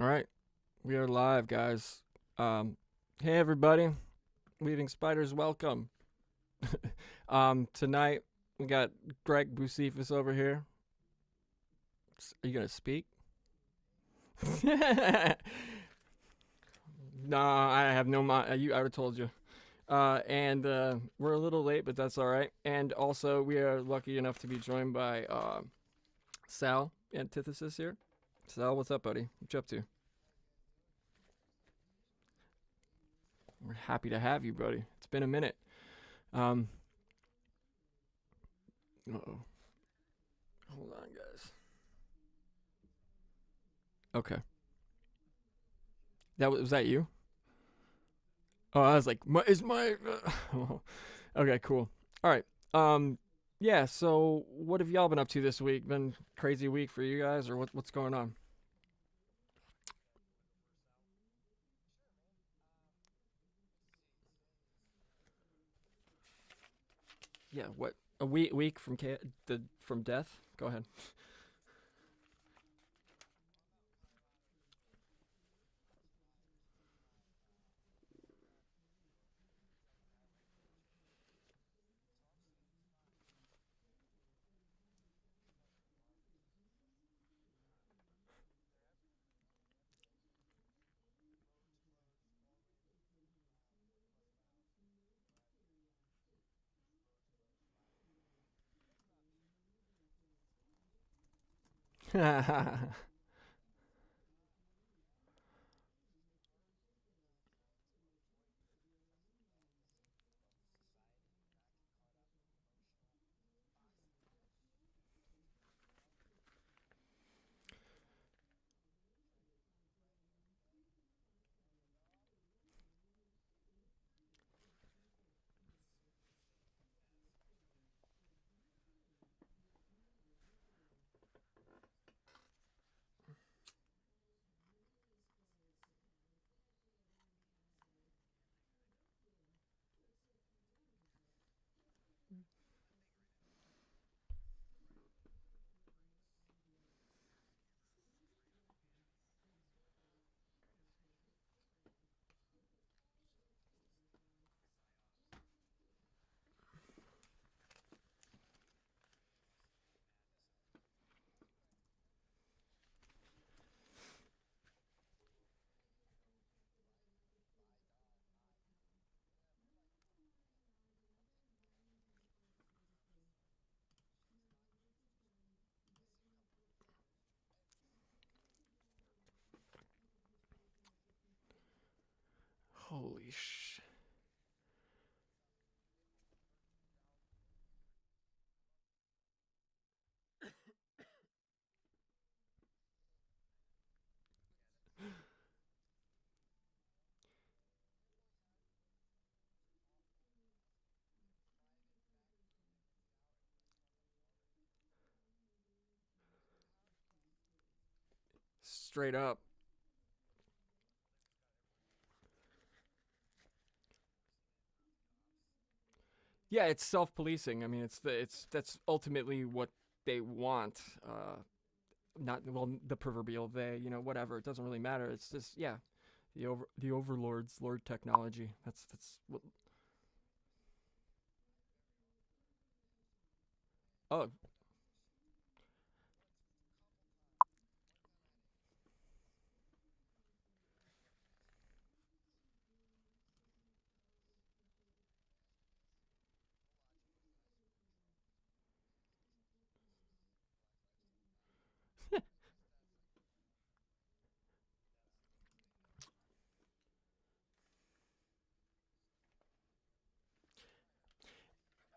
All right, we are live, guys. Hey everybody, Weavingspiders, welcome. Tonight we got Greg Booseephus over here. Are you gonna speak? Nah, I have no mind. I would have told you. And we're a little late, but that's all right. And also, we are lucky enough to be joined by Sal Antithesis here. Sal, what's up, buddy? What you up to? We're happy to have you, buddy. It's been a minute. Um, Uh-oh. Hold on, guys. Okay. Was that you? Oh, I was like, is my okay, cool. All right. Yeah, so what have y'all been up to this week? Been crazy week for you guys or what's going on? Yeah, what? A week from from death? Go ahead. Holy sh! Straight up. Yeah, it's self-policing. I mean, it's that's ultimately what they want. Not well, the proverbial they, whatever. It doesn't really matter. It's just yeah, the overlords, lord technology. That's what. Oh,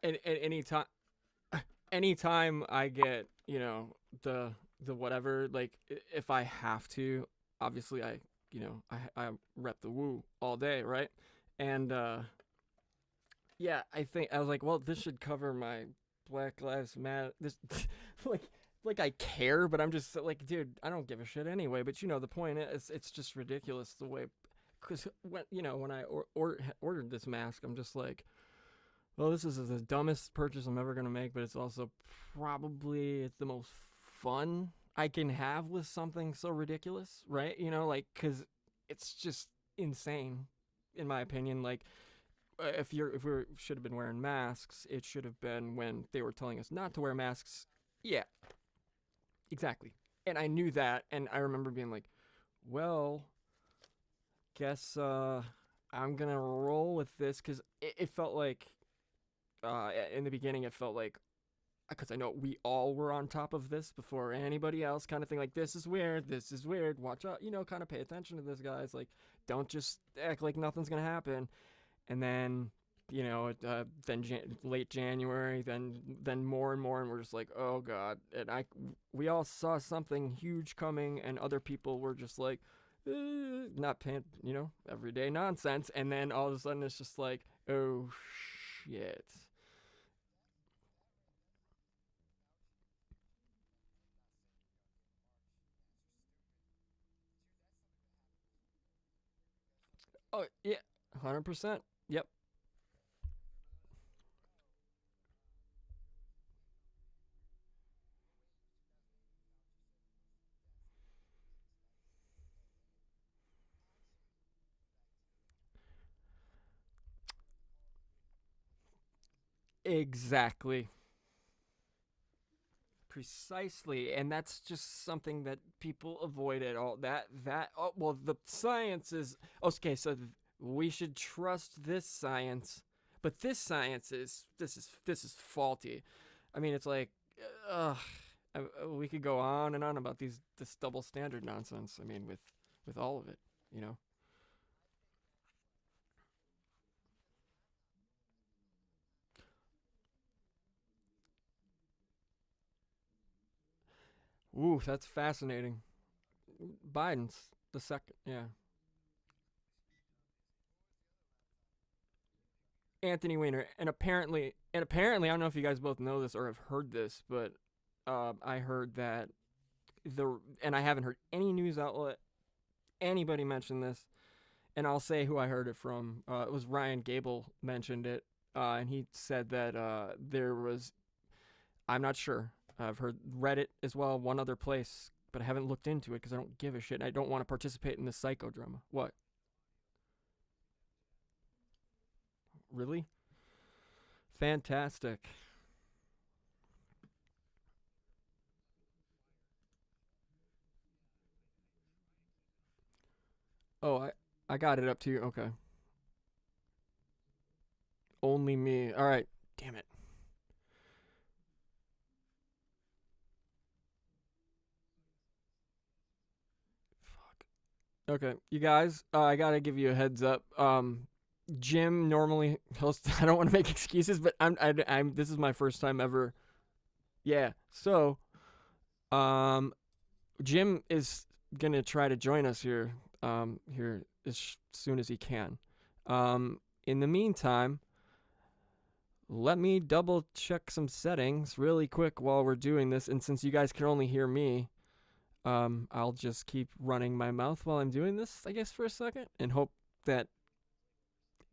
and anytime I get the the whatever, like if I have to, obviously I rep the woo all day, right? And yeah, I think I was like, well, this should cover my Black Lives Matter. This like like I care, but I'm just like, dude, I don't give a shit anyway. But the point is, it's just ridiculous the way. Because when I ordered this mask, I'm just like, well, this is the dumbest purchase I'm ever gonna make, but it's also probably it's the most fun I can have with something so ridiculous, right? You know, like cuz it's just insane in my opinion. Like if we should have been wearing masks, it should have been when they were telling us not to wear masks. Yeah, exactly. And I knew that, and I remember being like, "Well, guess I'm gonna roll with this," because it felt like in the beginning it felt like because I know we all were on top of this before anybody else, kind of thing. Like this is weird, this is weird. Watch out, you know, kind of pay attention to this, guys. Like, don't just act like nothing's gonna happen. And then you know then late January, then more and more, and we're just like, oh god. And we all saw something huge coming, and other people were just like not paying, you know, everyday nonsense. And then all of a sudden it's just like, oh shit. Oh yeah, 100%. Yep. Exactly. Precisely, and that's just something that people avoid at all. That oh well, the science is okay. So we should trust this science, but this science is this is faulty. I mean, it's like, ugh, we could go on and on about this double standard nonsense. I mean, with all of it, you know. Ooh, that's fascinating. Biden's the second, yeah. Anthony Weiner, and apparently, I don't know if you guys both know this or have heard this, but I heard that and I haven't heard any news outlet anybody mention this, and I'll say who I heard it from. It was Ryan Gable mentioned it, and he said that there was. I'm not sure. I've heard Reddit as well, one other place, but I haven't looked into it because I don't give a shit. And I don't want to participate in this psychodrama. What? Really? Fantastic. Oh, I got it up to you. Okay. Only me. All right. Damn it. Okay, you guys, I gotta give you a heads up. Jim normally hosts. I don't want to make excuses, but I'm. This is my first time ever. Yeah. So, um, Jim is gonna try to join us here as soon as he can. In the meantime, let me double check some settings really quick while we're doing this. And since you guys can only hear me, I'll just keep running my mouth while I'm doing this, I guess, for a second, and hope that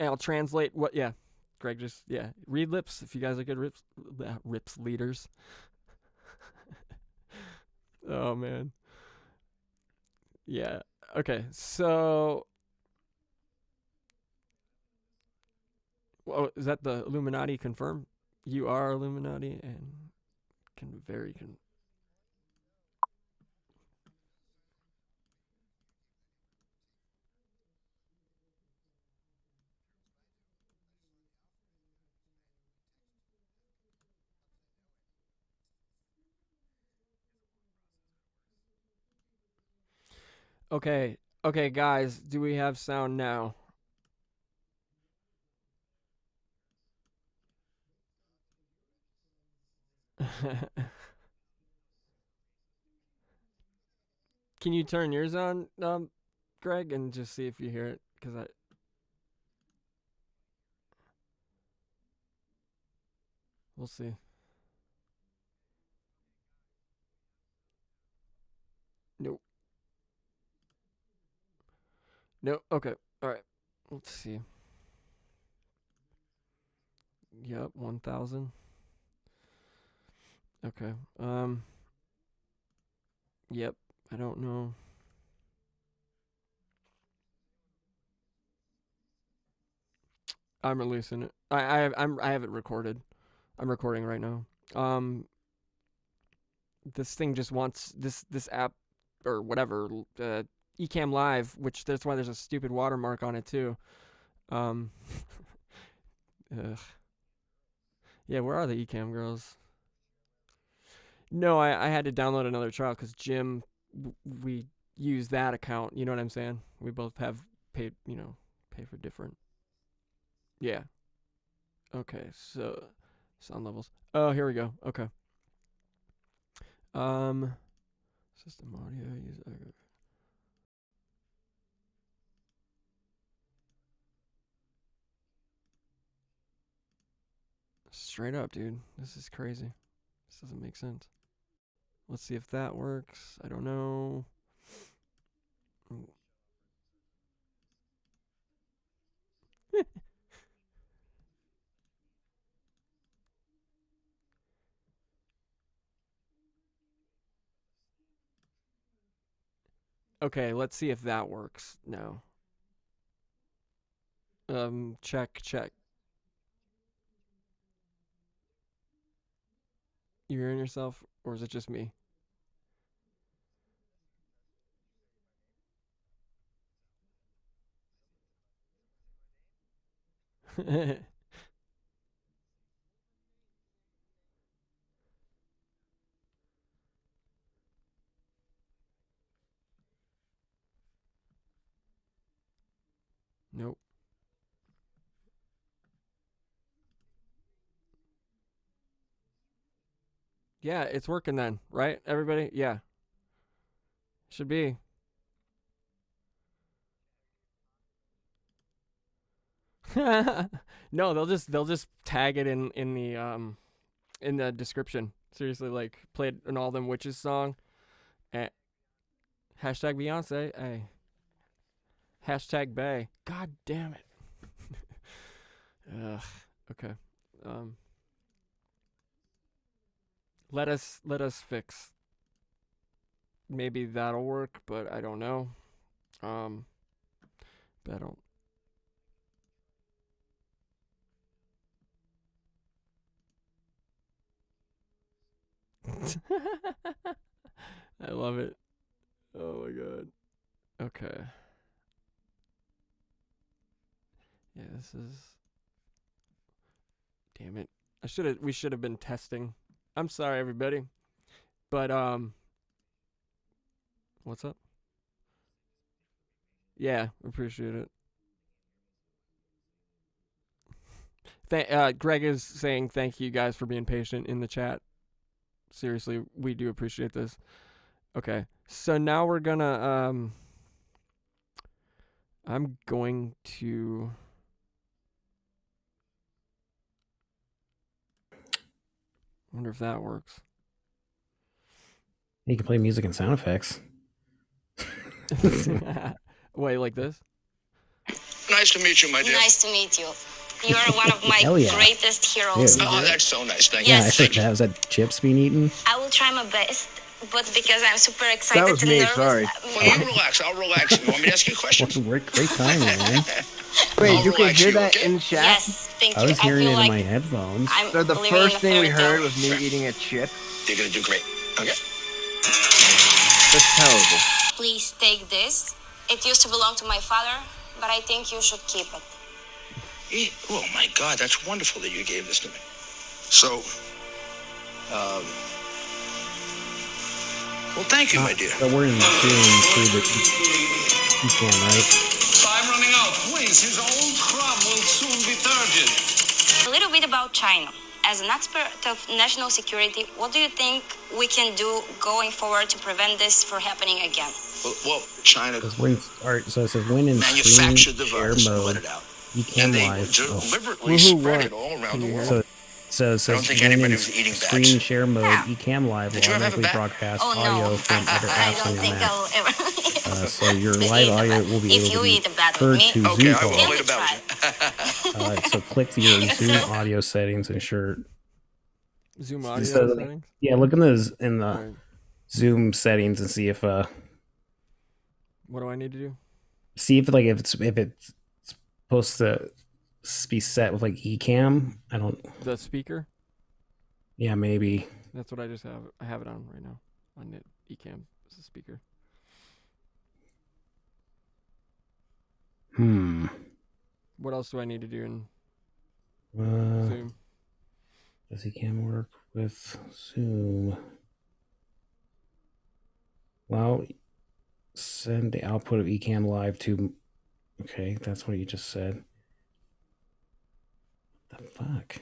and I'll translate what. Yeah, Greg just yeah. Read lips if you guys are good rips leaders. Oh man. Yeah. Okay. So, oh, is that the Illuminati confirmed? You are Illuminati and can very can. Okay. Okay, guys. Do we have sound now? Can you turn yours on, Greg, and just see if you hear it? Because I we'll see. Nope. Nope. Okay. All right. Let's see. Yep. 1,000. Okay. Yep. I don't know. I'm releasing it. I have it recorded. I'm recording right now. This thing just wants this app or whatever, Ecamm Live, which that's why there's a stupid watermark on it too. Ugh. Yeah, where are the Ecamm girls? No, I had to download another trial because Jim, we use that account. You know what I'm saying? We both have paid, pay for different. Yeah. Okay, so sound levels. Oh, here we go. Okay. System audio. Straight up, dude. This is crazy. This doesn't make sense. Let's see if that works. I don't know. Okay, let's see if that works. No. Check. You hearing yourself, or is it just me? Nope. Yeah, it's working then, right? Everybody? Yeah. Should be. No, they'll just tag it in the description. Seriously, like played an All Them Witches song. Eh, hashtag Beyonce. Hey. Hashtag Bay. God damn it. Ugh. Okay. Um. Let us fix. Maybe that'll work, but I don't know. But I don't. I love it. Oh my god. Okay. Yeah, this is. Damn it. We should have been testing. I'm sorry, everybody. But what's up? Yeah, appreciate it. Greg is saying thank you guys for being patient in the chat. Seriously, we do appreciate this. Okay, so now we're gonna I'm going to. Wonder if that works. You can play music and sound effects. Wait, like this? Nice to meet you, my dear. Nice to meet you. You are one of my greatest heroes. Yeah. Oh, that's so nice. Thank Yeah, you. I think that was that chips being eaten. I will try my best, but because I'm super excited That was and me, nervous. sorry. Well, you relax. I'll relax. You want me to ask you questions? Great timing, man. Wait, I'll you can relax hear you, that okay? in chat? Yes, thank you. I was hearing feel it like in my headphones. I'm So the living first in a thing we fairy tale. heard was me eating a chip. You're gonna do great. Okay. That's terrible. Please take this. It used to belong to my father, but I think you should keep it. Oh my God, that's wonderful that you gave this to me. So, well, thank you, my dear. So we're in June through the Ecamm, right? I'm running out. Please, his old crop will soon be turgid. A little bit about China. As an expert of national security, what do you think we can do going forward to prevent this from happening again? Well, China So it says when in screen manufactured the share virus and let mode, it out. Ecamm And they Live. deliberately Woohoo, spread what? it all around Can the you world. hear? So it I says don't think when anybody in was eating screen bags. share mode, Yeah. Ecamm Live Did you will ever have a automatically bat? broadcast Oh audio no, from other I apps on don't your think Mac. I'll ever. So your Eat live a audio bat. will be If able you to eat a be bat with heard me, to Okay, Zoom I will call. wait about you. So click to your Zoom audio settings and ensure. Zoom audio So, settings? yeah, look in the Right. Zoom settings and see if What do I need to do? if it's supposed to be set with like Ecamm. I don't. The speaker? Yeah, maybe. That's what I just have. I have it on right now. On it. Ecamm is the speaker. What else do I need to do in Zoom? Does Ecamm work with Zoom? Well, send the output of Ecamm live to. Okay, that's what you just said. What the fuck?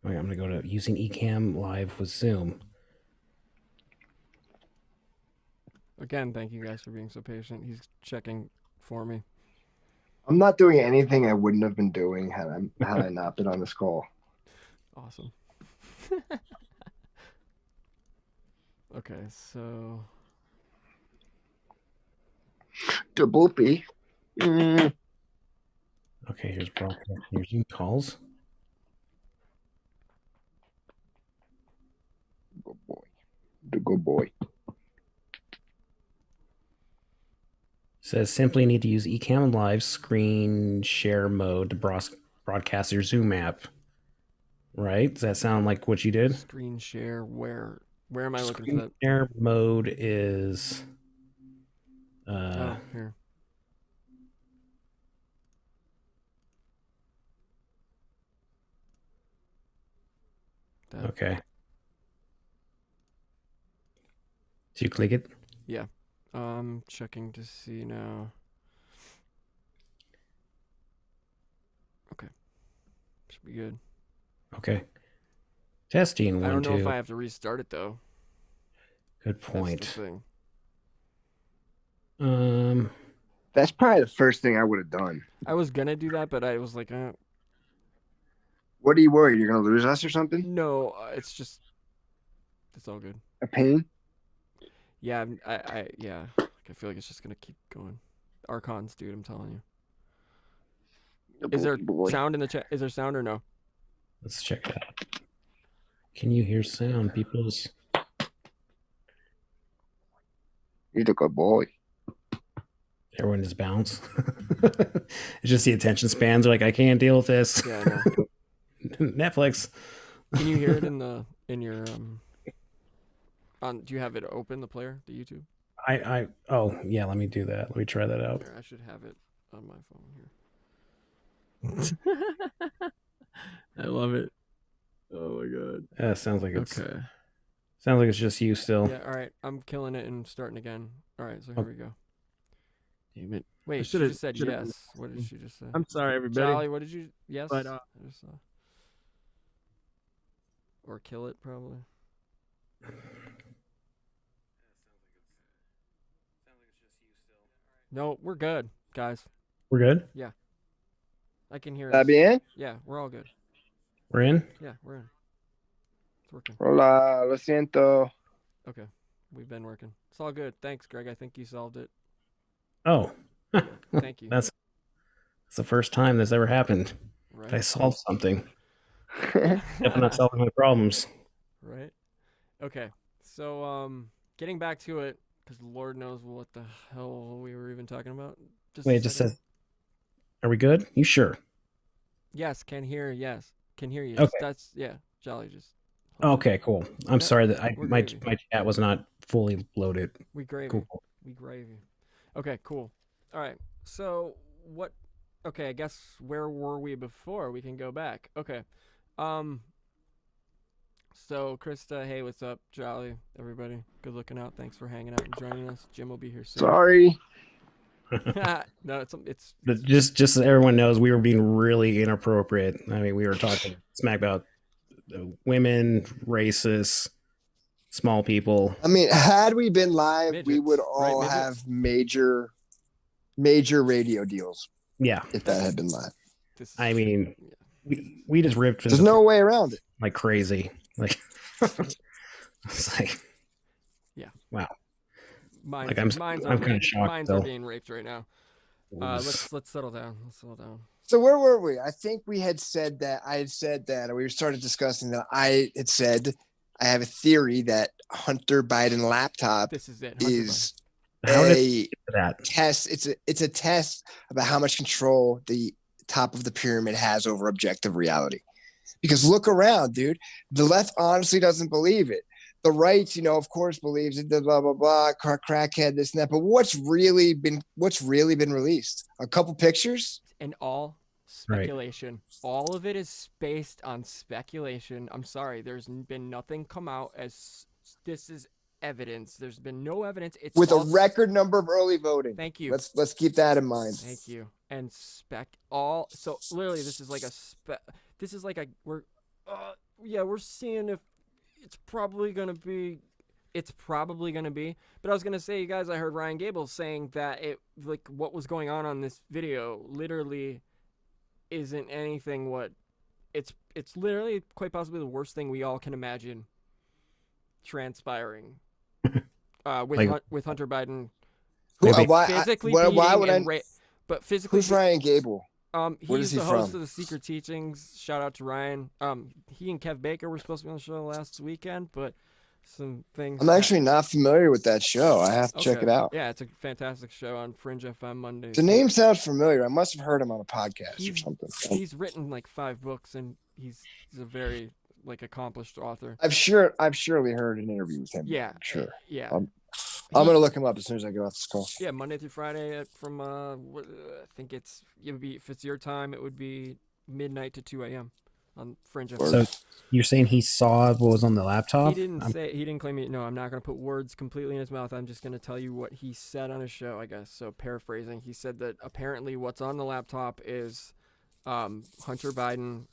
All right, I'm gonna go to using Ecamm live with Zoom. Again, thank you guys for being so patient. He's checking for me. I'm not doing anything I wouldn't have been doing had I not been on this call. Awesome. Okay, so To Boopy. Okay, here's broadcast. Here's Zoom calls. Good boy. The good boy. Says simply need to use Ecamm live screen share mode to broadcast your Zoom app. Right? Does that sound like what you did? screen share. Where am I looking for Screen that? share mode is. Oh, here. That. Okay. So you click it. Yeah. Checking to see now. Okay. Should be good. Okay. Testing I one, don't know two. if I have to restart it though. Good That's point. the thing. That's probably the first thing I would have done. I was gonna do that, but I was like, What are you worried? You're gonna lose us or something? no. It's all good. A pain? Yeah, yeah. I feel like it's just gonna keep going. Archons, dude. I'm telling you. Is there sound in the chat? Is there sound or no? Let's check it out. Can you hear sound, peoples? You're the good boy. Everyone just bounce. It's just the attention spans are like, I can't deal with this. Yeah, I know. Netflix. Can you hear it in your do you have it open, the player, the YouTube? Oh yeah, let me do that. Let me try that out. Here, I should have it on my phone here. I love it. Oh my god. Sounds like it's okay. Sounds like it's just you still. Yeah, all right. I'm killing it and starting again. All right, so here we go. Damn it. Wait, she just said yes. What did she just say? I'm sorry, everybody. Jolly, what did you? Yes. But, or kill it probably. No, we're good, guys. We're good? Yeah. I can hear ¿Está us. bien? Yeah, we're all good. We're in? Yeah, we're in. It's working. Hola, lo siento. Okay. We've been working. It's all good. Thanks, Greg. I think you solved it. Oh. Thank you. That's the first time this ever happened. Right. I solved something. Definitely not solving my problems. Right. Okay. So, getting back to it, because Lord knows what the hell we were even talking about. Wait, it just says, are we good? You sure? Yes, can hear. Yes, can hear you. Okay. That's Jolly just. Okay, cool. I'm sorry that my gravy. chat was not fully loaded. We gravy. Cool. We gravy. Okay, cool. All right. So what? Okay, I guess where were we before? We can go back. Okay. So Krista, hey, what's up? Jolly, everybody, good looking out. Thanks for hanging out and joining us. Jim will be here soon. Sorry. No, it's just so everyone knows, we were being really inappropriate. I mean, we were talking smack about women, racists, small people. I mean, had we been live, we Midgets, would right, all midgets? have major radio deals Yeah, if that had been live. this is I true. mean, Yeah. we just ripped There's into no way around it. like crazy. Like it's like, Yeah. wow. Minds, Like, I'm minds kinda are being, shocked, minds though. are being raped right now. Let's settle down. Let's settle down. So where were we? I think we had said that or we started discussing that I had said I have a theory that Hunter Biden laptop This is it. Hunter is How did a get to that? test. It's a test about how much control the top of the pyramid has over objective reality. Because look around, dude. The left honestly doesn't believe it. The right, of course, believes it. The blah blah blah, crackhead, this and that. But what's really been released? A couple pictures. And all speculation. All of it is based on speculation. I'm sorry, there's been nothing come out as this is evidence. There's been no evidence. It's With a all record number of early voting. Thank you. Let's keep that in mind. Thank you. And so literally this is like we're seeing if it's probably gonna be. But I was gonna say, you guys, I heard Ryan Gable saying that what was going on this video literally isn't anything what it's literally quite possibly the worst thing we all can imagine transpiring with Hunter Biden physically but physically. Who's Ryan Gable? He's the host of the Secret Teachings. Shout out to Ryan. He and Kev Baker were supposed to be on the show last weekend, but some things. I'm actually not familiar with that show. I have to check it out. Yeah, it's a fantastic show on Fringe FM Monday. The name sounds familiar. I must have heard him on a podcast or something. He's written like 5 books, and he's a very accomplished author. I've surely heard an interview with him. Yeah, I'm sure. Yeah. I'm gonna look him up as soon as I get off this call. Yeah, Monday through Friday from I think it would be, if it's your time, it would be midnight to 2 a.m. on Fringe FM. So you're saying he saw what was on the laptop? He didn't claim it. No, I'm not going to put words completely in his mouth. I'm just going to tell you what he said on his show, I guess. So paraphrasing, he said that apparently what's on the laptop is Hunter Biden,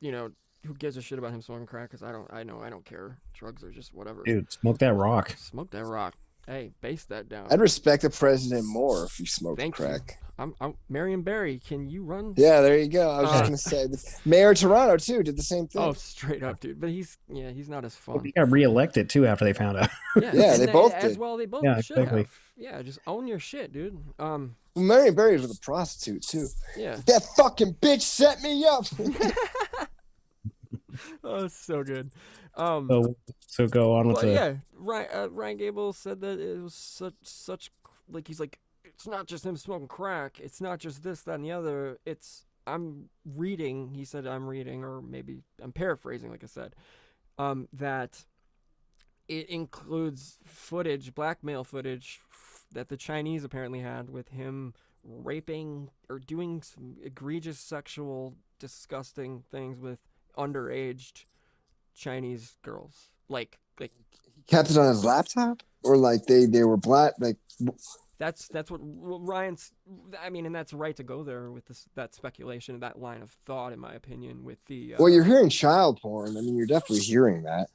who gives a shit about him smoking crack? Because I don't care. Drugs are just whatever. Dude, smoke that rock. Smoke that rock. Hey, base that down. I'd respect the president more if he smoked crack. I'm Marion Barry. Can you run? Yeah, there you go. I was just gonna say, Mayor of Toronto too did the same thing. Oh, straight up, dude. But he's not as fun. He got reelected too after they found out. Yeah, they both did. As well, they both should exactly. have. Yeah, just own your shit, dude. Well, Marion Barry was with a prostitute too. Yeah. That fucking bitch set me up. Oh, it's so good. So go on with Ryan Gable said that it was such he's like, it's not just him smoking crack. It's not just this, that, and the other. I'm reading. He said I'm reading, or maybe I'm paraphrasing, like I said, that it includes blackmail footage that the Chinese apparently had with him raping or doing some egregious sexual, disgusting things with underaged Chinese girls. Like he kept it on his laptop, or they were black. That's what Ryan's. I mean, and that's right to go there with that speculation, that line of thought, in my opinion. With the well, you're hearing child porn. I mean, you're definitely hearing that.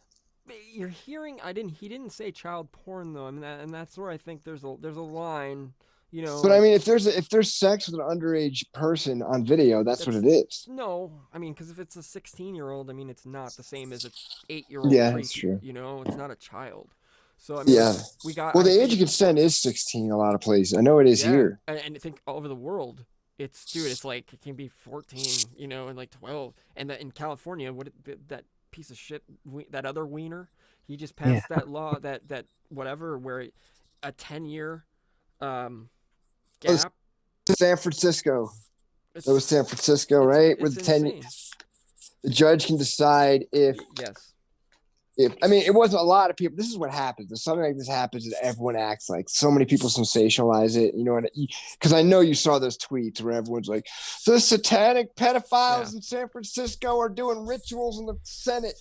You're hearing. He didn't say child porn though. I mean, and that's where I think there's a line. But I mean, if there's sex with an underage person on video, that's what it is. No, I mean, because if it's a 16-year-old, I mean, it's not the same as an 8-year-old. Yeah, that's true. It's not a child. So I mean, we got. Well, the age of consent is 16 a lot of places. I know it is here. And I think all over the world, it's like it can be 14, and like 12, and that in California, that piece of shit, that other wiener, he just passed that law that whatever, where a 10-year gap. San Francisco. That was San Francisco, right? With 10, the judge can decide if. Yes. I mean, it wasn't a lot of people. This is what happens. If something like this happens, and everyone acts like so many people sensationalize it. Because I know you saw those tweets where everyone's like, "The satanic pedophiles in San Francisco are doing rituals in the Senate."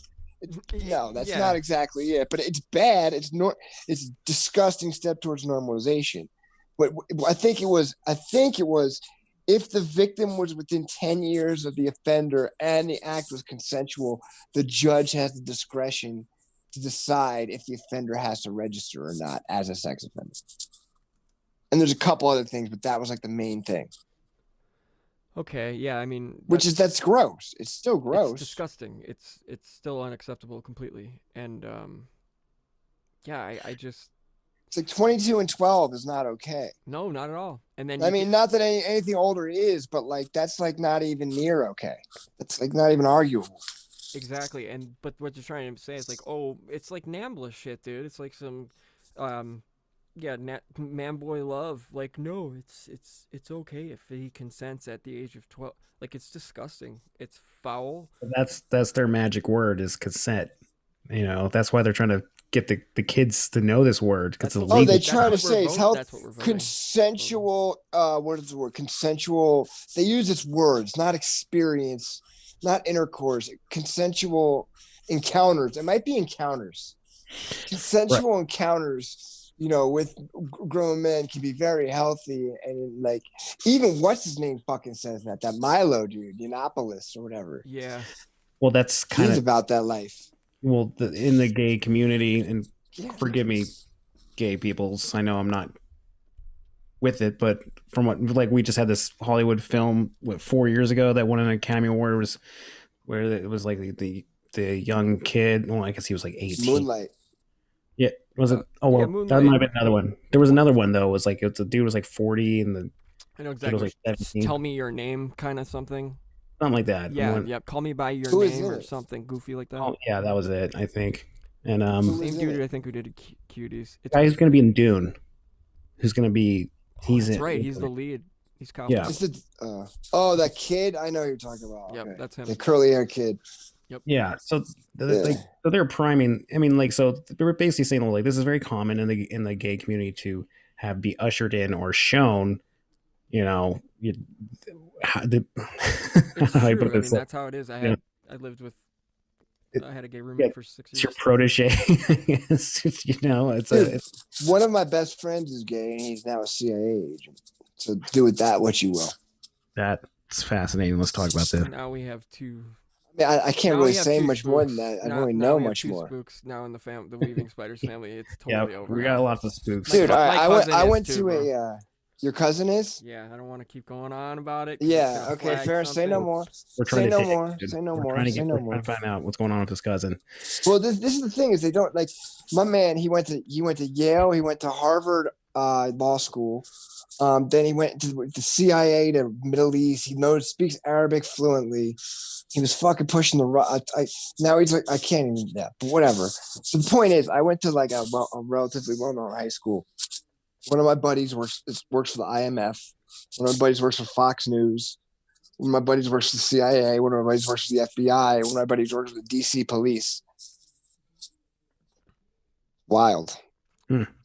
No, that's not exactly it. But it's bad. It's a disgusting step towards normalization. But I think it was if the victim was within 10 years of the offender and the act was consensual, the judge has the discretion to decide if the offender has to register or not as a sex offender. And there's a couple other things, but that was like the main thing. Okay, yeah, I mean, that's gross. It's still gross. It's disgusting. It's still unacceptable completely. And I just It's like 22 and 12 is not okay. No, not at all. And then I mean, not that anything older is, but like that's like not even near okay. It's like not even arguable. exactly. But what you're trying to say is like, oh, it's like Nambla shit, dude. It's like some, yeah, man boy love. Like, no, it's okay if he consents at the age of 12. Like, it's disgusting. It's foul. That's their magic word is consent. You know, that's why they're trying to get the kids to know this word because it's That's what- Oh, they illegal. try to That's what say we're it's vote- health that's what we're voting. consensual. What is the word? Consensual. They use its words, not experience, not intercourse. Consensual encounters. It might be encounters. Consensual encounters, you know, with grown men can be very healthy and like even what's his name fucking says that Milo dude, Yiannopoulos or whatever. Yeah. Well, that's kind He's of about that life. in the gay community, and Yeah. forgive me, gay peoples. I know I'm not with it, but from what like we just had this Hollywood film 4 years ago that won an Academy Award was where it was like the young kid. Well, I guess he was like 18. Moonlight. Yeah, was it? Oh well, yeah, that Moonlight. might have been another one. There was another one though. It was like it's a dude was like 40 and the I know kid exactly. was like 17, Tell me your name, kind of something. something like that. Yeah, One- yeah. Call me by your Who is name in or it? something goofy like that. Oh yeah, that was it. I think. And Who Same is in dude, it? I think, who did Cuties. It's, guy who's gonna be in Dune. Who's gonna be? He's that's in, right. He's the lead. He's Kyle. Yeah. Is it, that kid? I know who you're talking about. Yep, Okay. that's him. The curly hair kid. Yeah, so Yeah. like so they're priming. I mean, like so they were basically saying like this is very common in the gay community to be ushered in or shown. You know, how, It's how do I true. put I this? mean, that's how it is. Yeah. I lived with. It- I had a gay roommate yeah, for 6 it's years. your protege. You know, it's Dude, a one of my best friends is gay, and he's now a CIA agent. So do with that what you will. that's fascinating. Let's talk about this. Now we have two. I mean, I can't now really we have say two much more than spooks. that. I Now- don't really now know we have much two more. Spooks now in the Weavingspiders family. It's Yeah, totally over. we now. got lots of spooks. Dude, My all right, cousin I is went too, to bro. a. Your cousin is? Yeah, I don't want to keep going on about it. 'cause it's Yeah. gonna Okay. flag Fair. Say no something. more. We're trying Say to no dig, more. dude. Say no We're more. trying to Say get, no we're more. trying to find out what's going on with his cousin. Well, this is the thing is they don't like my man. He went to Yale. He went to Harvard law school. Then he went to the CIA to Middle East. He speaks Arabic fluently. He was fucking pushing now he's like I can't even but whatever. So the point is, I went to like a relatively well-known high school. One of my buddies works for the IMF. One of my buddies works for Fox News. One of my buddies works for the CIA. One of my buddies works for the FBI. One of my buddies works for the DC police. Wild.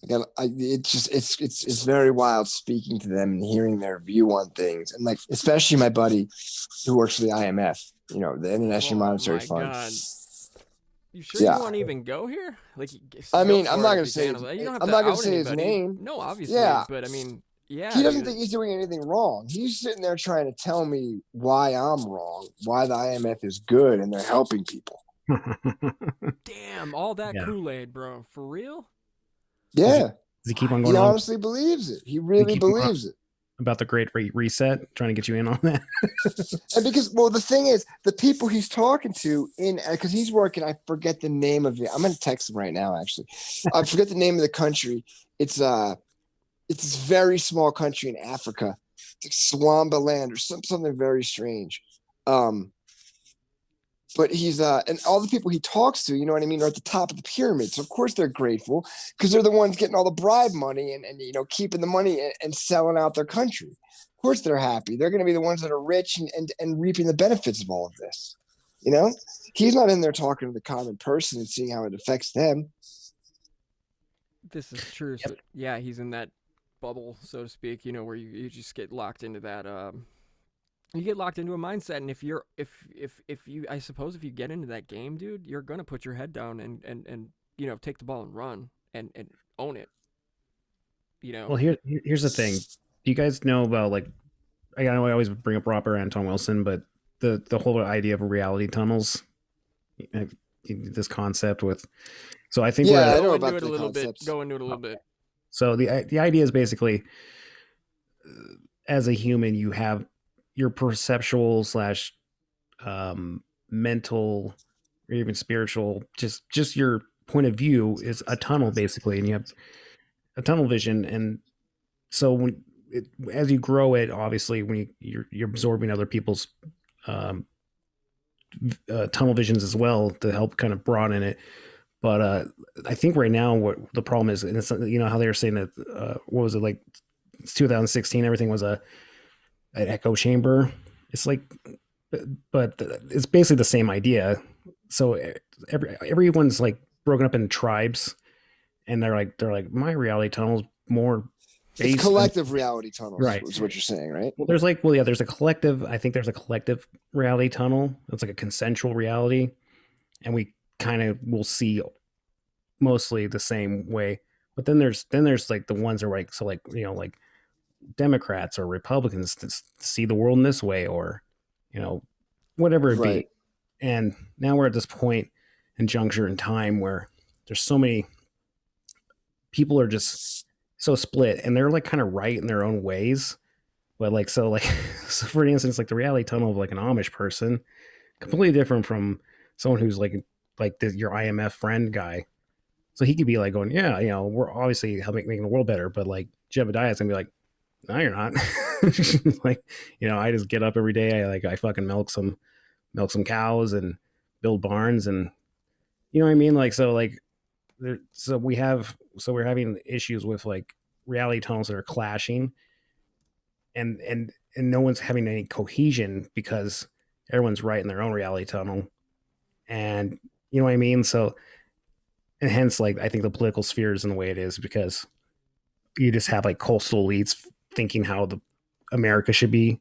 It's very wild speaking to them and hearing their view on things, and like especially my buddy who works for the IMF, you know, the International Monetary Fund. God. You sure Yeah. you want to even go here? Like, I go mean, for I'm it not if gonna you say can. his- You don't have I'm to not gonna out say his anybody. name. No, obviously. Yeah. But I mean, yeah. He doesn't dude. think he's doing anything wrong. He's sitting there trying to tell me why I'm wrong, why the IMF is good and they're helping people. Damn, all that Yeah. Kool-Aid, bro. For real? Yeah, Does he keep on he going on honestly believes it. He really keep going on. believes it. about the Great Reset, trying to get you in on that? And because, well, the thing is, the people he's talking to because he's working, I forget the name of it. I'm gonna text him right now. Actually, I forget the name of the country. It's this very small country in Africa. It's like Swambaland or something very strange. But he's and all the people he talks to, you know what I mean, are at the top of the pyramid. So of course they're grateful because they're the ones getting all the bribe money and you know keeping the money and selling out their country. Of course they're happy. They're going to be the ones that are rich and reaping the benefits of all of this. You know, he's not in there talking to the common person and seeing how it affects them. This is true. So, yeah, he's in that bubble, so to speak, you know, where you just get locked into that you get locked into a mindset, and if you I suppose if you get into that game, dude, you're gonna put your head down and you know, take the ball and run and own it. You know. Well, here's the thing. Do you guys know about like I know I always bring up Robert Anton Wilson, but the whole idea of reality tunnels, this concept with. So I think Yeah, I we're know Go about into it a the little concepts. bit. Go into it a little bit. so the idea is basically as a human you have your perceptual / mental or even spiritual just your point of view is a tunnel basically, and you have a tunnel vision, and so as you grow it, obviously when you're absorbing other people's um, tunnel visions as well to help kind of broaden it. But I think right now what the problem is, and it's, how they were saying that what was it, like, it's 2016, everything was an echo chamber. It's like, but it's basically the same idea. So everyone's like broken up in tribes, and they're like my reality tunnel is more based It's collective reality tunnels, Right. is what you're saying, right? Well, there's a collective. I think there's a collective reality tunnel. It's like a consensual reality, and we kind of will see mostly the same way. But then there's like the ones that are like, so like, like Democrats or Republicans see the world in this way, or whatever it Right. be. And now we're at this point and juncture in time where there's so many people are just so split, and they're like kind of right in their own ways. But like, so like, so for instance, like the reality tunnel of like an Amish person, completely different from someone who's like your IMF friend guy. So he could be like going, yeah, we're obviously helping making the world better, but like Jebediah's gonna be like, no, you're not. Like, I just get up every day. I fucking milk some cows and build barns, and you know what I mean? Like, so like, so we're having issues with like reality tunnels that are clashing, and no one's having any cohesion because everyone's right in their own reality tunnel. And you know what I mean? So, and hence, like, I think the political sphere is in the way it is because you just have like coastal elites thinking how the America should be,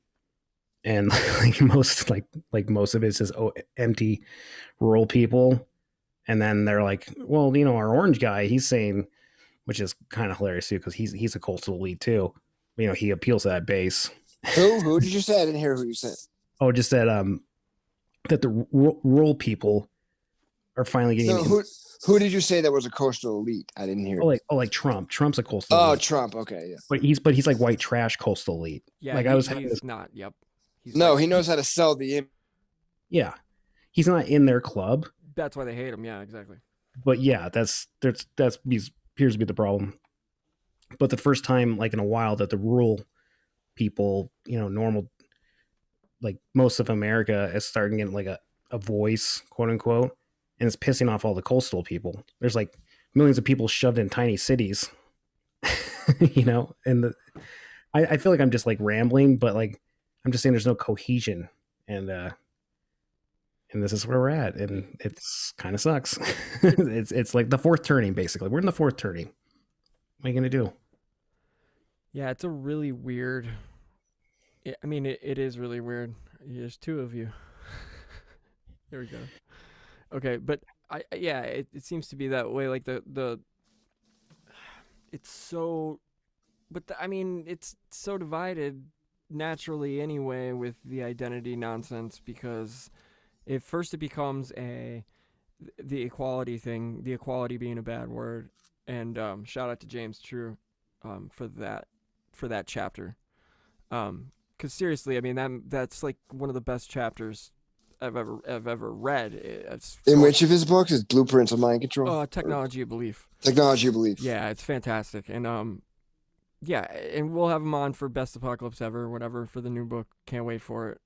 and like most of it is just empty rural people. And then they're like, well, our orange guy, he's saying, which is kind of hilarious too, because he's a coastal elite too. He appeals to that base. Who did you say? I didn't hear who you said. Oh, just that the rural people are finally getting. So who did you say that was a coastal elite? I didn't hear. Like Trump. Trump's a coastal. Oh, elite. Trump. Okay, yeah. But he's like white trash coastal elite. Yeah, like he's not. Yep. He's No, like, he knows how to sell the image. Yeah, he's not in their club. That's why they hate him. Yeah, exactly. But yeah, that's appears to be the problem. But the first time, like in a while, that the rural people, normal, like most of America, is starting getting like a voice, quote unquote, and it's pissing off all the coastal people. There's like millions of people shoved in tiny cities, and I feel like I'm just like rambling, but like I'm just saying there's no cohesion, and this is where we're at, and it's kind of sucks. It's like the fourth turning, basically. We're in the fourth turning. What are you gonna do? Yeah, it's a really weird. I mean, it is really weird. There's two of you. There we go. Okay, but it seems to be that way. Like it's so, but I mean, it's so divided naturally anyway with the identity nonsense, because it becomes the equality thing, the equality being a bad word, and shout out to James True for that chapter, because seriously, I mean that's like one of the best chapters I've ever read. In which of his books is Blueprints of Mind Control? Technology of Belief. Technology of Belief. Yeah, it's fantastic, and yeah, and we'll have him on for Best Apocalypse Ever, whatever, for the new book. Can't wait for it.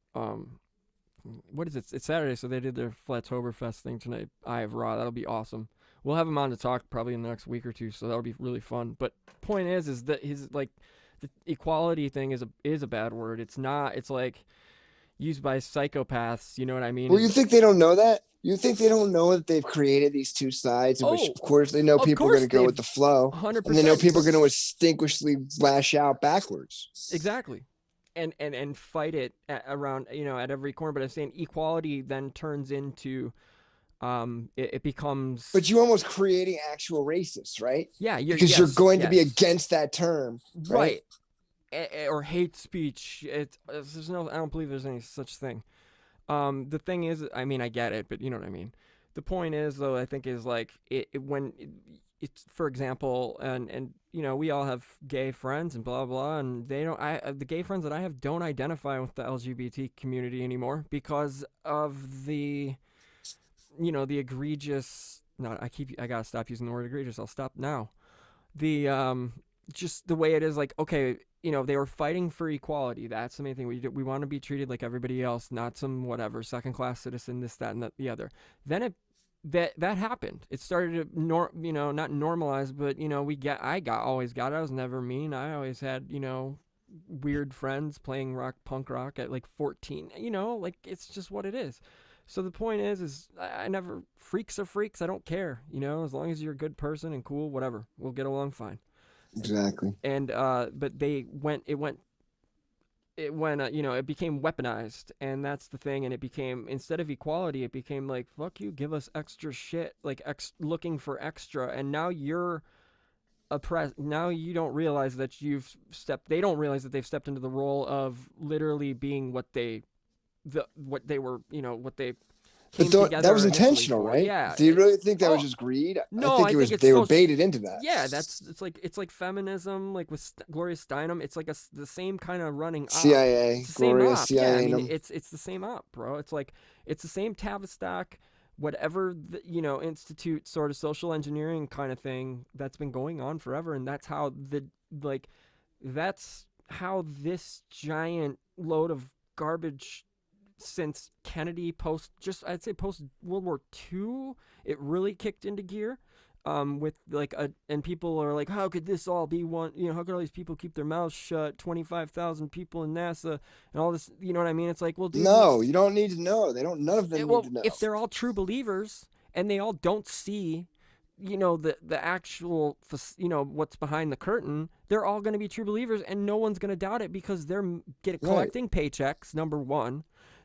What is it? It's Saturday, so they did their Flattoberfest thing tonight. Eye of Ra, that'll be awesome. We'll have him on to talk probably in the next week or two, so that'll be really fun. But point is that his like the equality thing is a bad word. It's not. It's like used by psychopaths. You know what I mean? Well, you think they don't know that? You think they don't know that they've created these two sides, in which, of course, they know people are going to go with the flow, 100%. and they know people are going to instinctively lash out backwards. Exactly. And fight it around, at every corner. But I'm saying equality then turns into, it becomes. But you're almost creating actual racists, right? Yeah, because you're going to be against that term, right? Or hate speech. I don't believe there's any such thing. The thing is, I mean, I get it, but you know what I mean. The point is, though, I think is like it's for example, and we all have gay friends and blah blah, and they don't. The gay friends that I have don't identify with the LGBT community anymore because of the egregious. No, I gotta stop using the word egregious. I'll stop now. just the way it is, like, okay, they were fighting for equality. That's the main thing. We want to be treated like everybody else, not some whatever second class citizen, this, that, and the other. Then that happened. It started to not normalize, but I always got it. I was never mean. I always had weird friends playing punk rock at like 14. Like, it's just what it is. So the point is I never, freaks are freaks. I don't care. As long as you're a good person and cool, whatever, we'll get along fine. Exactly. And but it became weaponized, and that's the thing. And it became, instead of equality, it became like, fuck you, give us extra shit, like looking for extra. And now you're oppressed. Now you don't realize that they don't realize that they've stepped into the role of literally being what they were, what they came together. That was intentional, right? Yeah. Do you really think that was just greed? No, I think they were baited into that. Yeah, it's like feminism, like with Gloria Steinem. It's like the same kind of running op. CIA, it's the same Gloria, op. CIA. Yeah, I mean, it's the same op, bro. It's like, it's the same Tavistock, whatever, institute sort of social engineering kind of thing that's been going on forever. And that's how this giant load of garbage, since Kennedy, I'd say post World War II, it really kicked into gear. With like and people are like, how could this all be one? How could all these people keep their mouths shut? 25,000 people in NASA and all this. You know what I mean? It's like, well, dude, no, you don't need to know. None of them need to know. If they're all true believers and they all don't see, the actual, what's behind the curtain, they're all going to be true believers, and no one's going to doubt it because they're collecting paychecks. Number one.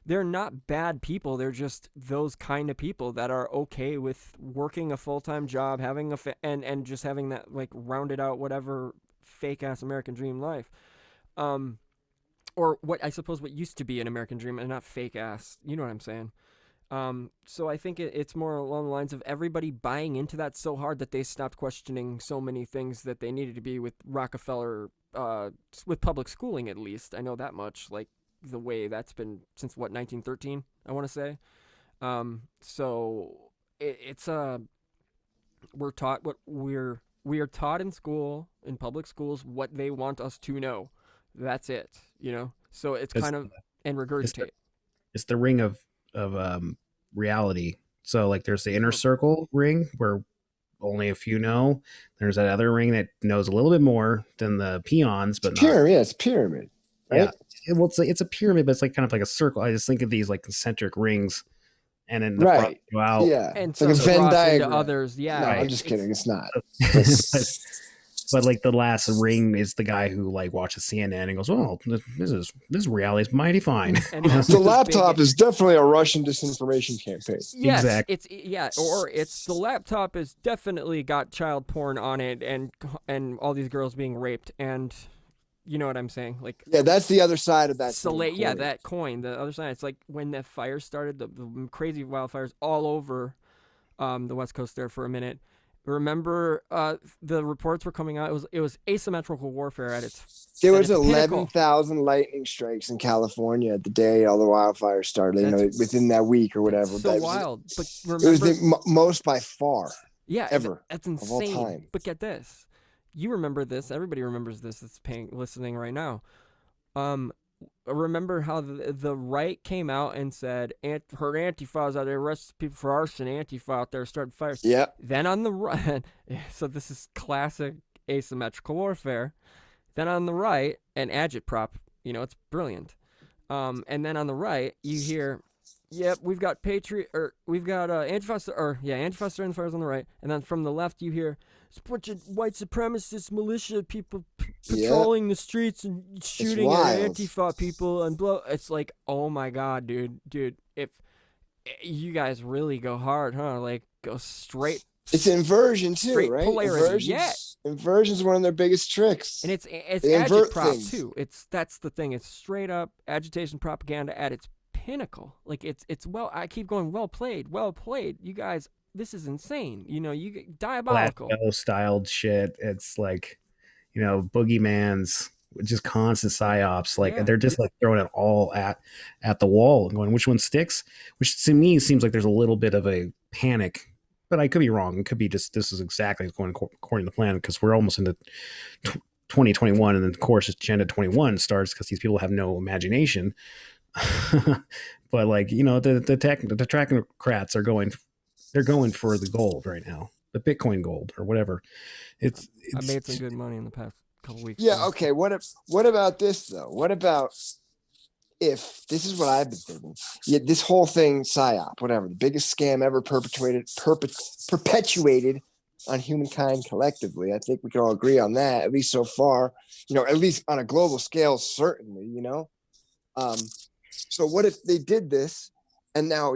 They're not bad people. They're just those kind of people that are okay with working a full-time job, having and just having that, like, rounded out whatever fake-ass American dream life. Or what used to be an American dream, and not fake-ass. You know what I'm saying? So I think it's more along the lines of everybody buying into that so hard that they stopped questioning so many things that they needed to be with Rockefeller, with public schooling at least. I know that much. Like, the way that's been since 1913, I want to say. So it's we're taught what we are taught in school, in public schools, what they want us to know. That's it, so it's kind of, and regurgitate. It's the ring of reality. So like there's the inner circle ring where only a few know. There's that other ring that knows a little bit more than the peons, but it's pyramid. Right? Yeah. Well, it's a pyramid, but it's like kind of like a circle. I just think of these like concentric rings, and then the front go out. Yeah, and it's like a Venn diagram. To others, yeah. No, I'm just kidding. It's not. But like the last ring is the guy who like watches CNN and goes, "Oh, this reality is mighty fine." And the laptop is definitely a Russian disinformation campaign. Yes, exactly. It's the laptop has definitely got child porn on it, and all these girls being raped, and you know what I'm saying? Like, yeah, that's the other side of that. That coin. The other side. It's like when the fire started, the crazy wildfires all over the West Coast there for a minute. Remember, the reports were coming out. It was asymmetrical warfare at its. There was 11,000 lightning strikes in California the day all the wildfires started. Within that week or whatever. So wild. But remember, it was the most by far. Yeah, ever. That's insane. Of all time. But get this. You remember this. Everybody remembers this that's listening right now. Remember how the right came out and said, heard Antifa's out there, arrested people for arson, Antifa out there, started fires. Yeah. Then on the right, so this is classic asymmetrical warfare. Then on the right, an agitprop, it's brilliant. And then on the right, you hear, yep, we've got Antifa starting the fires on the right. And then from the left, you hear, it's a bunch of white supremacist militia people patrolling the streets and shooting at Antifa people and blow. It's like, oh my God, dude, if you guys really go hard, huh? Like, go straight. It's inversion too, right? Polarity. Inversion's one of their biggest tricks. And it's agitprop too. That's the thing. It's straight up agitation propaganda at its pinnacle. Like it's I keep going, well played. You guys, this is insane. You diabolical. Black styled shit. It's like, boogeyman's just constant psyops. Like they're just like throwing it all at the wall and going, which one sticks? Which to me seems like there's a little bit of a panic but I could be wrong. It could be just this is exactly going according to plan because we're almost into 2021, and then of course Agenda 21 starts because these people have no imagination. But like the technocrats are going, they're going for the gold right now, the Bitcoin gold or whatever. It's I made some good money in the past couple weeks. Yeah. Okay. What about this though? What about if this is what I've been thinking? Yeah, this whole thing, psyop, whatever, the biggest scam ever perpetuated on humankind collectively. I think we can all agree on that, at least so far. At least on a global scale, certainly. So what if they did this, and now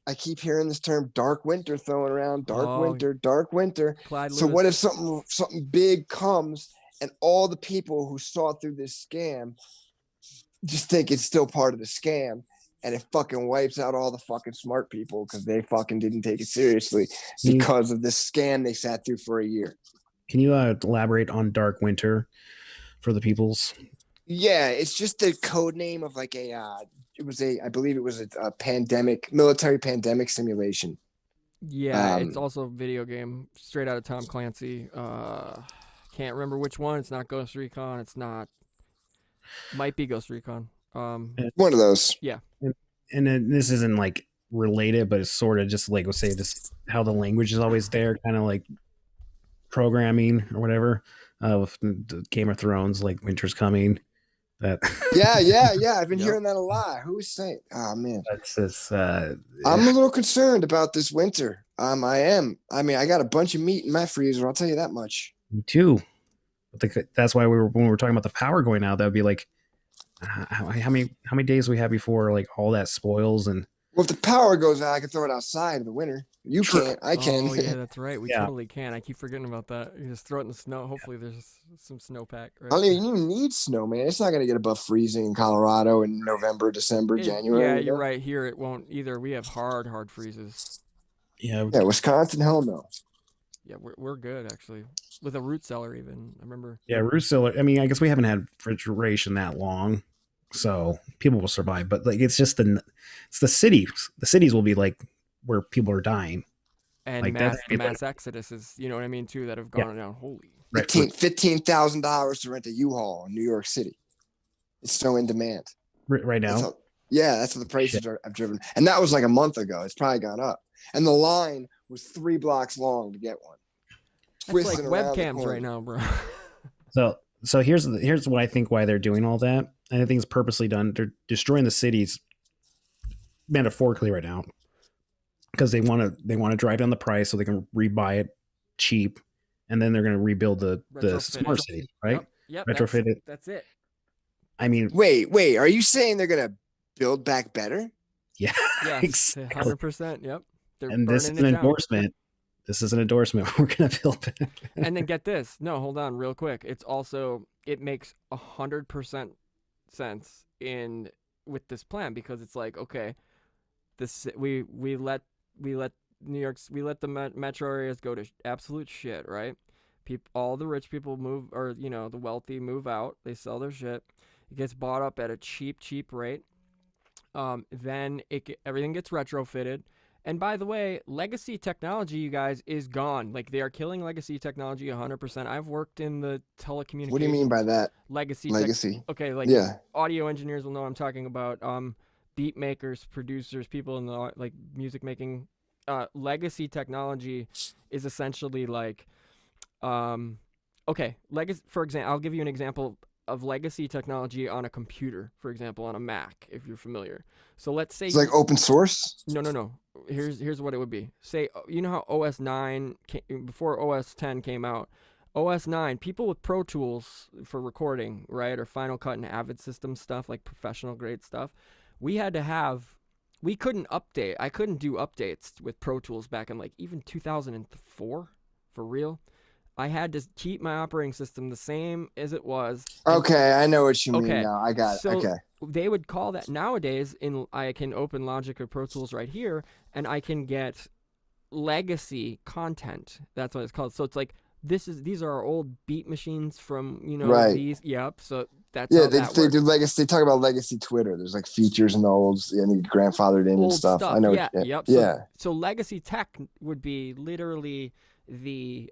I keep hearing this term "dark winter" thrown around. Dark winter. Clyde So Lewis. what if something big comes, and all the people who saw through this scam just think it's still part of the scam, and it fucking wipes out all the fucking smart people because they fucking didn't take it seriously because of this scam they sat through for a year. Can you elaborate on Dark Winter for the peoples? Yeah, it's just the code name of like I believe it was a military pandemic simulation. Yeah, it's also a video game straight out of Tom Clancy. Can't remember which one. It's not Ghost Recon. It's not. Might be Ghost Recon. One of those. Yeah. And then this isn't like related, but it's sort of just like, we'll say this, how the language is always there, kind of like programming or whatever. With the Game of Thrones, like winter's coming. That. Yeah. I've been hearing that a lot. Who is saying? Oh man, that's just. I'm a little concerned about this winter. I am. I mean, I got a bunch of meat in my freezer. I'll tell you that much. Me too. That's why when we were talking about the power going out, that would be like, how many days we have before like all that spoils and. Well, if the power goes out, I can throw it outside in the winter. You can't. I can. Oh yeah, that's right. We totally can. I keep forgetting about that. You just throw it in the snow. Hopefully, there's some snowpack. Right? I mean, you need snow, man. It's not going to get above freezing in Colorado in November, December, January. Yeah, you're right. Here it won't either. We have hard freezes. Yeah, Wisconsin, hell no. Yeah, we're good actually with a root cellar even. I remember. Yeah, root cellar. I mean, I guess we haven't had refrigeration that long, so people will survive. But like, it's the cities. The cities will be like where people are dying. And like mass exoduses, you know what I mean, too, that have gone down. Holy. $15,000 to rent a U-Haul in New York City. It's so in demand. Right now? That's what the prices I've driven. And that was like a month ago. It's probably gone up. And the line was 3 blocks long to get one. That's like webcams right now, bro. So here's what I think why they're doing all that. And I think it's purposely done. They're destroying the cities metaphorically right now. Because they want to drive down the price so they can rebuy it cheap, and then they're going to rebuild the smart city, right? Yep. Retrofit it. That's it. I mean, wait. Are you saying they're going to build back better? Yeah. Yes. 100%. Yep. And this is an endorsement. This is an endorsement. We're going to build back. And then get this. No, hold on, real quick. It makes 100% sense with this plan because it's like, okay, we let New York's, we let the metro areas go to absolute shit, right? All the rich people move, or the wealthy move out. They sell their shit. It gets bought up at a cheap rate. Then everything gets retrofitted. And by the way, legacy technology, you guys, is gone. Like, they are killing legacy technology 100%. I've worked in the telecommunications. What do you mean by that? Legacy. Okay, like audio engineers will know what I'm talking about. Beat makers, producers, people in the like music making. Legacy technology is essentially like, legacy. For example, I'll give you an example of legacy technology on a computer. For example, on a Mac, if you're familiar. So let's say it's like open source. No. Here's what it would be. Say, you know how OS 9 before OS 10 came out. OS 9, people with Pro Tools for recording, right, or Final Cut and Avid System stuff, like professional grade stuff. We couldn't update. I couldn't do updates with Pro Tools back in like even 2004, for real. I had to keep my operating system the same as it was. Okay, I know what you mean now. I got it. Okay. They would call that nowadays I can open Logic or Pro Tools right here and I can get legacy content. That's what it's called. So it's like these are our old beat machines from Right. these. Yep. So that's Yeah, how they that do works. legacy. They talk about legacy Twitter. There's like features in the olds and grandfathered in and Old stuff. I know. Yeah. What, Yep. yeah. So legacy tech would be literally the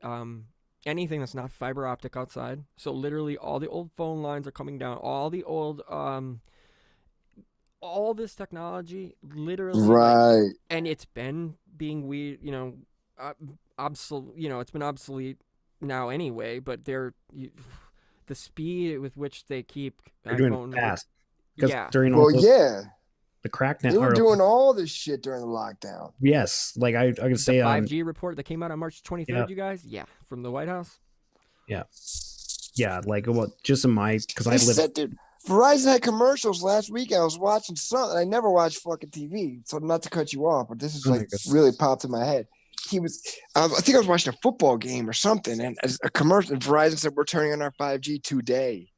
anything that's not fiber optic outside. So literally all the old phone lines are coming down. All the old all this technology, literally, Right. and it's been being weird, obsolete. It's been obsolete now anyway. But the speed with which they keep They're doing iPhone, it fast. Because yeah. during all Well, yeah. the crackdown, They were doing all this shit during the lockdown. yes, like I could say The on 5G report that came out on March 23rd, Yeah. you guys, yeah, from the White House. yeah, like just in my because I They live said, dude, Verizon had commercials last week. I was watching something. I never watched fucking TV, so not to cut you off, but this is Oh my like goodness. really popped in my head. I think I was watching a football game or something, and as a commercial, and Verizon said we're turning on our 5G today.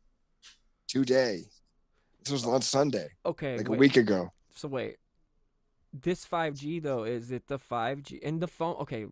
This was on Sunday, Okay, like wait. a week ago. So wait, this 5G though, is it the 5G and the phone? Okay,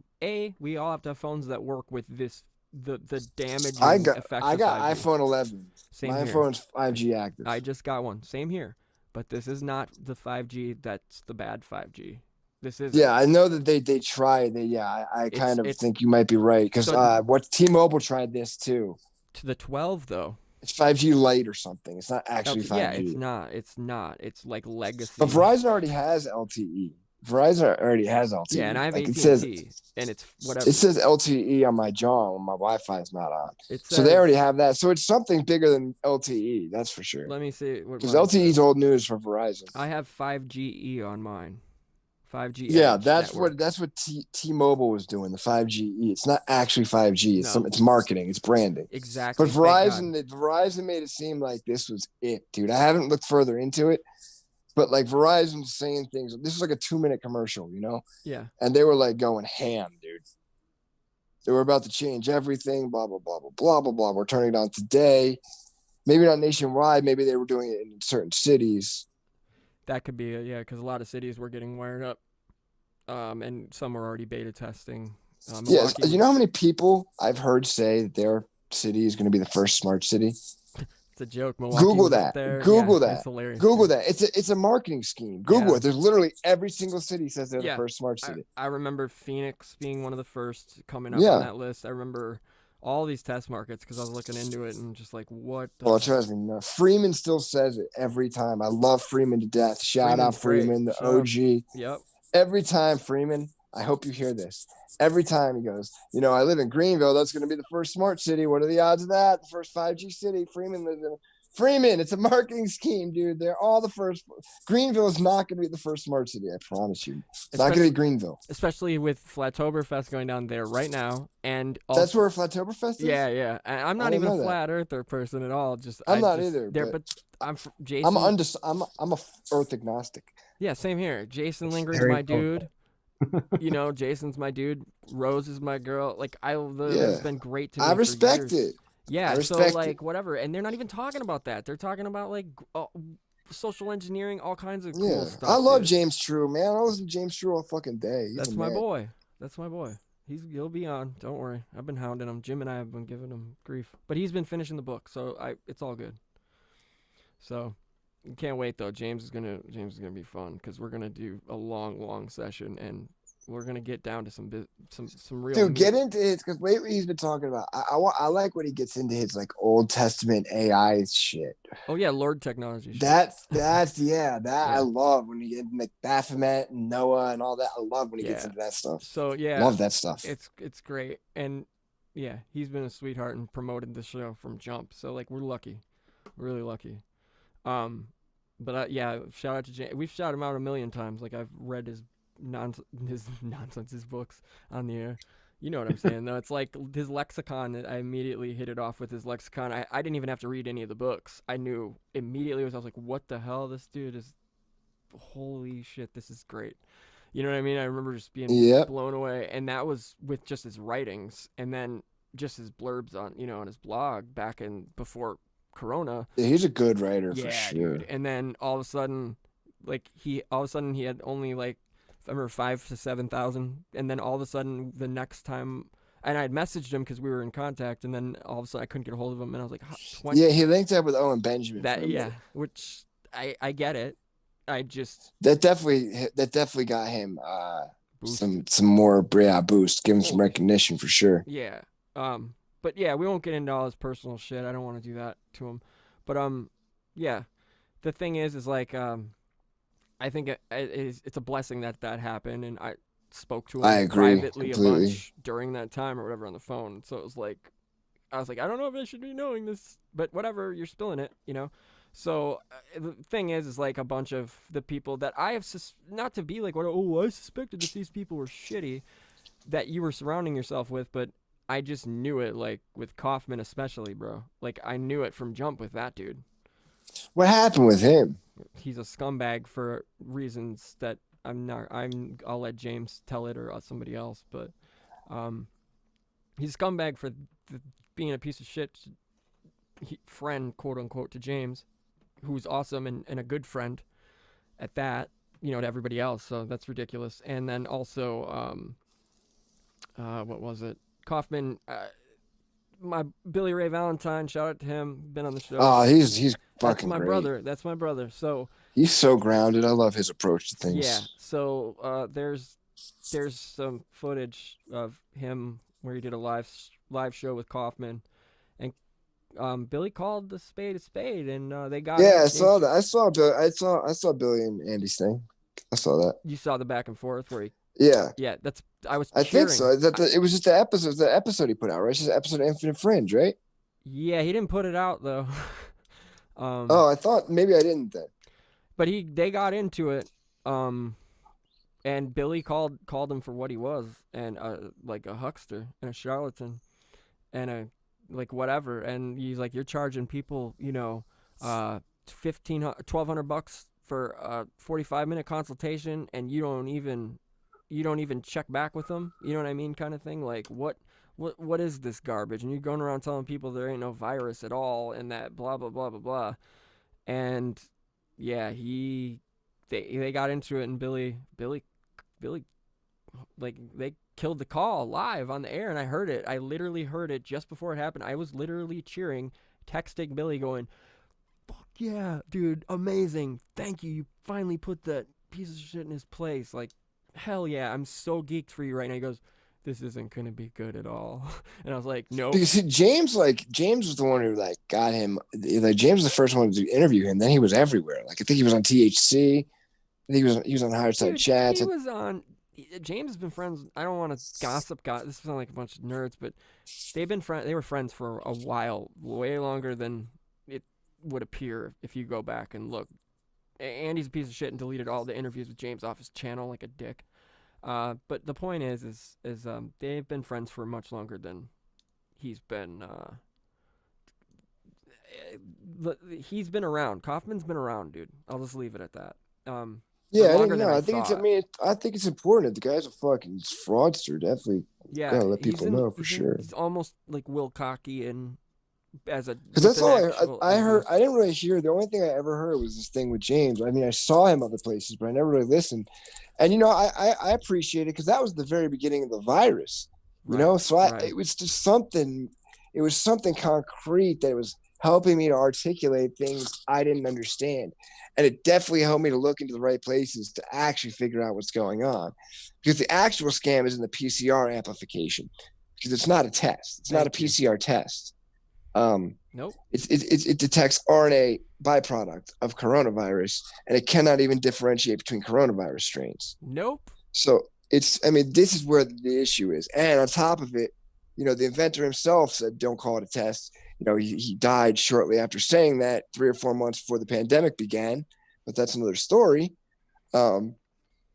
we all have to have phones that work with this. The damaging I got effects of 5G. iPhone 11. Same My here. phone's 5G active. I just got one. Same here. But this is not the 5G that's the bad 5G. This is Yeah, I know that they tried. I kind of think you might be right because what T-Mobile tried this too. To the 12 though. It's 5G Lite or something. It's not actually 5G. Yeah, it's not. It's like legacy. But Verizon already has LTE. Verizon already has LTE. Yeah, and I have like AT&T, and it's whatever. It says LTE on my jaw when my Wi-Fi is not on. So they already have that. So it's something bigger than LTE. That's for sure. Let me see. Because LTE is old news for Verizon. I have 5GE on mine. 5G. Yeah, that's what T-Mobile was doing. The 5GE. It's not actually 5G. It's marketing. It's branding. Exactly. But Verizon made it seem like this was it, dude. I haven't looked further into it. But like Verizon's saying things. This is like a 2-minute commercial, Yeah. And they were like going ham, dude. They were about to change everything. Blah blah blah blah blah blah blah. We're turning it on today. Maybe not nationwide. Maybe they were doing it in certain cities. That could be it, yeah, because a lot of cities were getting wired up, and some were already beta testing. Yes, you know how many people I've heard say that their city is going to be the first smart city? It's a joke. Milwaukee Google was that. up there. Google Yeah, that. It's hilarious. Google that. It's a marketing scheme. Google it. There's literally every single city says they're the first smart city. I remember Phoenix being one of the first coming up on that list. I remember all these test markets because I was looking into it and just like, what? Trust me. No. Freeman still says it every time. I love Freeman to death. Shout out Freeman, the OG. Yep. Every time, Freeman, I hope you hear this. Every time he goes, I live in Greenville. That's going to be the first smart city. What are the odds of that? The first 5G city. Freeman lives in. Freeman, it's a marketing scheme, dude. They're all the first. Greenville is not going to be the first smart city. I promise you. It's not going to be Greenville. Especially with Flattoberfest going down there right now, and also, that's where Flattoberfest is. Yeah. And I'm not even a flat earther person at all. I'm not either. But I'm Jason. I'm a earth agnostic. Yeah, same here. Jason Linger's my dude. Jason's my dude. Rose is my girl. Like it's been great to me. I respect it. Yeah, so like whatever, and they're not even talking about that. They're talking about like social engineering, all kinds of cool stuff. I love James True, man. I listen to James True all fucking day. That's my boy. He'll be on. Don't worry. I've been hounding him. Jim and I have been giving him grief, but he's been finishing the book, so it's all good. So can't wait though. James is gonna be fun because we're gonna do a long session and we're gonna get down to some real. Dude, get into it because lately he's been talking about. I like when he gets into his like Old Testament AI shit. Oh yeah, Lord technology. That's I love when you get into like Baphomet and Noah and all that. I love when he gets into that stuff. So yeah, love that stuff. It's great, and yeah, he's been a sweetheart and promoted the show from jump. So like we're lucky, really lucky. But shout out to James. We've shouted him out a million times. Like I've read his books on the air. You know what I'm saying, though. It's like his lexicon. I immediately hit it off with his lexicon. I didn't even have to read any of the books. I knew immediately. I was like, what the hell? This dude is, holy shit, this is great. You know what I mean? I remember just being blown away. And that was with just his writings and then just his blurbs on his blog back in before Corona. Yeah, he's a good writer for sure. Dude. And then all of a sudden he had only like I remember 5,000 to 7,000, and then all of a sudden the next time and I'd messaged him because we were in contact, and then all of a sudden I couldn't get a hold of him, and I was like, Yeah, he linked up with Owen Benjamin. that, yeah, which I get it. I just that definitely got him Boost. some more boost, give him some recognition for sure. Yeah. But yeah, we won't get into all his personal shit. I don't want to do that to him. But yeah. The thing is like I think it's a blessing that happened, and I spoke to him privately completely. A bunch during that time or whatever on the phone. So it was like, I was like, I don't know if I should be knowing this, but whatever, you're spilling it, you know? So the thing is like a bunch of the people that I have, not to be like, I suspected that these people were shitty that you were surrounding yourself with, but I just knew it, like with Kaufman especially, bro. Like I knew it from jump with that dude. What happened with him? He's a scumbag for reasons that I'll let James tell it or somebody else, but he's a scumbag for being a piece of shit friend, quote unquote, to James, who's awesome and a good friend at that, you know, to everybody else. So that's ridiculous. And then also, what was it? Kaufman, my Billy Ray Valentine, shout out to him, been on the show. Oh, he's fucking That's my great. brother. That's my brother. So he's so grounded. I love his approach to things. yeah. So there's some footage of him where he did a live show with Kaufman, and Billy called the spade a spade, and they got. Yeah, I saw that. I saw Billy and Andy's thing. I saw that. You saw the back and forth where he. Yeah. Yeah, I think so. It was just the episode he put out, right? It's just an episode of Infinite Fringe, right? Yeah, he didn't put it out though. I thought maybe I didn't then. But they got into it, and Billy called him for what he was, and like a huckster and a charlatan, and a like whatever. And he's like, you're charging people, you know, $1,200 for a 45-minute consultation, and you don't even check back with them. You know what I mean, kind of thing. Like what is this garbage? And you're going around telling people there ain't no virus at all, and that blah blah blah blah blah. And yeah, they got into it, and Billy, like they killed the call live on the air, and I heard it. I literally heard it just before it happened. I was literally cheering, texting Billy, going, "Fuck yeah, dude, amazing! Thank you. You finally put that piece of shit in his place. Like, hell yeah, I'm so geeked for you right now." He goes, "This isn't gonna be good at all," and I was like, "Nope." Because James was the one who like got him. Like James was the first one to interview him. Then he was everywhere. Like I think he was on THC. I think he was on Higher Side Chats. He was on. James has been friends. I don't want to gossip. This sounds like a bunch of nerds, but they've been friends. They were friends for a while, way longer than it would appear if you go back and look. Andy's a piece of shit and deleted all the interviews with James off his channel like a dick. But the point is they've been friends for much longer than he's been. He's been around. Kaufman's been around, dude. I'll just leave it at that. Yeah, I didn't know. I think it's important. The guy's a fucking fraudster. Definitely. Yeah, gotta let people know for sure. He's almost like Will Cocky and as a. Because that's all I heard. I didn't really hear. The only thing I ever heard was this thing with James. I mean, I saw him other places, but I never really listened. And you know, I appreciate it because that was the very beginning of the virus. You know, so it was just something. It was something concrete that was helping me to articulate things I didn't understand. And it definitely helped me to look into the right places to actually figure out what's going on. Because the actual scam is in the PCR amplification. Because it's not a test. It's not a PCR test. Nope. It detects RNA byproduct of coronavirus, and it cannot even differentiate between coronavirus strains. Nope. So this is where the issue is. And on top of it, you know, the inventor himself said, don't call it a test. You know, he died shortly after saying that, 3 or 4 months before the pandemic began, but that's another story. And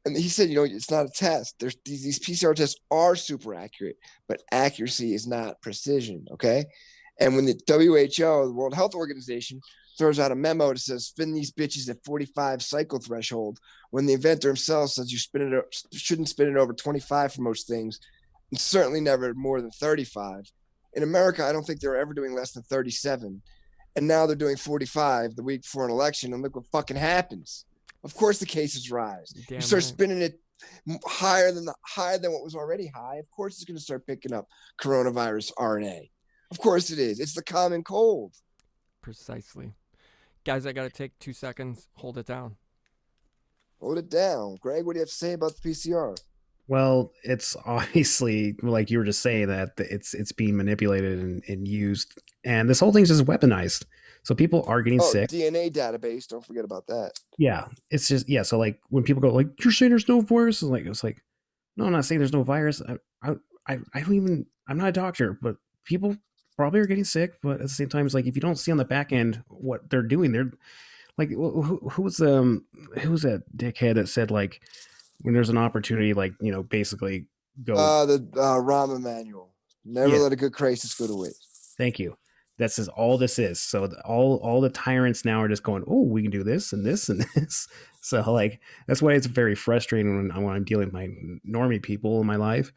he said, you know, it's not a test. There's these PCR tests are super accurate, but accuracy is not precision. Okay. And when the WHO, the World Health Organization, throws out a memo that says spin these bitches at 45 cycle threshold, when the inventor himself says you shouldn't spin it over 25 for most things, and certainly never more than 35. In America, I don't think they were ever doing less than 37. And now they're doing 45 the week before an election. And look what fucking happens. Of course the cases rise. You start spinning it higher than what was already high. Of course, it's going to start picking up coronavirus RNA. Of course, it is. It's the common cold. Precisely. Guys, I got to take 2 seconds. Hold it down. Hold it down. Greg, what do you have to say about the PCR? Well, it's obviously like you were just saying that it's being manipulated and used, and this whole thing's just weaponized. So people are getting sick. DNA database. Don't forget about that. Yeah, it's just So like when people go like, "You're saying there's no virus," it's like, no, I'm not saying there's no virus. I don't even. I'm not a doctor, but people probably are getting sick. But at the same time, it's like if you don't see on the back end what they're doing, they're like, who was that dickhead that said like, when there's an opportunity, like, basically go. The Rahm Emanuel. Never let a good crisis go to waste. Thank you. That's just all this is. So all the tyrants now are just going, oh, we can do this and this and this. So like that's why it's very frustrating when I'm dealing with my normie people in my life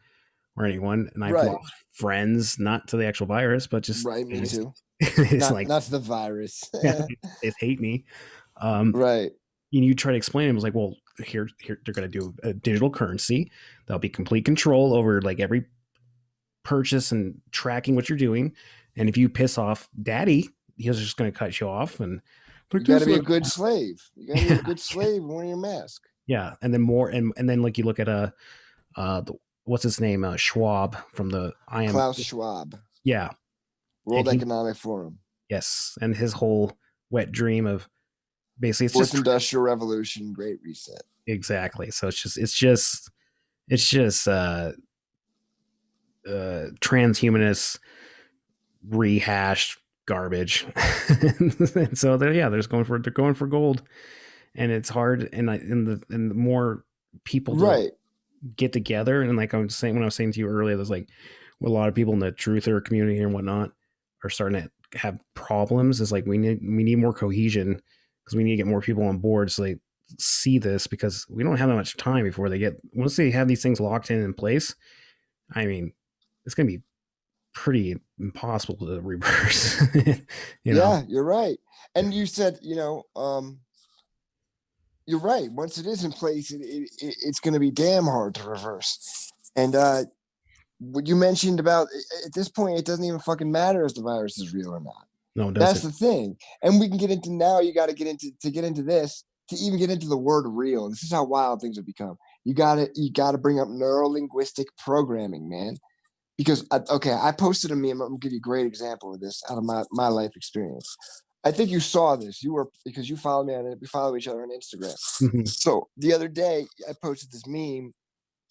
or anyone, and I've lost friends, not to the actual virus, but just me too. It's not the virus. They hate me. Right. You try to explain it. It was like, well, here they're going to do a digital currency. There'll be complete control over like every purchase and tracking what you're doing. And if you piss off daddy, he's just going to cut you off. And you got to be a good slave. You got to be a good slave wearing your mask. Yeah. And then more. And then like you look at what's his name? Schwab from the Klaus Schwab. Yeah. World Economic Forum. Yes. And his whole wet dream of basically it's Fourth Industrial Revolution, Great Reset. Exactly. So it's just transhumanist rehashed garbage. And so they're going for gold, and it's hard. And the more people get together, and like I was saying when I was saying to you earlier, there's like a lot of people in the truther community and whatnot are starting to have problems. Is like we need more cohesion because we need to get more people on board so they see this, because we don't have that much time before once they have these things locked in place. I mean, it's going to be pretty impossible to reverse. Yeah, you're right. And you said, you're right. Once it is in place, it's going to be damn hard to reverse. And what you mentioned about at this point, it doesn't even fucking matter if the virus is real or not. No, that's the thing. And we can get into now. You got to get into this to even get into the word real. And this is how wild things have become. You got to bring up neuro-linguistic programming, man. Because I posted a meme. I'm gonna give you a great example of this out of my life experience. I think you saw this. Because you follow me on it. We follow each other on Instagram. Mm-hmm. So the other day I posted this meme,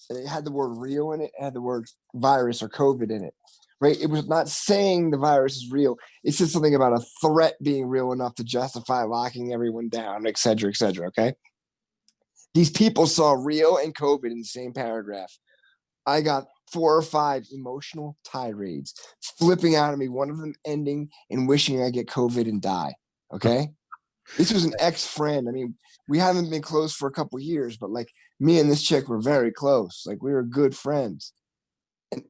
and it had the word real in it. It had the word virus or COVID in it. Right? It was not saying the virus is real. It said something about a threat being real enough to justify locking everyone down, et cetera, et cetera. Okay. These people saw real and COVID in the same paragraph. I got 4 or 5 emotional tirades flipping out of me, one of them ending in wishing I get COVID and die. Okay. This was an ex-friend. I mean, we haven't been close for a couple of years, but like me and this chick were very close. Like we were good friends.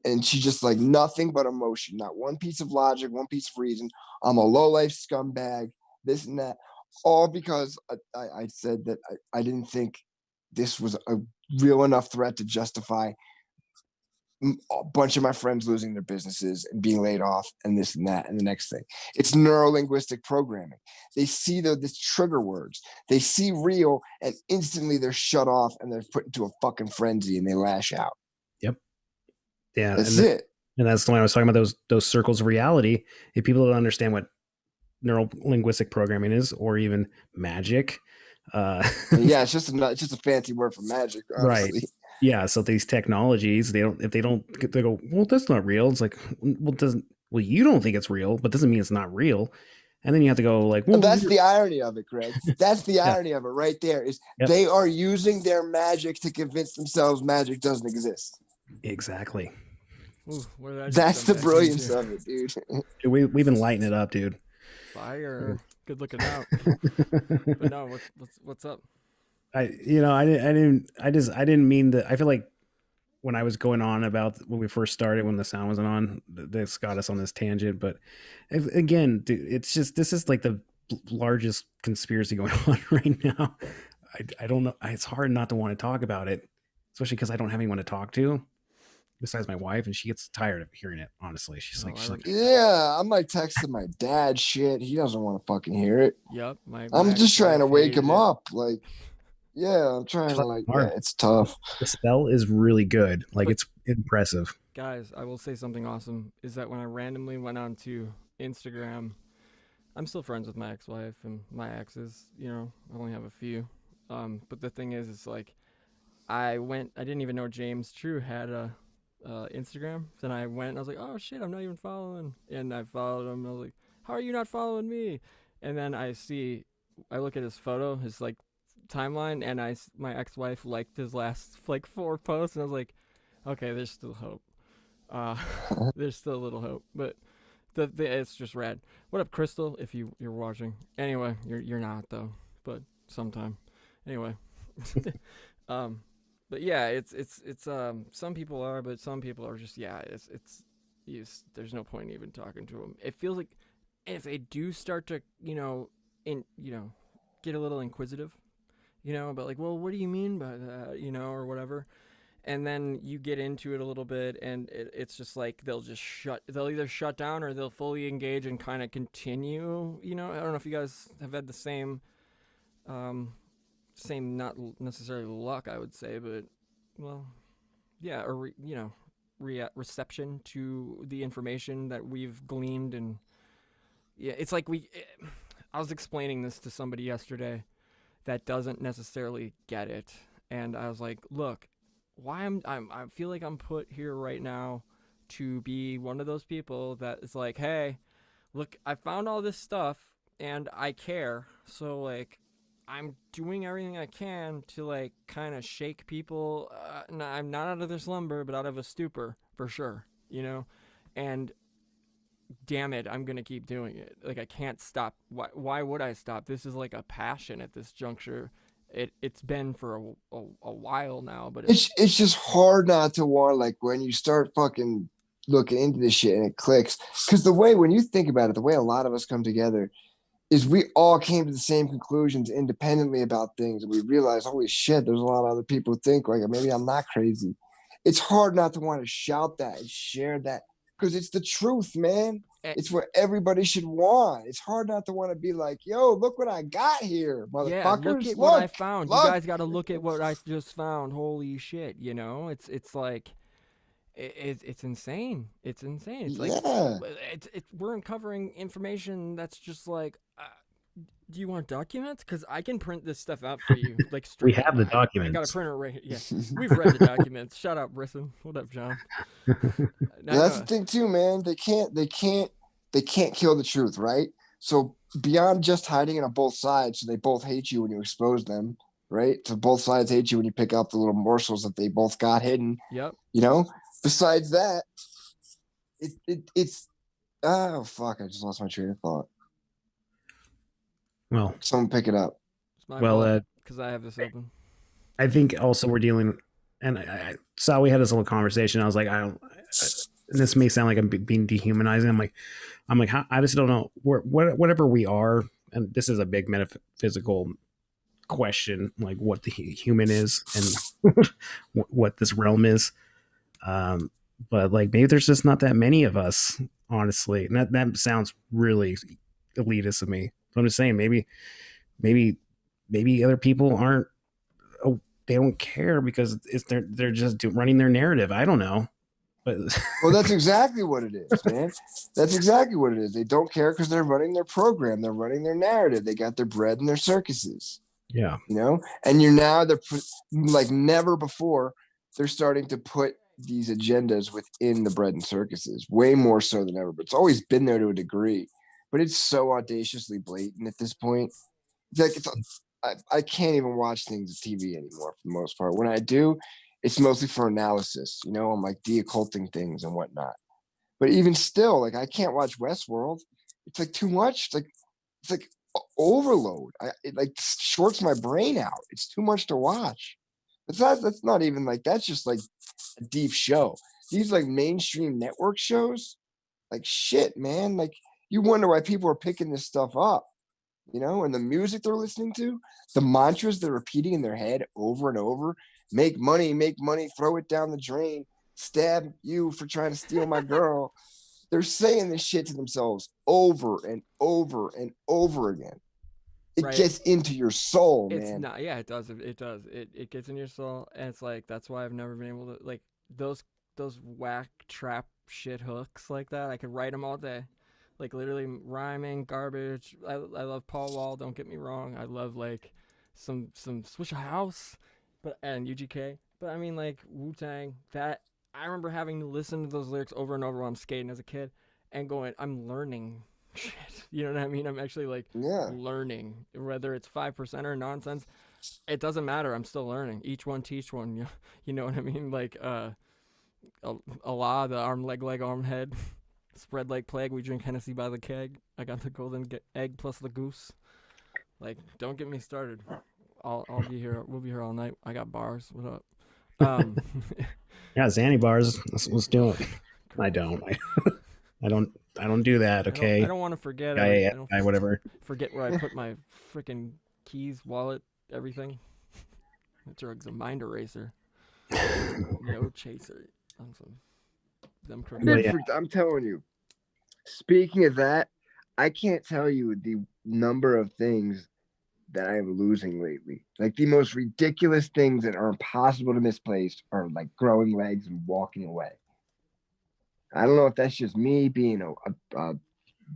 And she just like nothing but emotion, not one piece of logic, one piece of reason. I'm a low-life scumbag, this and that. All because I said that I didn't think this was a real enough threat to justify a bunch of my friends losing their businesses and being laid off and this and that and the next thing. It's neuro-linguistic programming. They see this trigger words. They see real and instantly they're shut off and they're put into a fucking frenzy and they lash out. Yep. Yeah. That's it. And that's the one I was talking about, those circles of reality. If people don't understand what neuro-linguistic programming is, or even magic. Yeah, it's just a fancy word for magic. Honestly. Right. Yeah. So these technologies, they go, well, that's not real. It's like, well, you don't think it's real, but doesn't mean it's not real. And then you have to go like, well, that's the irony of it, Greg. That's the irony of it right there is they are using their magic to convince themselves magic doesn't exist. Exactly. Ooh, that's the brilliance of it, dude. We've been lighting it up, dude. Fire. Good looking out. But no, what's up? I didn't mean that. I feel like when I was going on about when we first started, when the sound wasn't on, this got us on this tangent. But again, dude, it's just, this is like the largest conspiracy going on right now. I don't know. It's hard not to want to talk about it. especially because I don't have anyone to talk to besides my wife, and she gets tired of hearing it. Honestly, she's Oh, like, Yeah, I'm like texting my dad shit. He doesn't want to fucking hear it. yep. My I'm just trying to ex-wife wake him hated it. up. Like, yeah, I'm trying to "Fucking hard." it's tough. The spell is really good. Like, But it's impressive. guys, I will say something awesome is that when I randomly went on to Instagram, I'm still friends with my ex-wife and my exes. You know, I only have a few. But the thing is, it's like I didn't even know James True had a Instagram. Then I went and I was like, oh shit, I'm not even following. And I followed him. And I was like, how are you not following me? And then I look at his photo, his like timeline, and my ex-wife liked his last like 4 posts, and I was like, okay, there's still hope. There's still a little hope, but it's just rad. What up, Crystal? If you're watching, anyway, you're not though, but sometime. Anyway, but yeah, it's some people are, but some people are just there's no point even talking to them. It feels like if they do start to get a little inquisitive, but like, well, what do you mean by that, or whatever. And then you get into it a little bit, and it's just like they'll either shut down or they'll fully engage and kind of continue. I don't know if you guys have had the same not necessarily luck, I would say, but well, yeah, or reception to the information that we've gleaned. And yeah, it's like I was explaining this to somebody yesterday that doesn't necessarily get it, and I was like, look, I feel like I'm put here right now to be one of those people that is like, hey, look, I found all this stuff and I care, so like I'm doing everything I can to like kind of shake people. I'm not out of their slumber, but out of a stupor for sure, and damn it, I'm gonna keep doing it. Like, I can't stop. Why would I stop? This is like a passion at this juncture. It's been for a while now, but It's just hard not to want, like, when you start fucking looking into this shit and it clicks. Because when you think about it, the way a lot of us come together is we all came to the same conclusions independently about things, and we realize, holy shit, there's a lot of other people who think like maybe I'm not crazy. It's hard not to want to shout that and share that because it's the truth, man. It's what everybody should want. It's hard not to want to be like, yo, look what I got here, motherfuckers. Yeah, look at what I found. You guys got to look at what I just found. Holy shit, it's like it's insane. It's insane. It's like we're uncovering information that's just like, do you want documents? Because I can print this stuff out for you. Like, we have the documents. I got a printer right here. Yeah, we've read the documents. Shout out, Brisson. What up, John? That's the thing too, man. They can't kill the truth, right? So beyond just hiding it on both sides, so they both hate you when you expose them, right? So both sides hate you when you pick up the little morsels that they both got hidden. Yep. Besides that, it's oh fuck! I just lost my train of thought. Well, someone pick it up. Because I have this open. I think also we're dealing, and I saw we had this little conversation. I was like, and this may sound like I'm being dehumanizing. I'm like, I just don't know. Whatever we are, and this is a big metaphysical question, like what the human is and what this realm is. But like maybe there's just not that many of us, honestly. And that sounds really elitist of me. But I'm just saying maybe other people aren't. They don't care because they're just running their narrative. I don't know. But well, that's exactly what it is, man. That's exactly what it is. They don't care because they're running their program. They're running their narrative. They got their bread and their circuses. Yeah. And they're like never before. They're starting to put these agendas within the bread and circuses way more so than ever. But it's always been there to a degree. But it's so audaciously blatant at this point. It's like I can't even watch things on TV anymore for the most part. When I do, it's mostly for analysis. I'm like de-occulting things and whatnot. But even still, like I can't watch Westworld. It's like too much. It's like overload. It like shorts my brain out. It's too much to watch. That's not even like, that's just like a deep show. These like mainstream network shows, like shit, man. Like you wonder why people are picking this stuff up. and the music they're listening to, the mantras they're repeating in their head over and over, make money, throw it down the drain, stab you for trying to steal my girl. They're saying this shit to themselves over and over and over again. It gets into your soul, man. It's not. Yeah, it does. It does. It gets in your soul, and it's like that's why I've never been able to like those whack trap shit hooks like that. I could write them all day, like literally rhyming garbage. I love Paul Wall. Don't get me wrong. I love like some Swisher House, and UGK. But I mean like Wu-Tang. That I remember having to listen to those lyrics over and over while I'm skating as a kid, and going, I'm learning. Shit, you know what I mean? I'm actually like learning, whether it's 5% or nonsense. It doesn't matter. I'm still learning. Each one teach one. You know what I mean? Like Allah, the arm leg arm head, spread like plague. We drink Hennessy by the keg. I got the golden egg plus the goose. Like, don't get me started. I'll be here. We'll be here all night. I got bars. What up? Yeah, Zanny bars. Let's do it. I don't. I don't do that, okay? I don't want to forget. Whatever. Forget where I put my freaking keys, wallet, everything. That drug's a mind eraser. No chaser. I'm telling you. Speaking of that, I can't tell you the number of things that I am losing lately. Like the most ridiculous things that are impossible to misplace are like growing legs and walking away. I don't know if that's just me being a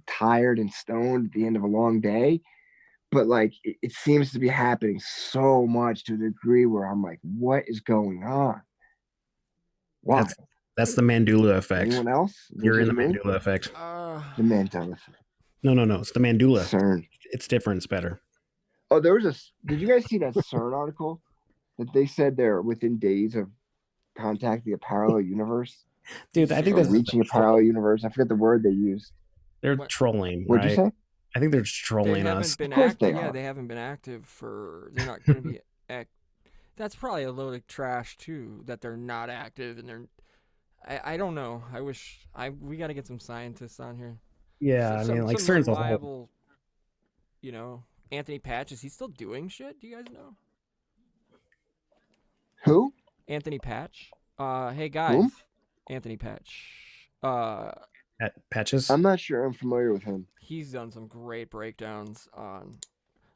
tired and stoned at the end of a long day, but like it seems to be happening so much to the degree where I'm like, what is going on? Why? That's the Mandela effect. Anyone else? You're in the Mandela effect. The Mandela effect. No. It's the Mandela. CERN. It's different. It's better. Oh, did you guys see that CERN article that they said they're within days of contacting a parallel universe? Dude, I think that's reaching a parallel universe. I forget the word they used. They're trolling. What'd you say? I think they're just trolling us. They haven't been active for. They're not going to be. That's probably a load of trash too. That they're not active and they're. I don't know. I wish we got to get some scientists on here. Yeah, I mean, like CERN's a whole. Anthony Patch, is he still doing shit? Do you guys know? Who? Anthony Patch. Hey guys. Who? Anthony Patch. Patches? I'm not sure I'm familiar with him. He's done some great breakdowns on.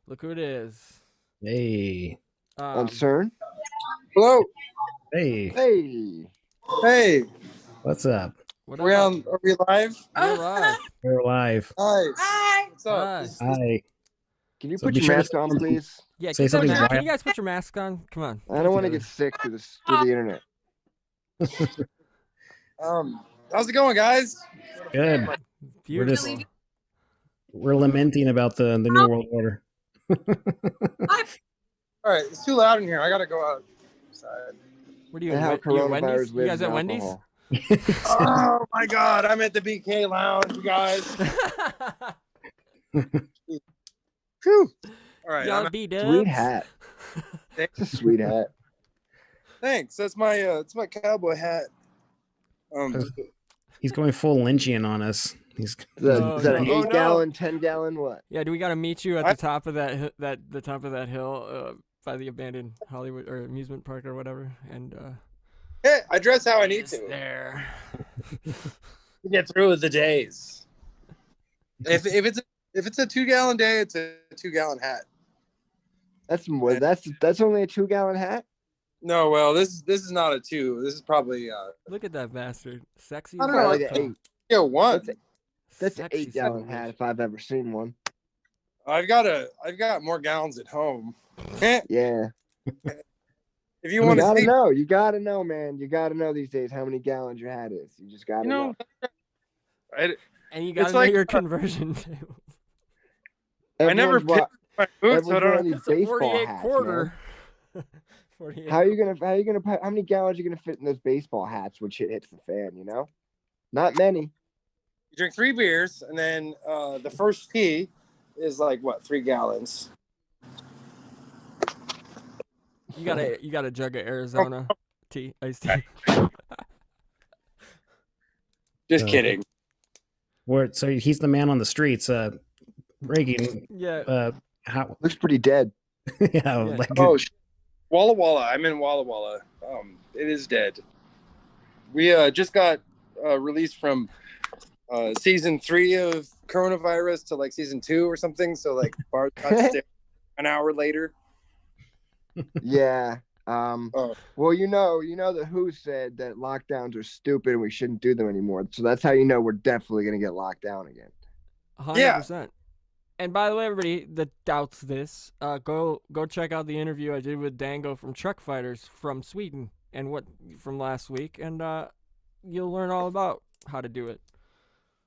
Look who it is. Hey. On CERN? Hello. Hey. Hey. What's up? What Are we live? We're live. We're live. Hi. What's up? Hi. Can you put your mask on, please? Yeah, Say something. Can you guys put your mask on? Come on. I don't want to get sick through the internet. How's it going, guys? Good. Beautiful. We're lamenting about the New World Order. All right, it's too loud in here. I gotta go outside. What are you? And how coronavirus You guys lives at in Wendy's? alcohol. Oh my God, I'm at the BK Lounge, you guys. Whew. All right. Y'all B-dubs. Sweet hat. It's a sweet hat. Thanks. That's my it's my cowboy hat. He's going full Lynchian on us. Is that an 8-gallon, 10-gallon, what? Yeah, do we got to meet you at the top of the top of that hill by the abandoned Hollywood or amusement park or whatever? And hey, I dress how I need to. There. To get through the days. If it's a 2-gallon day, it's a 2-gallon hat. That's only a 2-gallon hat? No, well, this is not a 2. This is probably Look at that bastard. Sexy. I don't know, like an 8. Yeah, 1. That's an 8-gallon hat if I've ever seen one. I've got more gallons at home. Yeah. If you want to see, you gotta know, man. You gotta know these days how many gallons your hat is. You just gotta know. And you gotta know your conversion tables. I never picked my boots, so I don't know. It's a 48 hats, quarter. How many gallons are you gonna fit in those baseball hats when shit hits the fan, you know? Not many. You drink 3 beers, and then the first tea is like what, 3 gallons. You got a jug of Arizona tea, iced tea. Just kidding. So he's the man on the streets. Reagan, Yeah. how? Looks pretty dead. Yeah, like Oh, Walla Walla. I'm in Walla Walla. It is dead. We just got released from season 3 of coronavirus to like season 2 or something. So like bars got to stay an hour later. Yeah. Oh. Well, the WHO said that lockdowns are stupid and we shouldn't do them anymore. So that's how you know we're definitely gonna get locked down again. 100%. And by the way, everybody that doubts this, go check out the interview I did with Dango from Truck Fighters from Sweden and from last week, and you'll learn all about how to do it.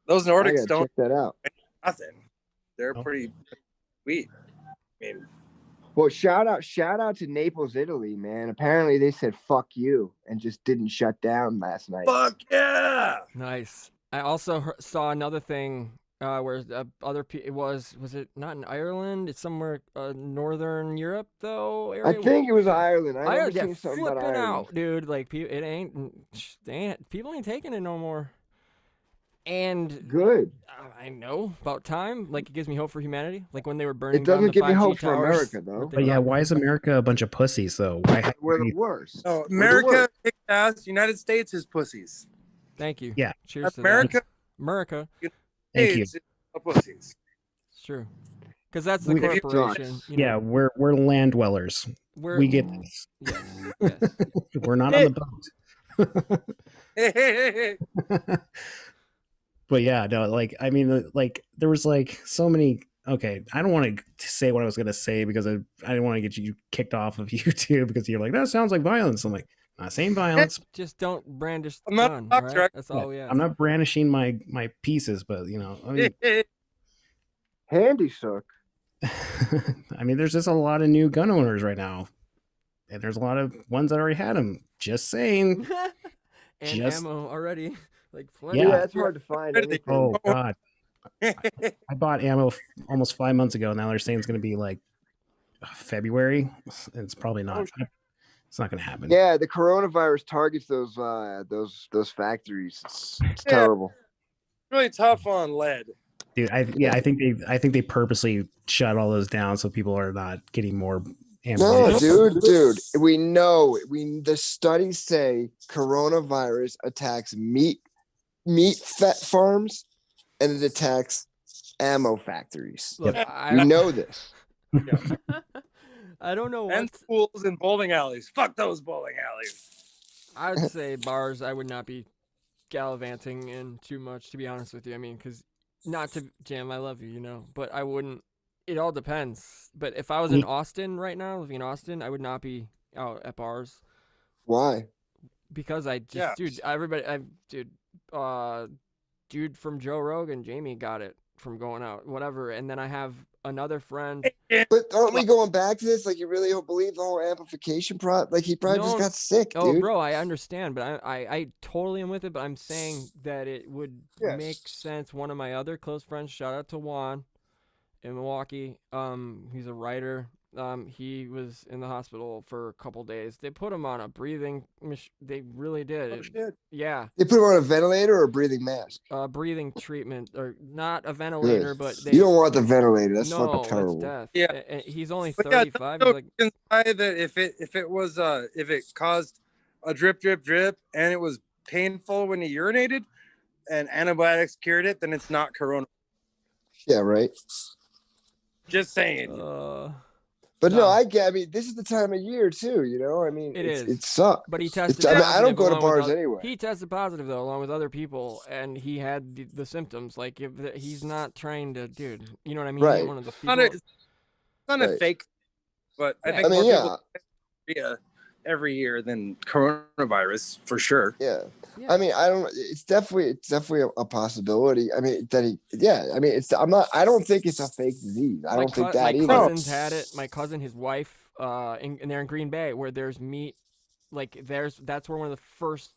Those I Nordics gotta don't check that out. nothing. They're pretty sweet. I mean, Well, shout out to Naples, Italy, man. Apparently they said fuck you and just didn't shut down last night. fuck yeah. Nice. I also saw another thing where was it not in Ireland? It's somewhere northern Europe though. I think it was Ireland. I Ireland, remember seeing something about flipping Ireland. out, dude. Like people ain't taking it no more. And Good. I know, about time. Like, it gives me hope for humanity. Like when they were burning It down doesn't the give me 5G hope for towers, America, though. But yeah, why is America a bunch of pussies though? Why? We're the worst. No, We're the America worst. kicked ass. United States is pussies. Thank you. Yeah. Cheers to America, that. America. Thank you. States is pussies. It's true. Because that's the We- corporation. You know, Yeah, we're land dwellers. We get this. Yes. Yes. We're not on the Hey. boat. But yeah, no, like I mean, like there was like so many. Okay, I don't want to say what I was gonna say because I didn't want to get you kicked off of YouTube because you're like that sounds like violence. I'm like not saying violence. Just don't brandish the I'm not gun. a Right? doctor. That's all we have. I'm not brandishing my pieces, but you know, I mean, Handy suck. I mean, there's just a lot of new gun owners right now, and there's a lot of ones that already had them. Just saying. And Just- ammo already. Like plenty. Yeah. Yeah, it's hard to find anything. Oh God, I bought ammo almost 5 months ago. Now they're saying it's going to be like February. It's probably not. It's not going to happen. Yeah, the coronavirus targets those factories. It's Yeah. terrible. Really tough on lead. Dude, I think they purposely shut all those down so people are not getting more ammo. No, dude. We know. The studies say coronavirus attacks meat fat farms and it attacks ammo factories. Look, We know this. I don't know And what. schools and bowling alleys. Fuck those bowling alleys. I would say bars I would not be gallivanting in too much, to be honest with you. I mean, because not to Jam, I love you, you know, but I wouldn't. It all depends. But if I was in Austin right now, living in Austin, I would not be out at bars Why? because I just, Yeah. dude from Joe Rogan, Jamie got it from going out, whatever. And then I have another friend. But aren't we going back to this? Like, you really don't believe the whole amplification Like, he probably just No. got sick, Oh, dude. bro, I understand, but I totally am with it. But I'm saying that it would Yes. make sense. One of my other close friends, shout out to Juan in Milwaukee. He's a writer. He was in the hospital for a couple days. They put him on a breathing. They really did. Oh, shit. Yeah, They put him on a ventilator or a breathing mask. breathing treatment or not a ventilator, but they. You don't want the ventilator. That's no, fucking terrible. that's death. Yeah. And he's only But yeah, 35. don't He's like, you can say that if it caused a drip and it was painful when he urinated and antibiotics cured it, then it's not corona. Yeah, right. Just saying. But no, No. I mean, this is the time of year too. You know, I mean, It is. It sucks. But he tested. I mean, I positive don't go to along with bars anyway. He tested positive though, along with other people, and he had the symptoms. Like he's not trying to, dude. You know what I mean? He ain't Right. One of those Not people. it's not a Right. fake, but I Yeah. think I mean, more yeah, people get diarrhea every year than coronavirus for sure. yeah. Yeah. I mean, I don't. It's definitely a possibility. I mean, I mean, I don't think it's a fake disease. I don't think that my either. cousins had it. My cousin, his wife, and they're in Green Bay, where there's meat. Like that's where one of the first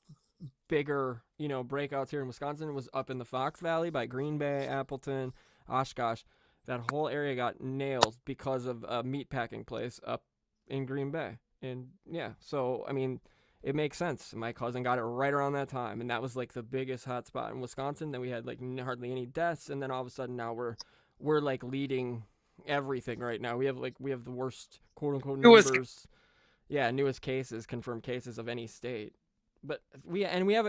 bigger, breakouts here in Wisconsin was up in the Fox Valley by Green Bay, Appleton, Oshkosh. That whole area got nailed because of a meat packing place up in Green Bay. And yeah, so I mean, it makes sense. My cousin got it right around that time, and that was like the biggest hot spot in Wisconsin. Then we had like hardly any deaths, and then all of a sudden now we're we're like leading everything right now. We have the worst quote unquote Newest- numbers. Yeah, newest cases, confirmed cases of any state. But we have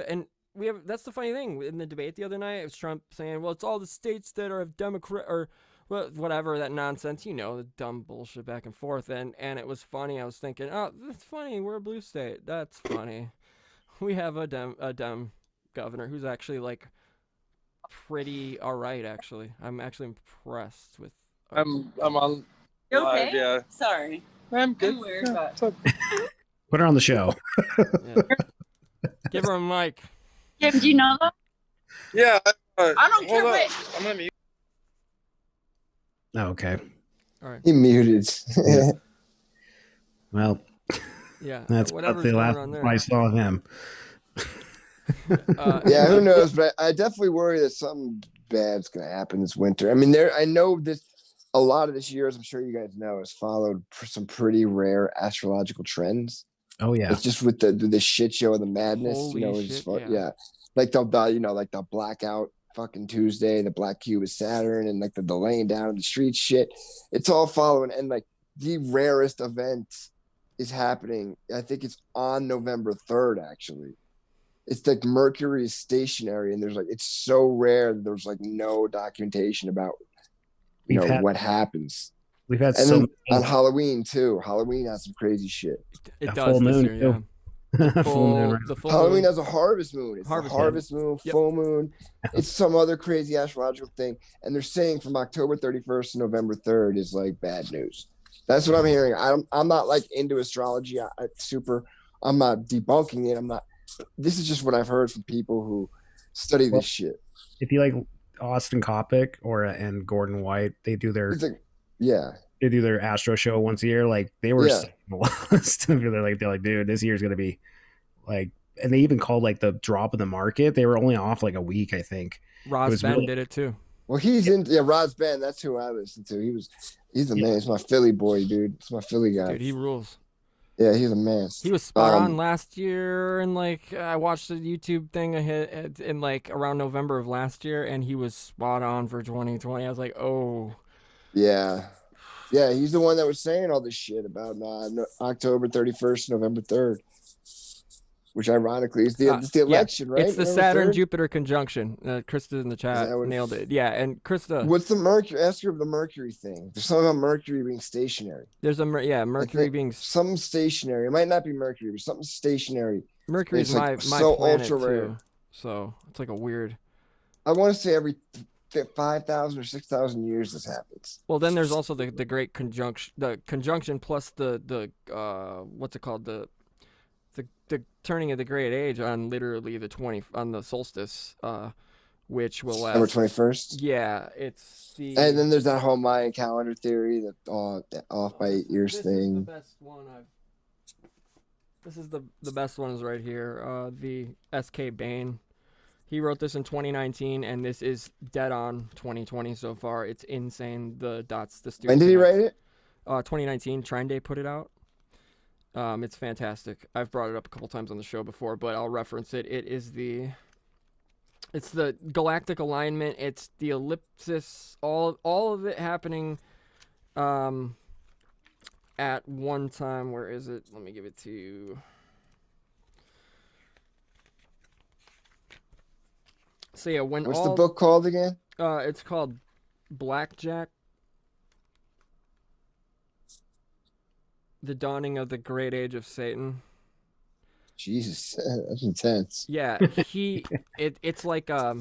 that's the funny thing in the debate the other night. It was Trump saying, "Well, it's all the states that are Democrat or whatever that nonsense, the dumb bullshit back and forth." And it was funny. I was thinking, "Oh, that's funny. We're a blue state. That's funny. We have a dem governor who's actually like pretty all right. Actually, I'm actually impressed with." I'm on You live. okay? Yeah, Sorry. I'm good. I'm weird, but- It's okay. Put her on the show. Yeah. Give her a mic. Jim, do you know that? Yeah. I don't care hold on. what. I'm gonna mute. Oh, okay. All right. He muted. Well, Yeah. that's about whatever's the going last on time there. I saw him. Yeah, who knows? But I definitely worry that something bad's gonna happen this winter. I mean, I know this. A lot of this year, as I'm sure you guys know, has followed some pretty rare astrological trends. Oh yeah. It's just with the shit show of the madness, Holy it's shit, fun, yeah. yeah. Like the blackout fucking Tuesday, the black cube of Saturn, and like the laying down of the street shit. It's all following, and like the rarest event is happening. I think it's on November 3rd, actually. It's like Mercury is stationary, and it's so rare that there's like no documentation about what happens. We've had And so then on Halloween too. Halloween has some crazy shit. It A does full this moon, year, yeah. too. Full moon. The full Halloween moon. has a harvest moon. It's Harvest a harvest moon, Yep. full moon. It's some other crazy astrological thing. And they're saying from October 31st to November 3rd is like bad news. That's what I'm hearing. I'm not like into astrology. I'm not debunking it. This is just what I've heard from people who study this shit. If you like Austin Coppock and Gordon White, they do their astro show once a year. Like they were saying a lot of stuff. They're like, dude, this year's gonna be like, and they even called like the drop in the market. They were only off like a week, I think. Ross Ben did it too. Well, he's in. Yeah, Rod's Ben. That's who I listen to. He's the man. He's my Philly boy, dude. It's my Philly guy. Dude, he rules. Yeah, he's a man. He was spot on last year, and like I watched the YouTube thing in like around November of last year, and he was spot on for 2020. I was like, oh. Yeah. Yeah, he's the one that was saying all this shit about October 31st, November 3rd. Which ironically is the election, right? It's the Saturn-Jupiter conjunction. Krista in the chat nailed it. Yeah, and Krista. What's the Mercury? Ask her of the Mercury thing. There's something about Mercury being stationary. There's Mercury being something stationary. It might not be Mercury, but something stationary. Mercury's my so planet ultra too. rare. So it's like a weird. I want to say every 5,000 or 6,000 years this happens. Well, then there's also the great conjunction. The conjunction plus the what's it called the turning of the great age on literally on the solstice, which will last September 21st. Yeah, it's the. And then there's that whole Mayan calendar theory, that off by 8 years thing. This is the best one is right here. The S.K. Bain. He wrote this in 2019, and this is dead on 2020 so far. It's insane. The dots. When did he write it? 2019. Trine Day put it out. It's fantastic. I've brought it up a couple times on the show before, but I'll reference it. It's the galactic alignment. It's the ellipsis. All of it happening at one time. Where is it? Let me give it to you. So yeah, what's the book called again? It's called Blackjack. The Dawning of the Great Age of Satan. Jesus, that's intense. Yeah, it's like a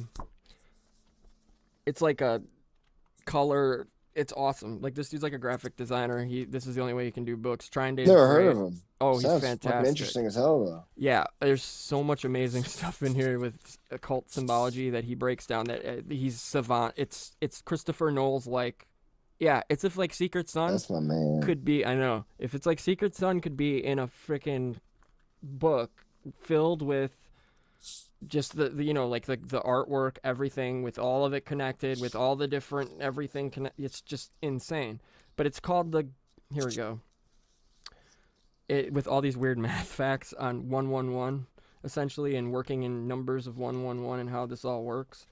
color. It's awesome. Like this dude's like a graphic designer. This is the only way he can do books. Trine Day. Never heard of him. Oh, Sounds he's fantastic. Interesting as hell though. Yeah, there's so much amazing stuff in here with occult symbology that he breaks down. That he's savant. It's Christopher Nolan's like. Yeah, it's if like Secret Sun That's my man. could be. I know if it's like Secret Sun could be in a freaking book filled with just the like the artwork, everything with all of it connected, with all the different everything it's just insane. But it's called here we go. With all these weird math facts on 111 essentially, and working in numbers of 111 and how this all works.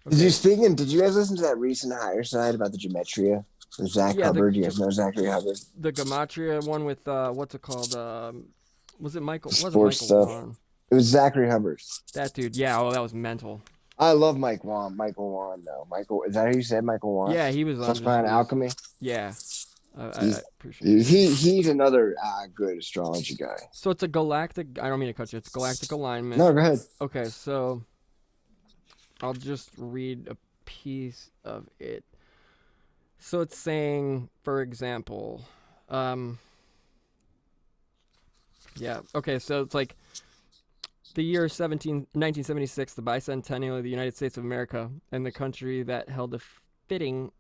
Did you guys listen to that recent Higher Side about the gematria? Zach Hubbard. You guys know Zachary Hubbard? The gematria one with what's it called? Was it Michael? The Was it sports Michael stuff. Wan? It was Zachary Hubbard. That dude. Yeah. Oh, that was mental. I love Mike Wan. Michael Wan, though. Michael, is that how you said Michael Wan? Yeah, he was on. Plus behind Alchemy. Yeah. I appreciate it. He's another good astrology guy. So it's a galactic. I don't mean to cut you. It's galactic alignment. No, go ahead. Okay, so I'll just read a piece of it. So it's saying, for example, yeah. Okay, so it's like the year 1976, the bicentennial of the United States of America, and the country that held a fitting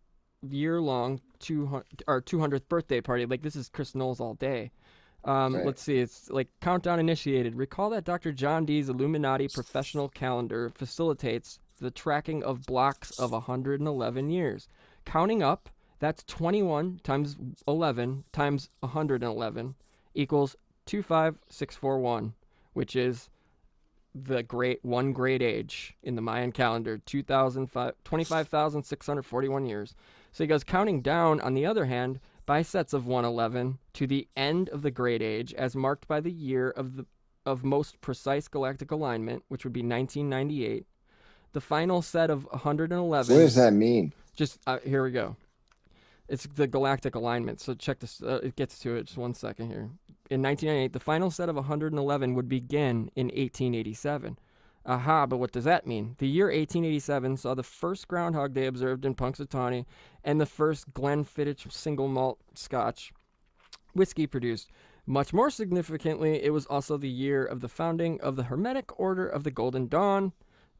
year-long 200th birthday party. Like, this is Chris Knowles all day. Right. Let's see. It's like countdown initiated. Recall that Dr. John Dee's Illuminati professional calendar facilitates the tracking of blocks of 111 years. Counting up, that's 21 times 11 times 111 equals 25641, which is the one great age in the Mayan calendar, 25,641 years. So he goes counting down, on the other hand, by sets of 111 to the end of the great age, as marked by the year of most precise galactic alignment, which would be 1998. The final set of 111. What does that mean? Just here we go. It's the galactic alignment. So check this. It gets to it. Just 1 second here. In 1998, the final set of 111 would begin in 1887. Aha, but what does that mean? The year 1887 saw the first Groundhog Day observed in Punxsutawney and the first Glenfiddich single malt Scotch whiskey produced. Much more significantly, it was also the year of the founding of the Hermetic Order of the Golden Dawn,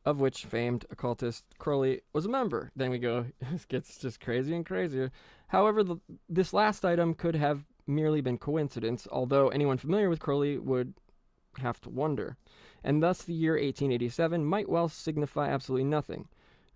of which famed occultist Crowley was a member. Then we go, it gets just crazier and crazier. However, this last item could have merely been coincidence, although anyone familiar with Crowley would have to wonder. And thus the year 1887 might well signify absolutely nothing.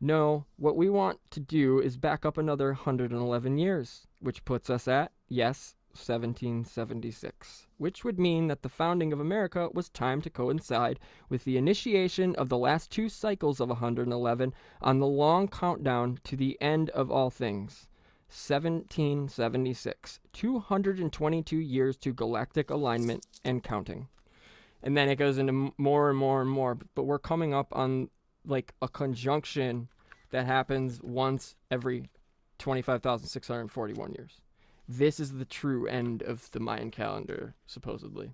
No, what we want to do is back up another 111 years, which puts us at, yes, 1776, which would mean that the founding of America was timed to coincide with the initiation of the last two cycles of 111 on the long countdown to the end of all things. 1776, 222 years to galactic alignment and counting. And then it goes into more and more and more, but we're coming up on like a conjunction that happens once every 25,641 years. This is the true end of the Mayan calendar, supposedly.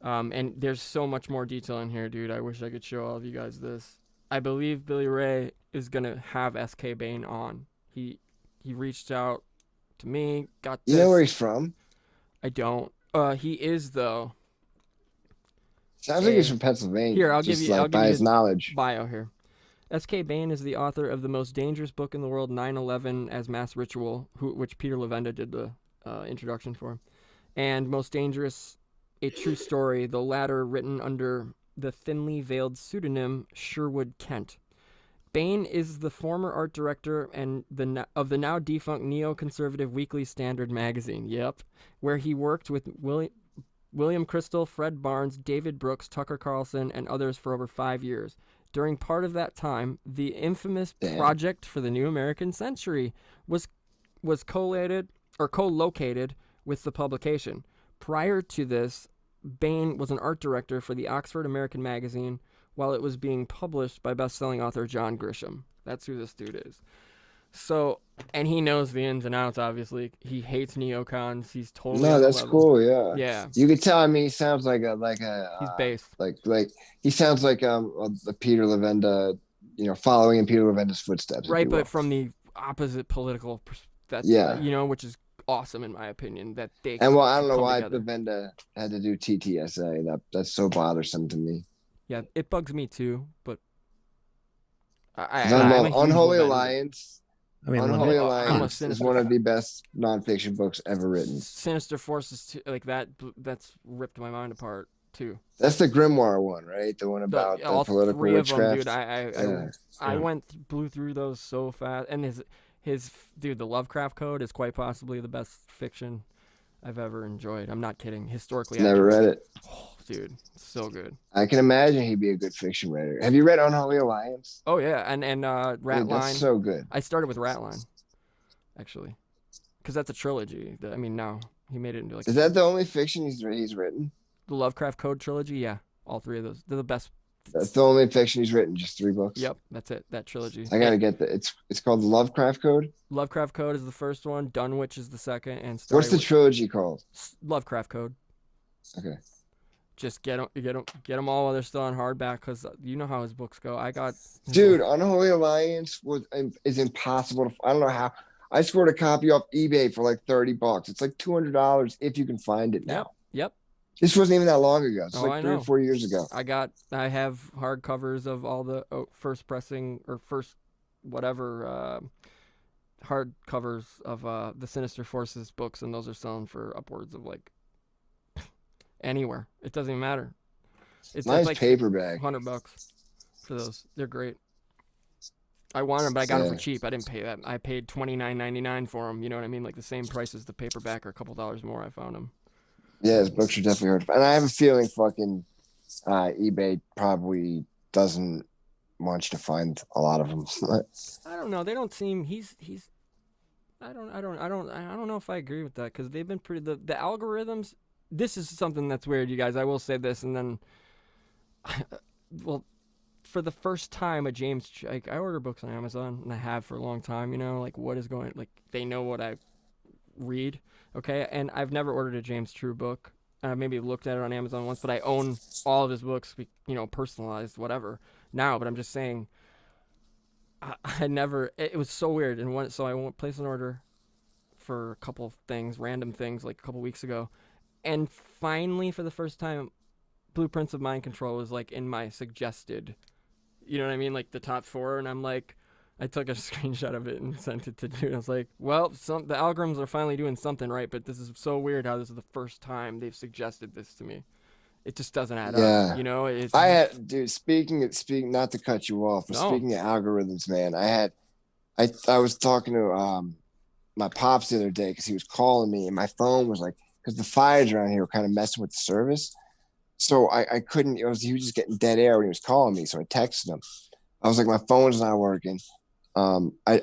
And there's so much more detail in here, dude. I wish I could show all of you guys this. I believe Billy Ray is going to have S.K. Bain on. He reached out to me, got this. You know where he's from? I don't. He is, though. Sounds like he's from Pennsylvania. Here, I'll give you his knowledge. Bio here. S.K. Bain is the author of the most dangerous book in the world, 9/11 as Mass Ritual, which Peter Levenda did the introduction for, and Most Dangerous, A True Story, the latter written under the thinly veiled pseudonym Sherwood Kent. Bain is the former art director of the now defunct neoconservative Weekly Standard magazine, where he worked with William Crystal, Fred Barnes, David Brooks, Tucker Carlson, and others for over 5 years. During part of that time, the infamous Project for the New American Century was co-located with the publication. Prior to this, Bain was an art director for the Oxford American magazine while it was being published by best-selling author John Grisham. That's who this dude is. So, and he knows the ins and outs, obviously. He hates neocons. He's totally No, that's cool, yeah. Yeah. You could tell, I mean, he sounds like he's based. Like he sounds like a Peter Levenda, following in Peter Levenda's footsteps. Right, but from the opposite political perspective, which is awesome in my opinion, that they And well, I don't know why together. Levenda had to do TTSA. That's so bothersome to me. Yeah, it bugs me too, but I'm a huge Unholy Levenda. Alliance. I mean, Unholy I'm a Alliance is Sinister one of fan. the best nonfiction books ever written. Sinister Forces too, like that's ripped my mind apart too. That's the Grimoire one, right? The one about all the political three of them, witchcraft. dude. I blew through those so fast, and his dude, the Lovecraft Code is quite possibly the best fiction I've ever enjoyed. I'm not kidding. Historically, Never read it. Oh, dude. So good. I can imagine he'd be a good fiction writer. Have you read Unholy Alliance? Oh yeah, and Dude, Ratline. that's so good. I started with Ratline, actually, because that's a trilogy. I mean, no, he made it into like. Is that the only fiction he's written? The Lovecraft Code trilogy? Yeah, all three of those. They're the best. That's the only fiction he's written. Just 3 books. Yep, that's it. That trilogy. I gotta get that. It's called the Lovecraft Code. Lovecraft Code is the first one. Dunwich is the second, and What's the Starry- trilogy called? Lovecraft Code. Okay. Just get them all while they're still on hardback, because you know how his books go. I got Dude, Unholy Alliance is impossible to. I don't know how. I scored a copy off eBay for like $30. It's like $200 if you can find it now. Yep. This wasn't even that long ago. It's Oh, like I 3 or know. 4 years ago. I have hardcovers of all the first pressing or first whatever hardcovers of the Sinister Forces books, and those are selling for upwards of like anywhere. It doesn't even matter. It's Nice like paperback. $100 for those. They're great. I want them, but I got them for Yeah. cheap. I didn't pay that. I paid $29.99 for them. You know what I mean? Like the same price as the paperback, or a couple dollars more. I found them. Yeah, his books are definitely hard to find. And I have a feeling fucking eBay probably doesn't want you to find a lot of them. I don't know. They don't seem. He's. I don't know if I agree with that, because they've been pretty. The algorithms. This is something that's weird, you guys. I will say this, and then, well, for the first time, I order books on Amazon, and I have for a long time. You know, like what is going. Like they know what I read. Okay, and I've never ordered a James True book. Maybe looked at it on Amazon once, but I own all of his books, you know, personalized, whatever. Now, but I'm just saying, I never. It was so weird, and so I won't place an order for a couple of things, random things, like a couple weeks ago, and finally, for the first time, Blueprints of Mind Control was like in my suggested. You know what I mean, like the top 4, and I'm like. I took a screenshot of it and sent it to dude. I was like, well, the algorithms are finally doing something right, but this is so weird how this is the first time they've suggested this to me. It just doesn't add up. You know, I had, dude, speaking, not to cut you off, but No. speaking of algorithms, man, I was talking to my pops the other day because he was calling me, and my phone was like, because the fires around here were kind of messing with the service. So I couldn't, he was just getting dead air when he was calling me. So I texted him. I was like, my phone's not working. I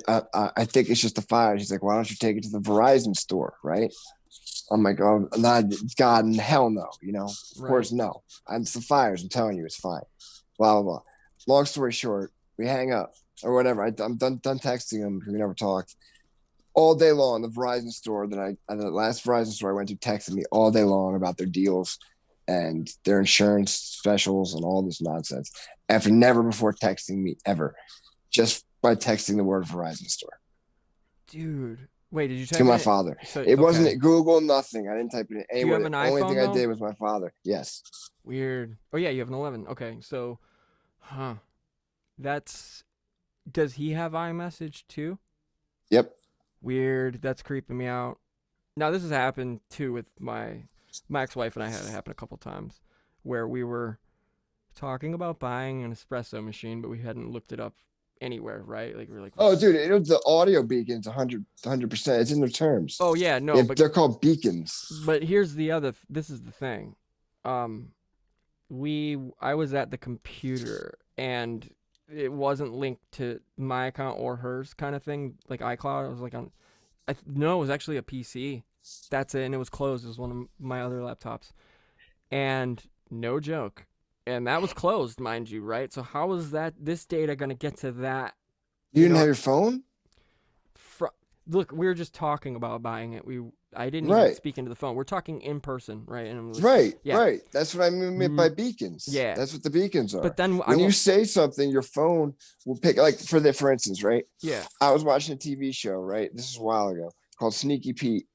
think it's just the fires. He's like, why don't you take it to the Verizon store, right? I'm like, oh, not God in hell no, you know. Of course, no. It's the fires. I'm telling you, it's fine. Blah blah blah. Long story short, we hang up or whatever. I'm done texting him because we never talked. All day long, the Verizon store the last Verizon store I went to texted me all day long about their deals and their insurance specials and all this nonsense. After never before texting me ever, just by texting the word Verizon store. Dude, wait, did you type to my it? father? So, It wasn't Google, nothing. I didn't type it in Do you have anywhere. an The only thing iPhone, I did was my father. Yes. Weird. Oh yeah, you have an 11. Okay, so, does he have iMessage too? Yep. Weird. That's creeping me out. Now this has happened too with my ex-wife, and I had it happen a couple times where we were talking about buying an espresso machine, but we hadn't looked it up anywhere, right? Like we were like, Oh, dude, it was the audio beacons 100%. It's in their terms. oh yeah, no, but they're called beacons. But here's this is the thing. I was at the computer and it wasn't linked to my account or hers kind of thing, like iCloud. I was like no, it was actually a PC. That's it, and it was closed. It was one of my other laptops. And no joke. And that was closed, mind you, right? So how is this data going to get to that? You didn't have your phone? Look, we were just talking about buying it. I didn't even speak into the phone. We're talking in person, right? And it was, right. Yeah. That's what I mean by beacons. Yeah. That's what the beacons are. But then when you say something, your phone will pick, like for instance, right? Yeah. I was watching a TV show, right? This is a while ago, called Sneaky Pete.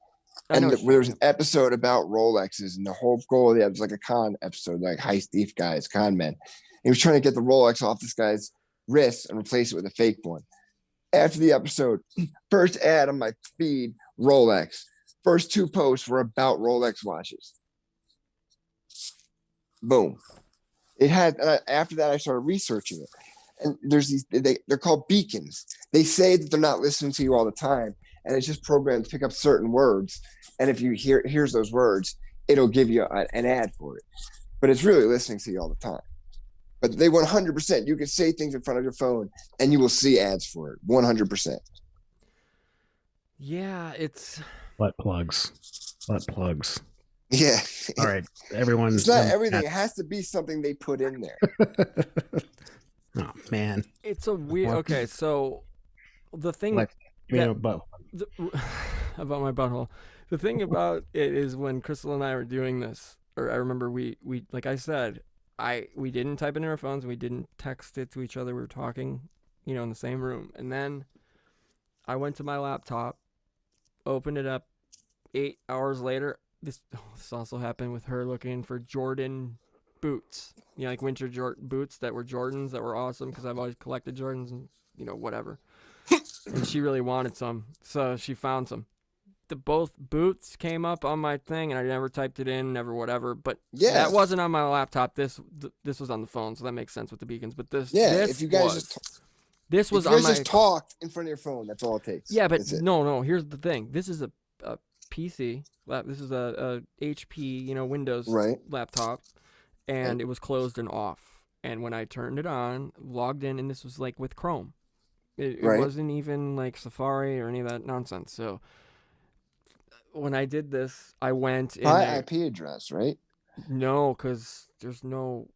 I know And there was an episode about Rolexes, and the whole goal of it was like a con episode, like heist thief guys, con men. He was trying to get the Rolex off this guy's wrist and replace it with a fake one. After the episode, first ad on my feed, Rolex. First 2 posts were about Rolex watches. Boom. It had, after that, I started researching it. And there's they're called beacons. They say that they're not listening to you all the time, and it's just programmed to pick up certain words. And if you here's those words, it'll give you an ad for it. but it's really listening to you all the time. But they 100%, you can say things in front of your phone and you will see ads for it. 100%. Yeah, it's Butt plugs. Yeah. All right, everyone. It's not everything. It has to be something they put in there. Oh man, it's a weird. Okay, so the thing like about my butthole, the thing about it is when Crystal and I were doing this, or I remember we like I said, we didn't type it in our phones, we didn't text it to each other. We were talking, in the same room, and then I went to my laptop, opened it up. 8 hours later, this also happened with her looking for Jordan boots, like winter boots that were Jordans that were awesome because I've always collected Jordans and whatever. And she really wanted some, so she found some. Both boots came up on my thing, and I never typed it in, never whatever. But that wasn't on my laptop. This was on the phone, so that makes sense with the beacons. But this if you guys just talked in front of your phone, that's all it takes. Yeah, but no. Here's the thing. This is a PC. This is a HP, Windows laptop, and it was closed and off. And when I turned it on, logged in, and this was like with Chrome. It wasn't even like Safari or any of that nonsense. So when I did this, I went in my IP address, right? No, because there's no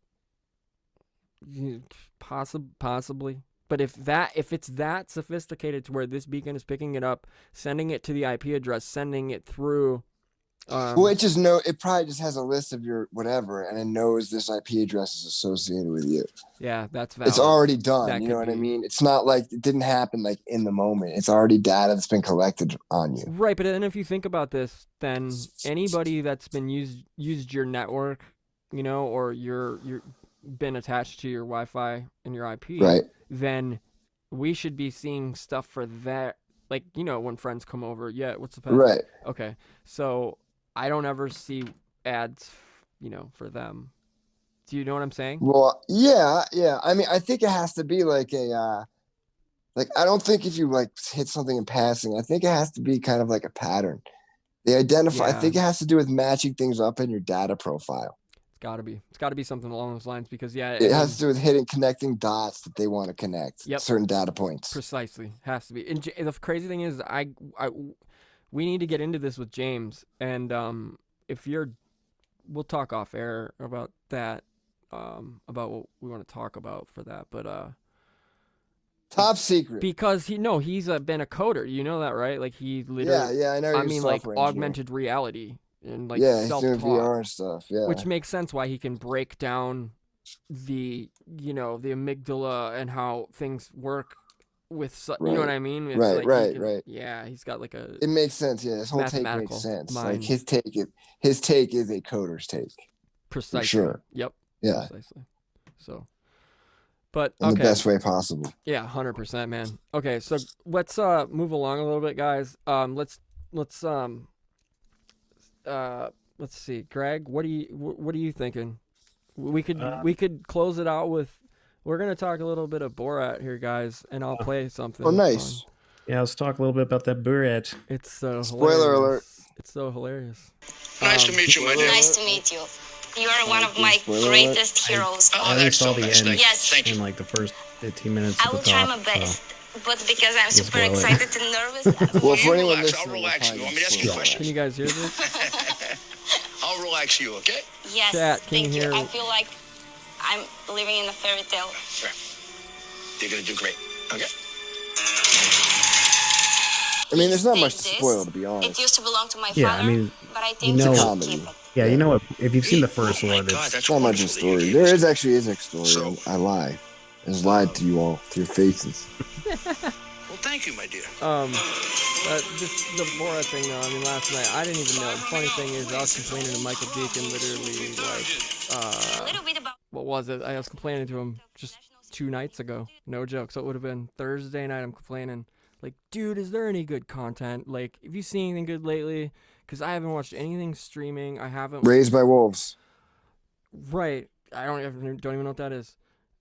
possibly. But if it's that sophisticated to where this beacon is picking it up, sending it to the IP address, sending it through. It probably just has a list of your whatever, and it knows this IP address is associated with you. Yeah, that's valid. It's already done. You know what I mean? It's not like it didn't happen like in the moment. It's already data that's been collected on you. Right, but then if you think about this, then anybody that's been used your network, or you're been attached to your Wi-Fi and your IP, right? Then we should be seeing stuff for that. Like, when friends come over, what's the password? Right. Okay. So I don't ever see ads, for them. Do you know what I'm saying? Well, yeah. I mean, I think it has to be like I don't think if you like hit something in passing, I think it has to be kind of like a pattern. They identify, I think it has to do with matching things up in your data profile. It's got to be something along those lines because it has to do with connecting dots that they want to connect. Certain data points. Precisely, has to be. And the crazy thing is, we need to get into this with James, and we'll talk off air about that, about what we want to talk about for that, but top secret because he's been a coder. You know that, right? Like he literally. Yeah, I know. I mean, like augmented reality. And like self-taught, he's doing VR and stuff. Yeah, which makes sense why he can break down the the amygdala and how things work with you know what I mean? It's right. Yeah, he's got like a. It makes sense. Yeah, his whole take makes sense. Mind. Like his take is a coder's take. Precisely. For sure. Yep. Yeah. Precisely. So. But in the best way possible. Yeah, 100%, man. Okay, so let's move along a little bit, guys. Let's see, Greg. What are you thinking? We could close it out with. We're gonna talk a little bit of Borat here, guys, and I'll play something. Oh, nice. Fun. Yeah, let's talk a little bit about that Borat. It's so spoiler alert. It's so hilarious. Nice to meet you, my dear. Nice to meet you. You are one of my greatest heroes. I only saw the end. Yes. Thank you. In like the first 15 minutes. I will try my best. But because I'm super excited and nervous. Well, for anyone listening, I'll relax you. Want me to ask you a question? Can you guys hear this? I'll relax you, okay? Yes. Chat, thank you. I feel like I'm living in a fairy tale. Sure. You're gonna do great. Okay. I mean, there's not much to spoil, to be honest. It used to belong to my Yeah, father, I mean, but I think it's a he should comedy. keep it. Yeah, you know what? If you've seen the first Oh my one, God, it's that's not much of a wonderful that you story. gave There this is to me. actually a story. So- I lie. I just lied to you all, to your faces. Well, thank you, my dear. Just the Borat thing though. I mean, last night I didn't even know. The funny thing is, I was complaining to Michael Deacon literally A little bit about what was it? I was complaining to him just 2 nights ago. No joke. So it would have been Thursday night. I'm complaining, like, dude, is there any good content? Like, have you seen anything good lately? Because I haven't watched anything streaming. I haven't. Raised by Wolves. Right. I don't even know what that is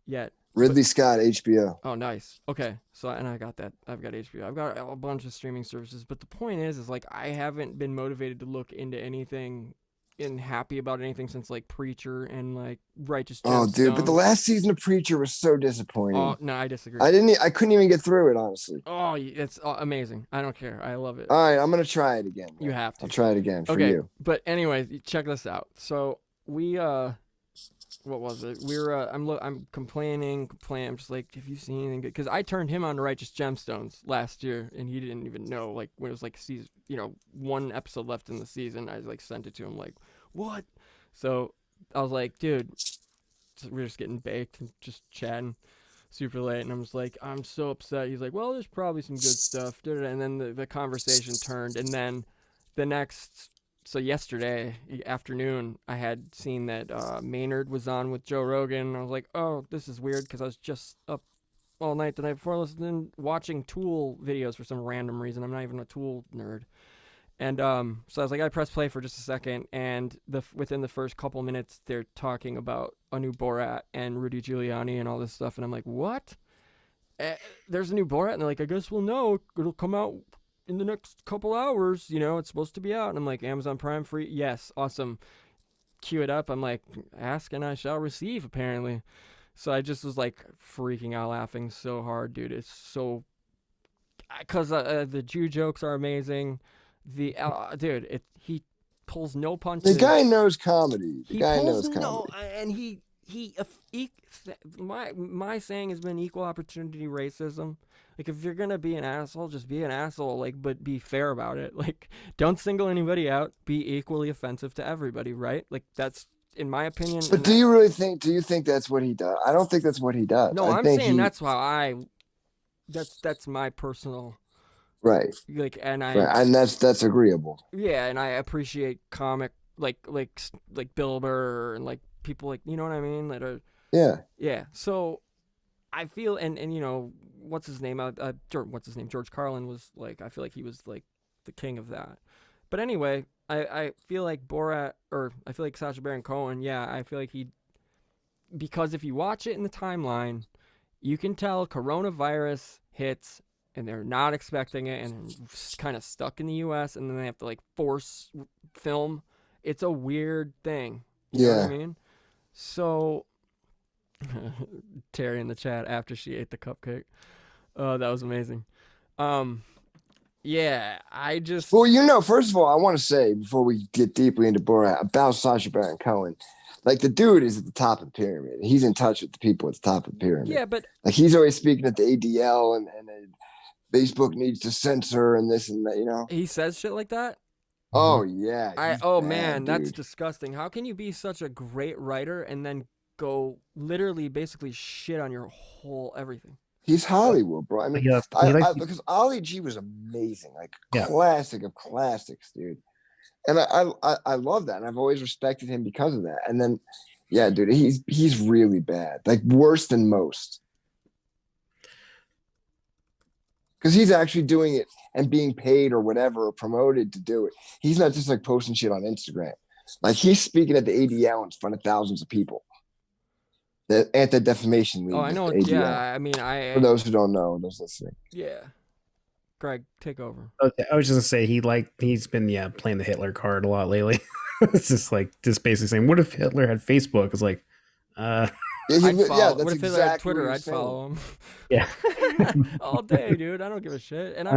yet. Ridley Scott, HBO. Oh, nice. Okay. So, and I got that. I've got HBO. I've got a bunch of streaming services. But the point is like, I haven't been motivated to look into anything happy about anything since like Preacher and like Righteous Oh, dude, but the Gemstones. last season of Preacher was so disappointing. Oh no, I disagree. I couldn't even get through it, honestly. Oh, it's amazing. I don't care. I love it. All right, I'm gonna try it again. You have to. I'll try it again for Okay, you. but anyway, check this out. So we what was it? We were I'm complaining. I'm just like, have you seen anything good? Because I turned him on to Righteous Gemstones last year, and he didn't even know. Like when it was like season, one episode left in the season, I like sent it to him like, what? So I was like, dude, we're just getting baked and just chatting super late, and I'm just like, I'm so upset. He's like, well, there's probably some good stuff. And then the conversation turned, and then so yesterday afternoon, I had seen that Maynard was on with Joe Rogan, and I was like, oh, this is weird, because I was just up all night the night before watching Tool videos for some random reason. I'm not even a Tool nerd. And so I was like, I pressed play for just a second, and within the first couple minutes, they're talking about a new Borat and Rudy Giuliani and all this stuff, and I'm like, what? There's a new Borat? And they're like, I guess we'll know. It'll come out in the next couple hours. It's supposed to be out. And I'm like, Amazon Prime free? Yes, awesome. Cue it up. I'm like, ask and I shall receive, apparently. So I just was like freaking out, laughing so hard, dude. It's so... Because the Jew jokes are amazing. He pulls no punches. The guy knows comedy. And my saying has been equal opportunity racism. Like, if you're gonna be an asshole, just be an asshole. Like, but be fair about it. Like, don't single anybody out. Be equally offensive to everybody, right? Like, that's in my opinion. But do you think that's what he does? I don't think that's what he does. No, I'm saying that's how that's my personal. Right. Like, and that's agreeable. Yeah, and I appreciate comic like Bill Burr and like people like, you know what I mean, that are yeah. So I feel and what's his name? George Carlin was like, I feel like he was like the king of that. But anyway, I feel like Borat, or I feel like Sacha Baron Cohen. Yeah, I feel like because if you watch it in the timeline, you can tell coronavirus hits. And they're not expecting it, and they're kind of stuck in the U.S., and then they have to, like, force film. It's a weird thing. You know what I mean? So, Terry in the chat, after she ate the cupcake. That was amazing. Yeah, I just... Well, first of all, I want to say, before we get deeply into Borat, about Sacha Baron Cohen, like, the dude is at the top of the pyramid. He's in touch with the people at the top of the pyramid. Yeah, but... Like, he's always speaking at the ADL, and Facebook needs to censor and this and that, He says shit like that? Oh, yeah. Man, that's disgusting. How can you be such a great writer and then go literally basically shit on your whole everything? He's Hollywood, bro. I mean, because Ali G was amazing. Like, classic of classics, dude. And I love that. And I've always respected him because of that. And then, yeah, dude, he's really bad. Like, worse than most. Because he's actually doing it and being paid or whatever or promoted to do it. He's not just like posting shit on Instagram. Like, he's speaking at the ADL in front of thousands of people. The Anti-Defamation League. Oh, I know. ADL. Yeah, I mean, for those who don't know, those listening. Yeah. Greg, take over. Okay, I was just gonna say he's been playing the Hitler card a lot lately. It's just basically saying, what if Hitler had Facebook? It's like, that's what if Hitler had Twitter? I'd follow him. Yeah, all day, dude. I don't give a shit, and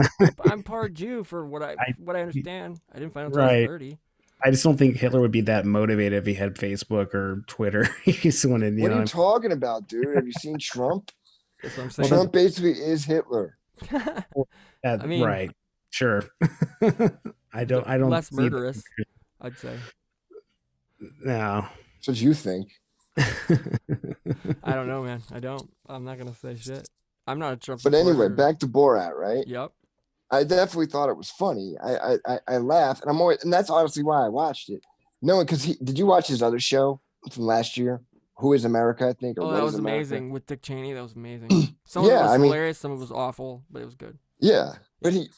I'm part Jew for what I understand. I didn't find out until I was 30. I just don't think Hitler would be that motivated if he had Facebook or Twitter. He's what are you talking about, dude? Have you seen Trump? That's what I'm saying. Trump basically is Hitler. I mean, right? Sure. I don't. Less murderous, I'd say. No. That's what you think. I don't know, man. I'm not gonna say shit. I'm not a Trump supporter. But anyway, back to Borat, right? Yep. I definitely thought it was funny. I laughed, and that's honestly why I watched it. No, because did you watch his other show from last year? Who is America? I think. That was amazing with Dick Cheney. That was amazing. Some of it was hilarious. Some of it was awful, but it was good. Yeah, but he,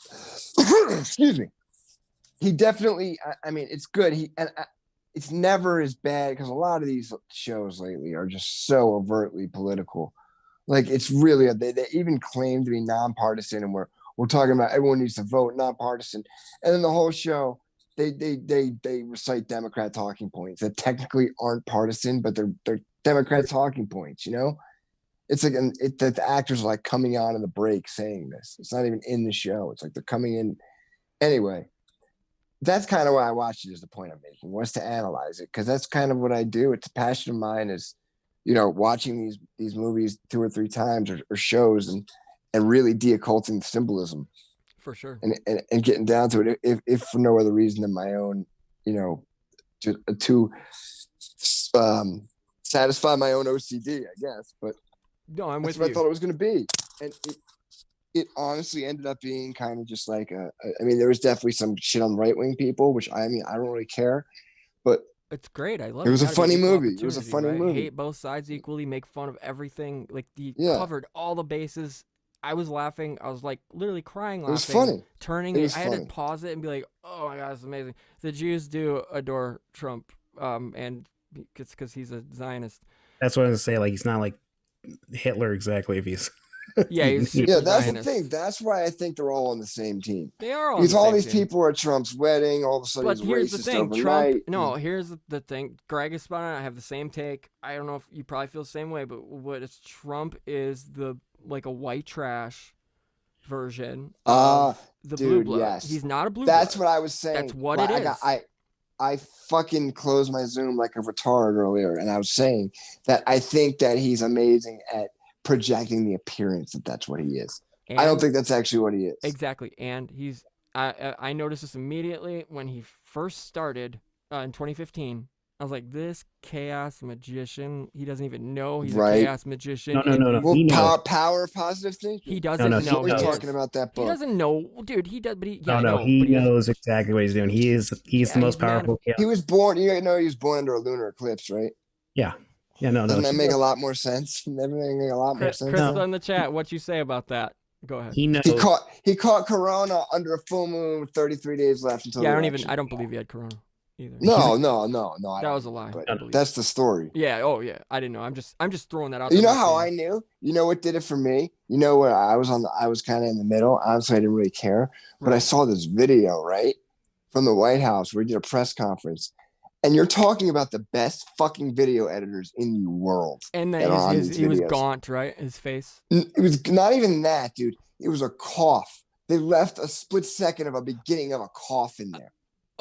excuse me, he definitely. I mean, it's good. It's never as bad because a lot of these shows lately are just so overtly political. Like, it's really they even claim to be nonpartisan, and we're talking about everyone needs to vote nonpartisan, and then the whole show they recite Democrat talking points that technically aren't partisan, but they're Democrat talking points. You know, it's like the actors are like coming on in the break saying this. It's not even in the show. It's like they're coming in anyway. That's kind of why I watched it. Is the point I'm making was to analyze it because that's kind of what I do. It's a passion of mine. Is watching these movies 2 or 3 times or shows and really de-occulting the symbolism. For sure. And getting down to it, if for no other reason than my own, to satisfy my own OCD, I guess. But no, I'm that's with what you. I thought it was going to be, and it honestly ended up being kind of just like I mean, there was definitely some shit on right-wing people, which I don't really care, but it's great. I love it. It was a Gotta be funny equal movie. It was a opportunity, funny right? movie. Hate both sides equally, make fun of everything. Like you Yeah. covered all the bases. I was laughing. I was like literally crying laughing. It was funny. Turning It it. was I had to funny. pause it and be like, "Oh my god, it's amazing." The Jews do adore Trump, and it's because he's a Zionist. That's what I was gonna say. Like he's not like Hitler exactly. If he's Yeah, he's super Yeah, that's Zionist. the thing. That's why I think they're all on the same team. They are all Because the all same these team. people are at Trump's wedding. All of a sudden, But he's here's the racist thing, overnight. Trump. No, here's the thing. Greg is spot on. I have the same take. I don't know if you probably feel the same way, but what is Trump is like a white trash version of the blue dude, blood. yes. He's not a blue That's blood. what I was saying. That's what Well, it is. I fucking closed my Zoom like a retard earlier, and I was saying that I think that he's amazing at projecting the appearance that that's what he is. I don't think that's actually what he is. Exactly, and he's. I noticed this immediately when he first started in 2015. I was like, this chaos magician. He doesn't even know he's a chaos magician. No. Well, He knows. power of positive thinking. He doesn't know. What He are is. talking about that book? He doesn't know, dude. He does, but he. Yeah, No, I know, he but he doesn't- knows exactly what he's doing. He's the most powerful. He was born. You know, he was born under a lunar eclipse, right? Yeah. No. Doesn't that make a lot more sense? Everything make a lot more Chris sense. is in the chat. What you say about that? Go ahead. He knows. He caught Corona under a full moon with 33 days left until. Yeah, the I election. don't believe he had Corona either. No. That was a lie. But I believe that's the story. Yeah. Oh, yeah. I didn't know. I'm just throwing that out. You there. know how I knew? You know what did it for me? You know what? I was kind of in the middle. Honestly, I didn't really care, but I saw this video right from the White House where he did a press conference, and you're talking about the best fucking video editors in the world. And that are on then these he was videos. gaunt, right? His face. It was not even that, dude. It was a cough. They left a split second of a beginning of a cough in there.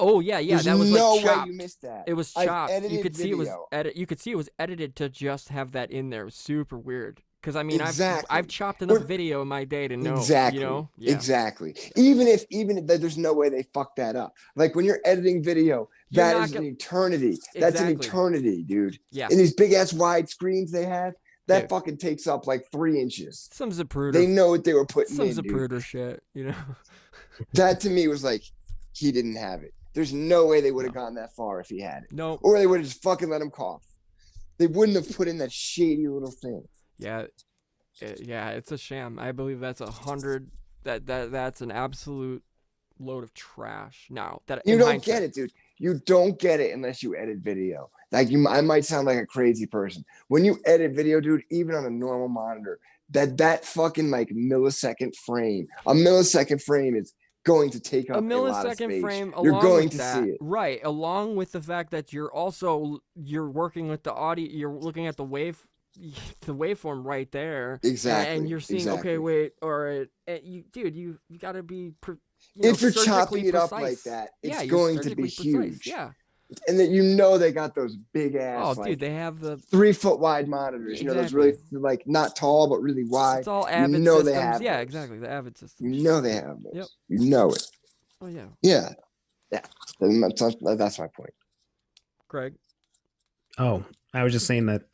Oh yeah. There's that was no like chopped. way you missed that. It was I've chopped. You edited could see it was video. You could see it was edited to just have that in there. It was super weird. Because I mean, Exactly. I've chopped enough video in my day to know. Exactly. You know. Yeah. Exactly. Even if there's no way they fucked that up. Like when you're editing video, You're that not is an gonna- eternity. That's an Exactly. eternity, dude. Yeah. And these big ass wide screens they have, that Dude. fucking takes up like 3 inches. Some Zapruder. They know what they were putting Some in, dude. Zapruder shit. You know. That to me was like, he didn't have it. There's no way they would have gone that far if he had it. No. Or they would have just fucking let him cough. They wouldn't have put in that shady little thing. Yeah. Yeah. It's a sham. I believe that's 100. That's an absolute load of trash. Now that You in don't hindsight- get it, dude. You don't get it unless you edit video. Like I might sound like a crazy person. When you edit video, dude, even on a normal monitor, that fucking like millisecond frame, a millisecond frame is going to take up a a lot of millisecond space. frame. You're Along going with to that, see it. right? Along with the fact that you're working with the audio. You're looking at the waveform right there. Exactly. And you're seeing, exactly. okay, wait, all right, you got to be. If you're surgically chopping it up like precise. that, Yeah, it's you're going to surgically be precise. huge. Yeah. And that you know they got those big ass, Oh, like, dude, they have the. 3 foot wide monitors. You know, those really like not tall but really wide. It's all Avid know systems. they have Yeah, those. exactly. The Avid system. You know they have those. Yep. You know it. Oh yeah, Yeah. That's my point. Greg. Oh, I was just saying that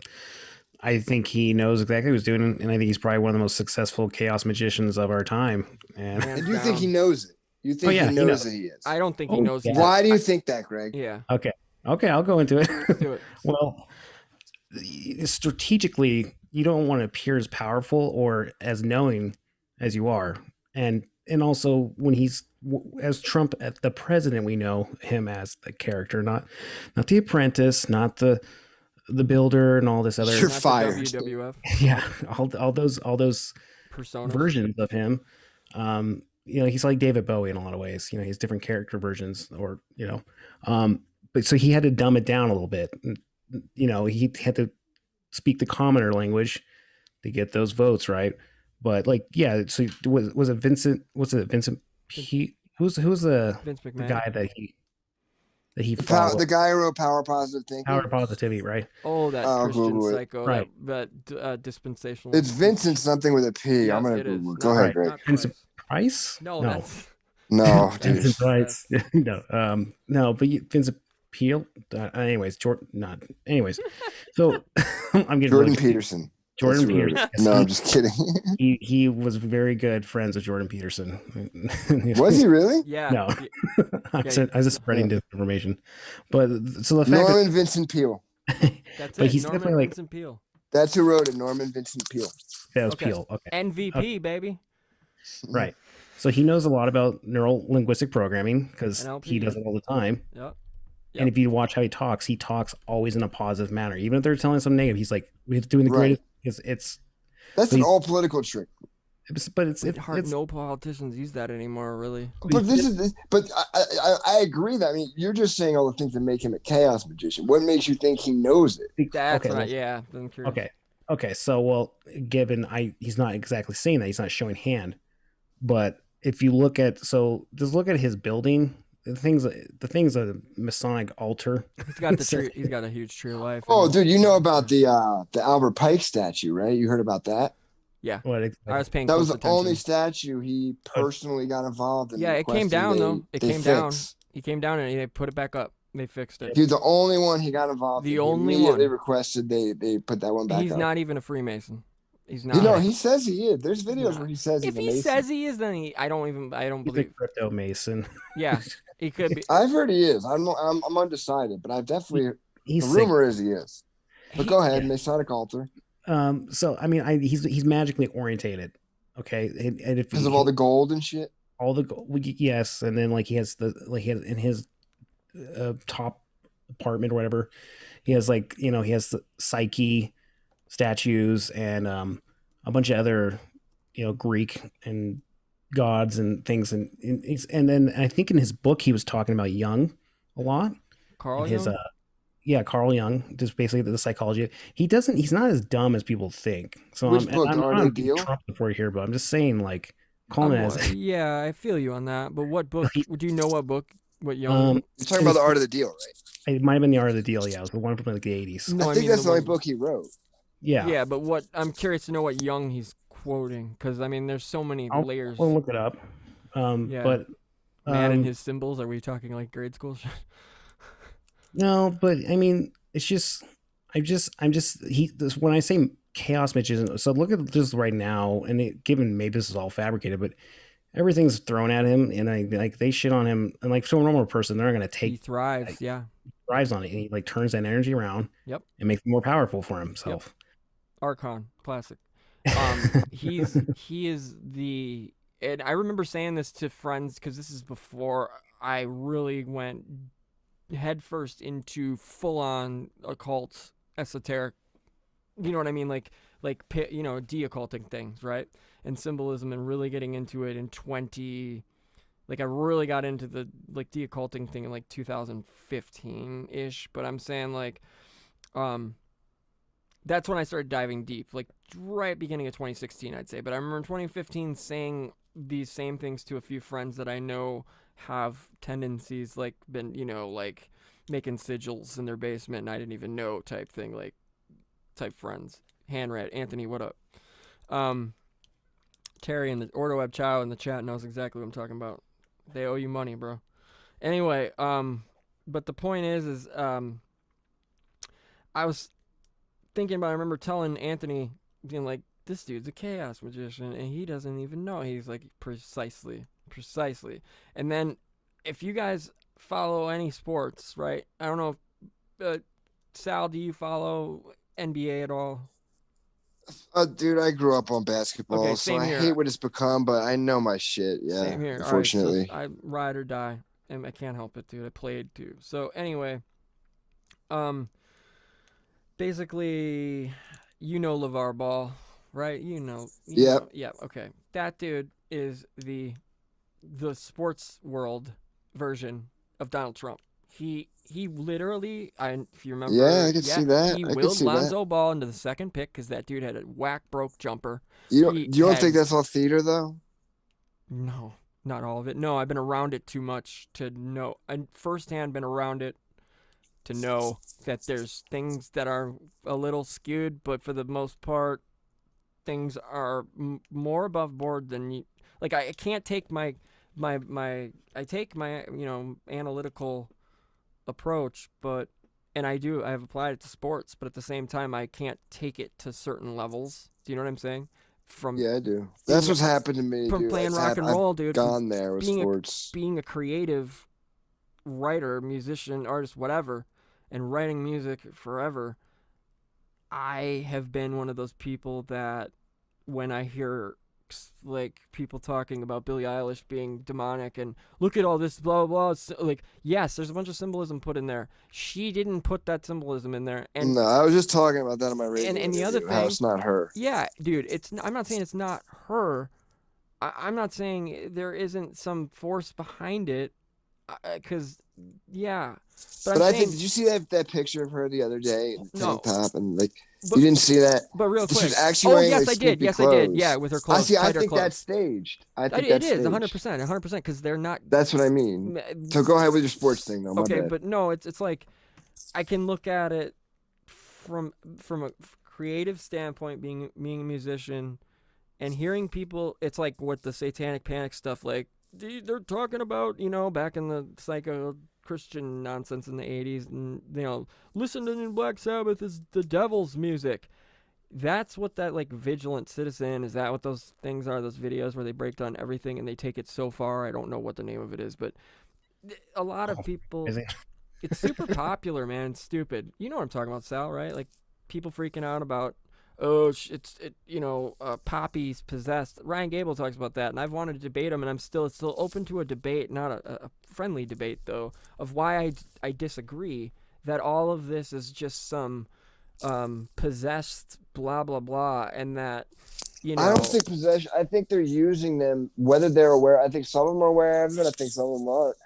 I think he knows exactly what he's doing, and I think he's probably one of the most successful chaos magicians of our time. And Hands And you think down. he knows it? You think yeah, he he knows knows. that he is? I don't think he Oh, knows. yeah. he's- Why do you think that, Greg? Yeah. okay, I'll go into it. Do it. Well, strategically, you don't want to appear as powerful or as knowing as you are, and also when he's as Trump at the president, we know him as the character, not the apprentice, not the builder, and all this other You're Not the fired. WWF yeah, all those persona. versions of him. he's like David Bowie in a lot of ways. He has different character versions, or but so he had to dumb it down a little bit. He had to speak the commoner language to get those votes, right? But like, yeah. So was it Vincent? Was it Vincent? Who's the Vince McMahon. guy that he followed? The guy who wrote Power Positive Thinking. Power Positivity, right? Oh, that Christian psycho, right? That dispensational. It's Vincent something with a P. Yeah, I'm gonna it is. Go ahead, Greg. Vincent Price? No, that's no, Vincent Price. No, but Vincent Peel. Anyways, Jordan. Not. Anyways, so I'm getting Jordan Peterson. Jordan Peterson. No, I'm just kidding. he was very good friends with Jordan Peterson. Was he really? Yeah. No, I was just spreading disinformation. But so the fact Norman Vincent Peale. That's but it. he's Norman definitely Vincent Peale. That's who wrote it. Norman Vincent Peale. That was Peele. Okay. MVP, baby. Right. So he knows a lot about neural linguistic programming because NLP, he does it all the time. Yep. And if you watch how he talks always in a positive manner. Even if they're telling something negative, he's like, we're doing the greatest. That's an all political trick. But it's no politicians use that anymore, really. But I agree that. I mean, you're just saying all the things that make him a chaos magician. What makes you think he knows it? That's right. Yeah. I'm curious. Okay. So, given he's not exactly saying that, he's not showing hand, but if you look at, just look at his building, the thing's a Masonic altar. He's got the tree. He's got a huge tree of life. Oh, dude, you know about the Albert Pike statue, right? You heard about that? Yeah. What exactly? I was paying. That was the attention. only statue he personally got involved in. Yeah, it came down though. It came down. He came down and they put it back up. They fixed it. He's the only one he got involved. The in. only one they one. requested they put that one back. He's up. not even a Freemason. He's not. You know, he says he is. There's videos where he says if he's a he Mason. says he is, then I don't believe. He's a crypto Mason. Yeah, he could be. I've heard he is. I'm undecided, but I've definitely. The rumor is he is. But go ahead, Masonic altar. So I mean, he's magically orientated. Okay, and if because of all the gold and shit. All the gold, yes, and then he has in his top apartment or whatever, he has he has the Psyche statues and a bunch of other Greek and gods and things, and then I think in his book he was talking about Jung a lot. Carl Jung? Carl Jung, just basically the psychology. He's not as dumb as people think. So which book? I'm not Trump before here, but I'm just saying calling it as. Yeah, I feel you on that. But what book? Do you know what book? What Jung? You're talking about The Art of the Deal, right? It might have been The Art of the Deal. Yeah, it was the one from the 80s. No, I think that's the only book he wrote. Yeah. Yeah, but what I'm curious to know what Jung he's quoting, because I mean, there's so many layers. I'll look it up. Yeah. But man and his symbols. Are we talking like grade school shit? No, but I mean, it's just, when I say chaos magician, so look at this right now, and given maybe this is all fabricated, but everything's thrown at him, and they shit on him, and so a normal person, they're not going to take. He thrives, he thrives on it, and he turns that energy around. Yep. And makes it more powerful for himself. Yep. Archon, classic. He is the, and I remember saying this to friends because this is before I really went headfirst into full-on occult, esoteric, you know what I mean, de-occulting things, right, and symbolism, and really getting into it in I really got into the de-occulting thing in 2015-ish, but I'm saying that's when I started diving deep, right beginning of 2016, I'd say. But I remember in 2015 saying these same things to a few friends that I know have tendencies, been, making sigils in their basement and I didn't even know type thing, type friends. Handread, Anthony, what up? Terry and the OrdoWeb Chow in the chat knows exactly what I'm talking about. They owe you money, bro. Anyway, but the point is I was thinking about, I remember telling Anthony, being this dude's a chaos magician and he doesn't even know. He's precisely. And then if you guys follow any sports, right? I don't know if, Sal, do you follow NBA at all? Dude, I grew up on basketball, okay, so I here. hate what it's become, but I know my shit. Yeah, same here. Unfortunately, I ride or die, and I can't help it, dude. I played too. So anyway, basically, LeVar Ball, right? Yeah. Yeah. Okay, that dude is the the sports world version of Donald Trump. He literally, if you remember, Yeah, I can see that. He I can willed see that. Lonzo Ball into the second pick because that dude had a whack broke jumper. You don't think that's all theater though? No, not all of it. No, I've been around it too much to know. I firsthand been around it to know that there's things that are a little skewed, but for the most part, things are more above board than you. Like I can't take my analytical approach, and I've applied it to sports, but at the same time I can't take it to certain levels. Do you know what I'm saying? Yeah, I do. That's what's happened to me. From dude. playing rock and roll, dude. Gone there with sports. Being a creative writer, musician, artist, whatever, and writing music forever, I have been one of those people that when I hear like people talking about Billie Eilish being demonic and look at all this blah blah blah, it's like, yes, there's a bunch of symbolism put in there. She didn't put that symbolism in there. And no, I was just talking about that on my radio. And the other thing, how it's not her. Yeah, dude, I'm not saying it's not her. I'm not saying there isn't some force behind it, because yeah. But I think, did you see that picture of her the other day in the tank top and like? You didn't see that? But real quick. She's actually wearing, yes, like, I did. Yes, clothes. I did. Yeah, with her clothes. I think that's staged. I think it is 100%, because they're not. That's what I mean. So go ahead with your sports thing, though. Okay, but no, it's like I can look at it from a creative standpoint, being a musician, and hearing people. It's like what the Satanic Panic stuff. Like they're talking about, back in the psycho Christian nonsense in the 80s, and listening to Black Sabbath is the devil's music. That's what that like Vigilant Citizen, is that what those things are, those videos where they break down everything and they take it so far? I don't know what the name of it is, but a lot of people, it's super popular, man. It's stupid. You know what I'm talking about, Sal, right? Like people freaking out about, Poppy's possessed. Ryan Gable talks about that, and I've wanted to debate him, and it's still open to a debate, not a friendly debate though, of why I disagree that all of this is just some possessed blah blah blah, and that I don't think possession. I think they're using them, whether they're aware. I think some of them are aware of it. I think some of them aren't.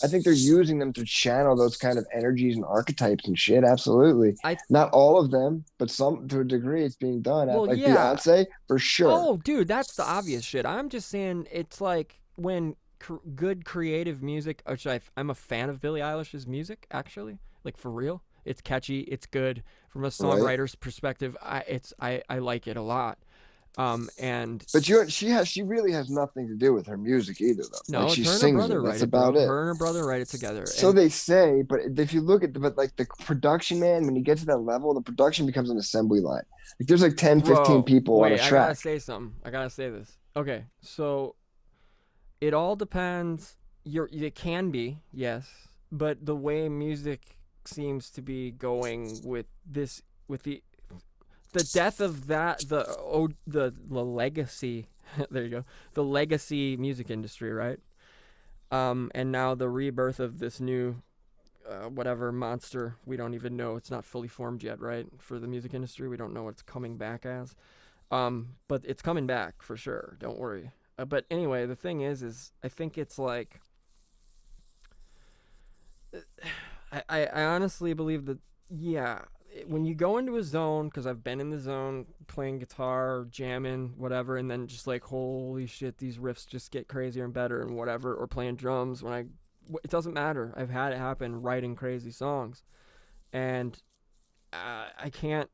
I think they're using them to channel those kind of energies and archetypes and shit. Absolutely. Not all of them, but some, to a degree, it's being done. Well, like Beyonce, for sure. Oh, dude, that's the obvious shit. I'm just saying, it's like when good creative music, which I'm a fan of Billie Eilish's music, actually. Like, for real. It's catchy. It's good. From a songwriter's perspective, I like it a lot. But she really has nothing to do with her music either, though. No, like, she her and sings her brother it. write That's it. about it. Her and her brother write it together. So they say, but if you look at the production, man, when you get to that level, the production becomes an assembly line. Like there's like 10, 15 people on a track. I gotta say something. I gotta say this. Okay, so it all depends. It can be, yes, but the way music seems to be going with the death of the legacy, there you go, the legacy music industry, right? And now the rebirth of this new, whatever monster, we don't even know. It's not fully formed yet, right? For the music industry, we don't know what it's coming back as. But it's coming back for sure. Don't worry. But anyway, the thing is I think it's like, I honestly believe that, yeah, when you go into a zone, because I've been in the zone playing guitar, jamming, whatever, and then just like, holy shit, these riffs just get crazier and better and whatever, or playing drums it doesn't matter. I've had it happen writing crazy songs. And I can't,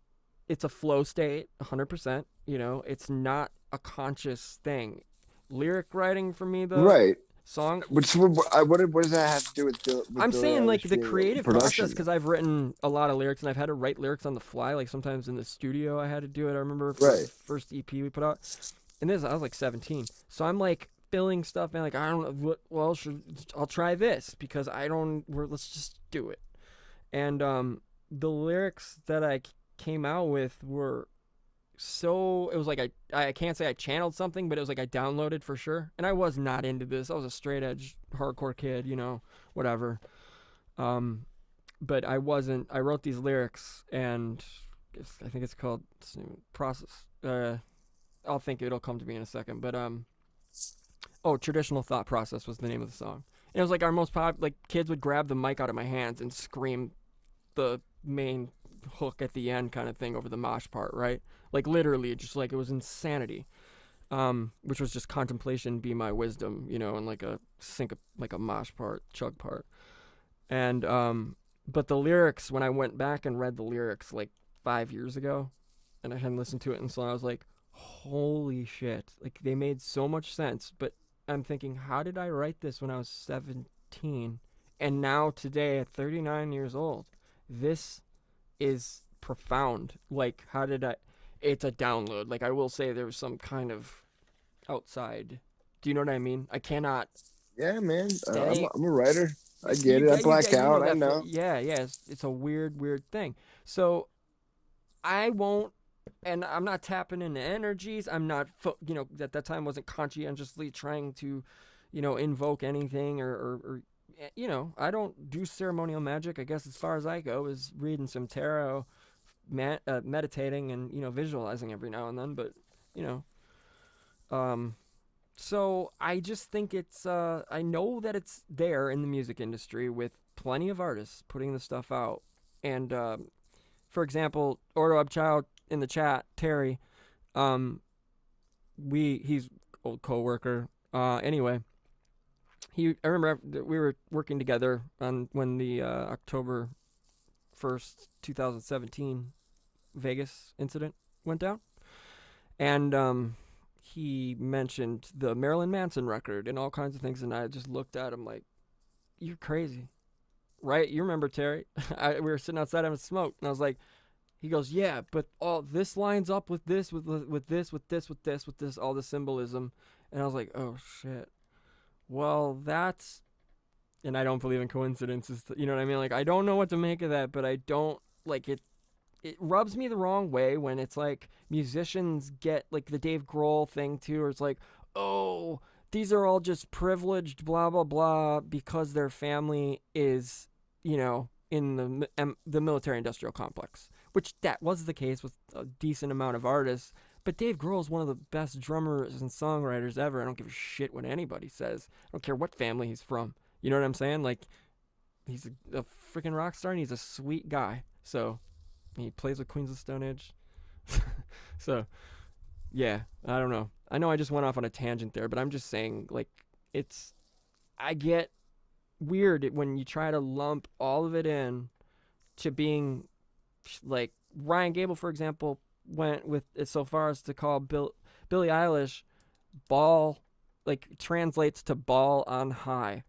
it's a flow state, 100%, it's not a conscious thing. Lyric writing for me, though. Right. Song. What does that have to do with I'm saying like the creative production? process, because I've written a lot of lyrics and I've had to write lyrics on the fly. Like sometimes in the studio I had to do it. I remember for the first EP we put out, and I was like 17, so I'm like filling stuff, man. Like I don't know what. I'll try this because let's just do it. And the lyrics that I came out with were. So it was like I can't say I channeled something, but it was like I downloaded for sure. And I was not into this. I was a straight edge hardcore kid, whatever. But I wrote these lyrics, and I think it's called Process. I'll think it'll come to me in a second. But Oh, Traditional Thought Process was the name of the song. And it was like our most like kids would grab the mic out of my hands and scream the main hook at the end kind of thing over the mosh part, right? Like literally, just like it was insanity. Which was just contemplation be my wisdom, and like a like a mosh part, chug part. And but the lyrics, when I went back and read the lyrics like 5 years ago, and I hadn't listened to it, and so I was like, holy shit, like they made so much sense. But I'm thinking, how did I write this when I was 17, and now today at 39 years old, this is profound. Like, how did I? It's a download. Like, I will say there was some kind of outside. Do you know what I mean? I cannot. Yeah, man. I'm a writer. I get it. I black out. I know. Yeah. It's a weird thing. So I won't, and I'm not tapping into energies. I'm not, at that time wasn't conscientiously trying to, invoke anything or I don't do ceremonial magic. I guess as far as I go is reading some tarot, meditating, and visualizing every now and then. But so I just think it's I know that it's there in the music industry with plenty of artists putting the stuff out. And for example, Ordo Abchild in the chat, Terry, he's old coworker. Anyway, I remember we were working together on when the October 1st, 2017 Vegas incident went down. And he mentioned the Marilyn Manson record and all kinds of things, and I just looked at him like, you're crazy, right? You remember, Terry? We were sitting outside having a smoke, and I was like, he goes, yeah, but all this lines up with this, with this, all the symbolism. And I was like, oh shit. Well, that's, and I don't believe in coincidences, you know what I mean? Like, I don't know what to make of that, but I don't like it. It rubs me the wrong way when it's like musicians get like the Dave Grohl thing too, or it's like, oh, these are all just privileged, blah, blah, blah, because their family is, in the military industrial complex, which that was the case with a decent amount of artists. But Dave Grohl is one of the best drummers and songwriters ever. I don't give a shit what anybody says. I don't care what family he's from. You know what I'm saying? Like, he's a freaking rock star and he's a sweet guy. So he plays with Queens of Stone Age. So, yeah, I don't know. I know I just went off on a tangent there, but I'm just saying, like, I get weird when you try to lump all of it in to being, like, Ryan Gable, for example, went with it so far as to call Billie Eilish ball, like, translates to ball on high.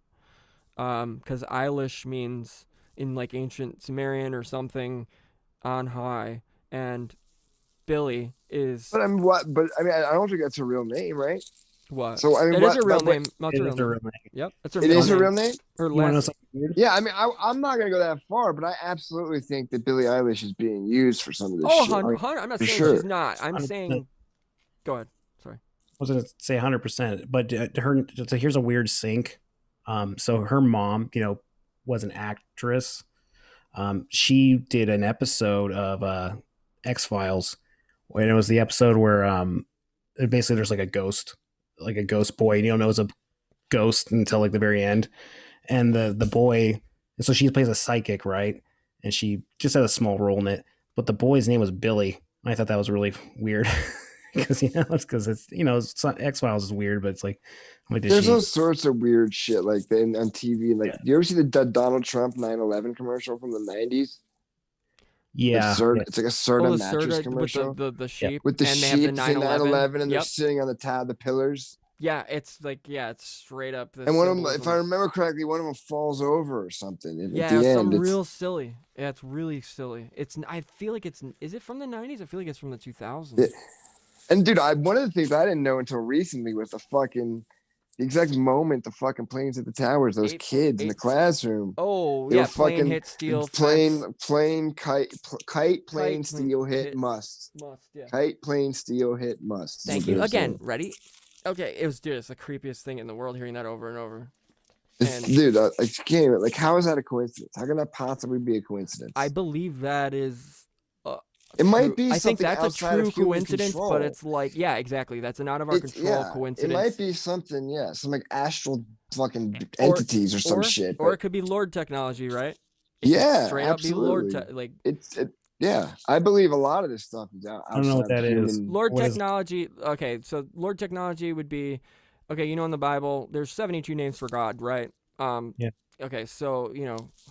Because Eilish means, in, like, ancient Sumerian or something, on high, and Billy is. But I mean, what? But I mean, I don't think that's a real name, right? What? So I mean, it is a real name. It is a real name. Yep, it's it is a real name. Or You want to know something weird? Yeah, I mean, I'm not gonna go that far, but I absolutely think that Billie Eilish is being used for some of this shit. 100, I'm not saying sure. she's not. I'm 100%. saying. Go ahead. Sorry. I was going to say 100%, but so here's a weird sync. So her mom, was an actress. She did an episode of X-Files, and it was the episode where basically there's like a ghost boy, and you don't know it's a ghost until like the very end. And the boy, so she plays a psychic, right? And she just had a small role in it, but the boy's name was Billy. I thought that was really weird. Because it's X-Files is weird, but it's like there's all sorts of weird shit like that on TV. Like, do you ever see the Donald Trump 9/11 commercial from the 90s? Yeah, it's like a Serta mattress Serta commercial with the sheep, with the and sheep, they have the 9/11, and they're Yep. sitting on the pillars. Yeah, it's like it's straight up. And one of them, if I remember correctly, one of them falls over or something. And yeah, at the end, real silly. Yeah, it's really silly. I feel like is it from the 90s? I feel like it's from the 2000s. Yeah. And dude, one of the things I didn't know until recently was the exact moment the fucking planes hit the towers. Those kids in the classroom. Oh, they yeah, were plane fucking hit steel. plane kite plane Kite, steel hit must. Yeah. Kite plane steel hit must. Thank you. Again, ready? Okay, it's the creepiest thing in the world hearing that over and over. Dude, I can't even, how is that a coincidence? How can that possibly be a coincidence? I believe that is It might be I think something that's a outside of true human coincidence, control. but it's like, yeah, exactly. That's an out of our control coincidence. It might be something, some like astral fucking entities or some shit. Or it could be Lord technology, right? It could Yeah, straight up be Lord absolutely. I believe a lot of this stuff is outside I don't know what that human. is. Lord What is- technology. Okay, so Lord technology would be, okay, in the Bible, there's 72 names for God, right? Yeah. Okay, so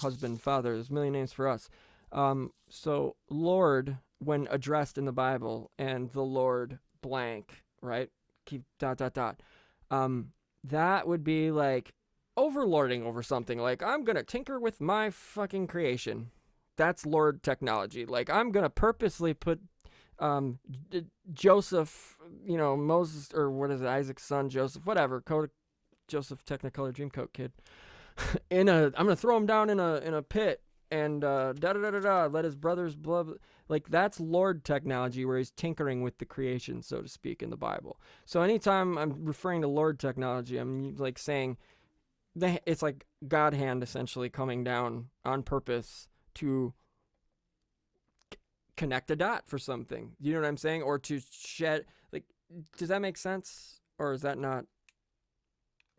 husband, father. There's a million names for us. So Lord, when addressed in the Bible, and the Lord blank, right? Keep ... That would be like overlording over something. Like, I'm gonna tinker with my fucking creation. That's Lord technology. Like, I'm gonna purposely put Joseph, Moses, or what is it, Isaac's son, Joseph, whatever, Joseph Technicolor Dreamcoat kid. I'm gonna throw him down in a pit and let his brothers blah. Like, that's Lord technology, where he's tinkering with the creation, so to speak, in the Bible. So anytime I'm referring to Lord technology, I'm like saying it's like God hand essentially coming down on purpose to connect a dot for something. You know what I'm saying? Or to shed, like, does that make sense? Or is that not?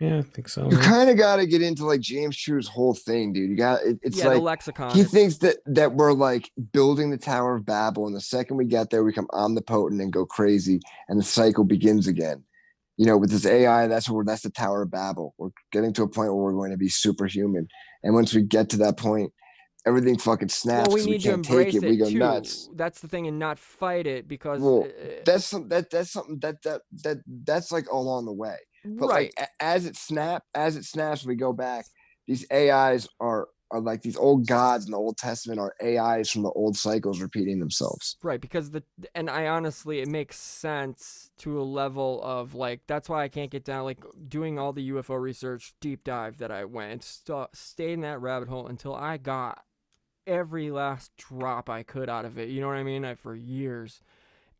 Yeah, I think so. You kind of got to get into like James True's whole thing, dude. You got it's the like lexicon. He thinks that we're like building the Tower of Babel, and the second we get there, we become omnipotent and go crazy, and the cycle begins again. With this AI, that's the Tower of Babel. We're getting to a point where we're going to be superhuman, and once we get to that point, everything fucking snaps. Well, we need to embrace it. We go too. Nuts. That's the thing, and not fight it, because that's something that's like along the way. But right. like as it snaps, we go back. These AIs are like these old gods in the Old Testament are AIs from the old cycles repeating themselves. Right, because and I honestly, it makes sense to a level of like, that's why I can't get down, like, doing all the UFO research deep dive that I went, stayed in that rabbit hole until I got every last drop I could out of it. You know what I mean? For years.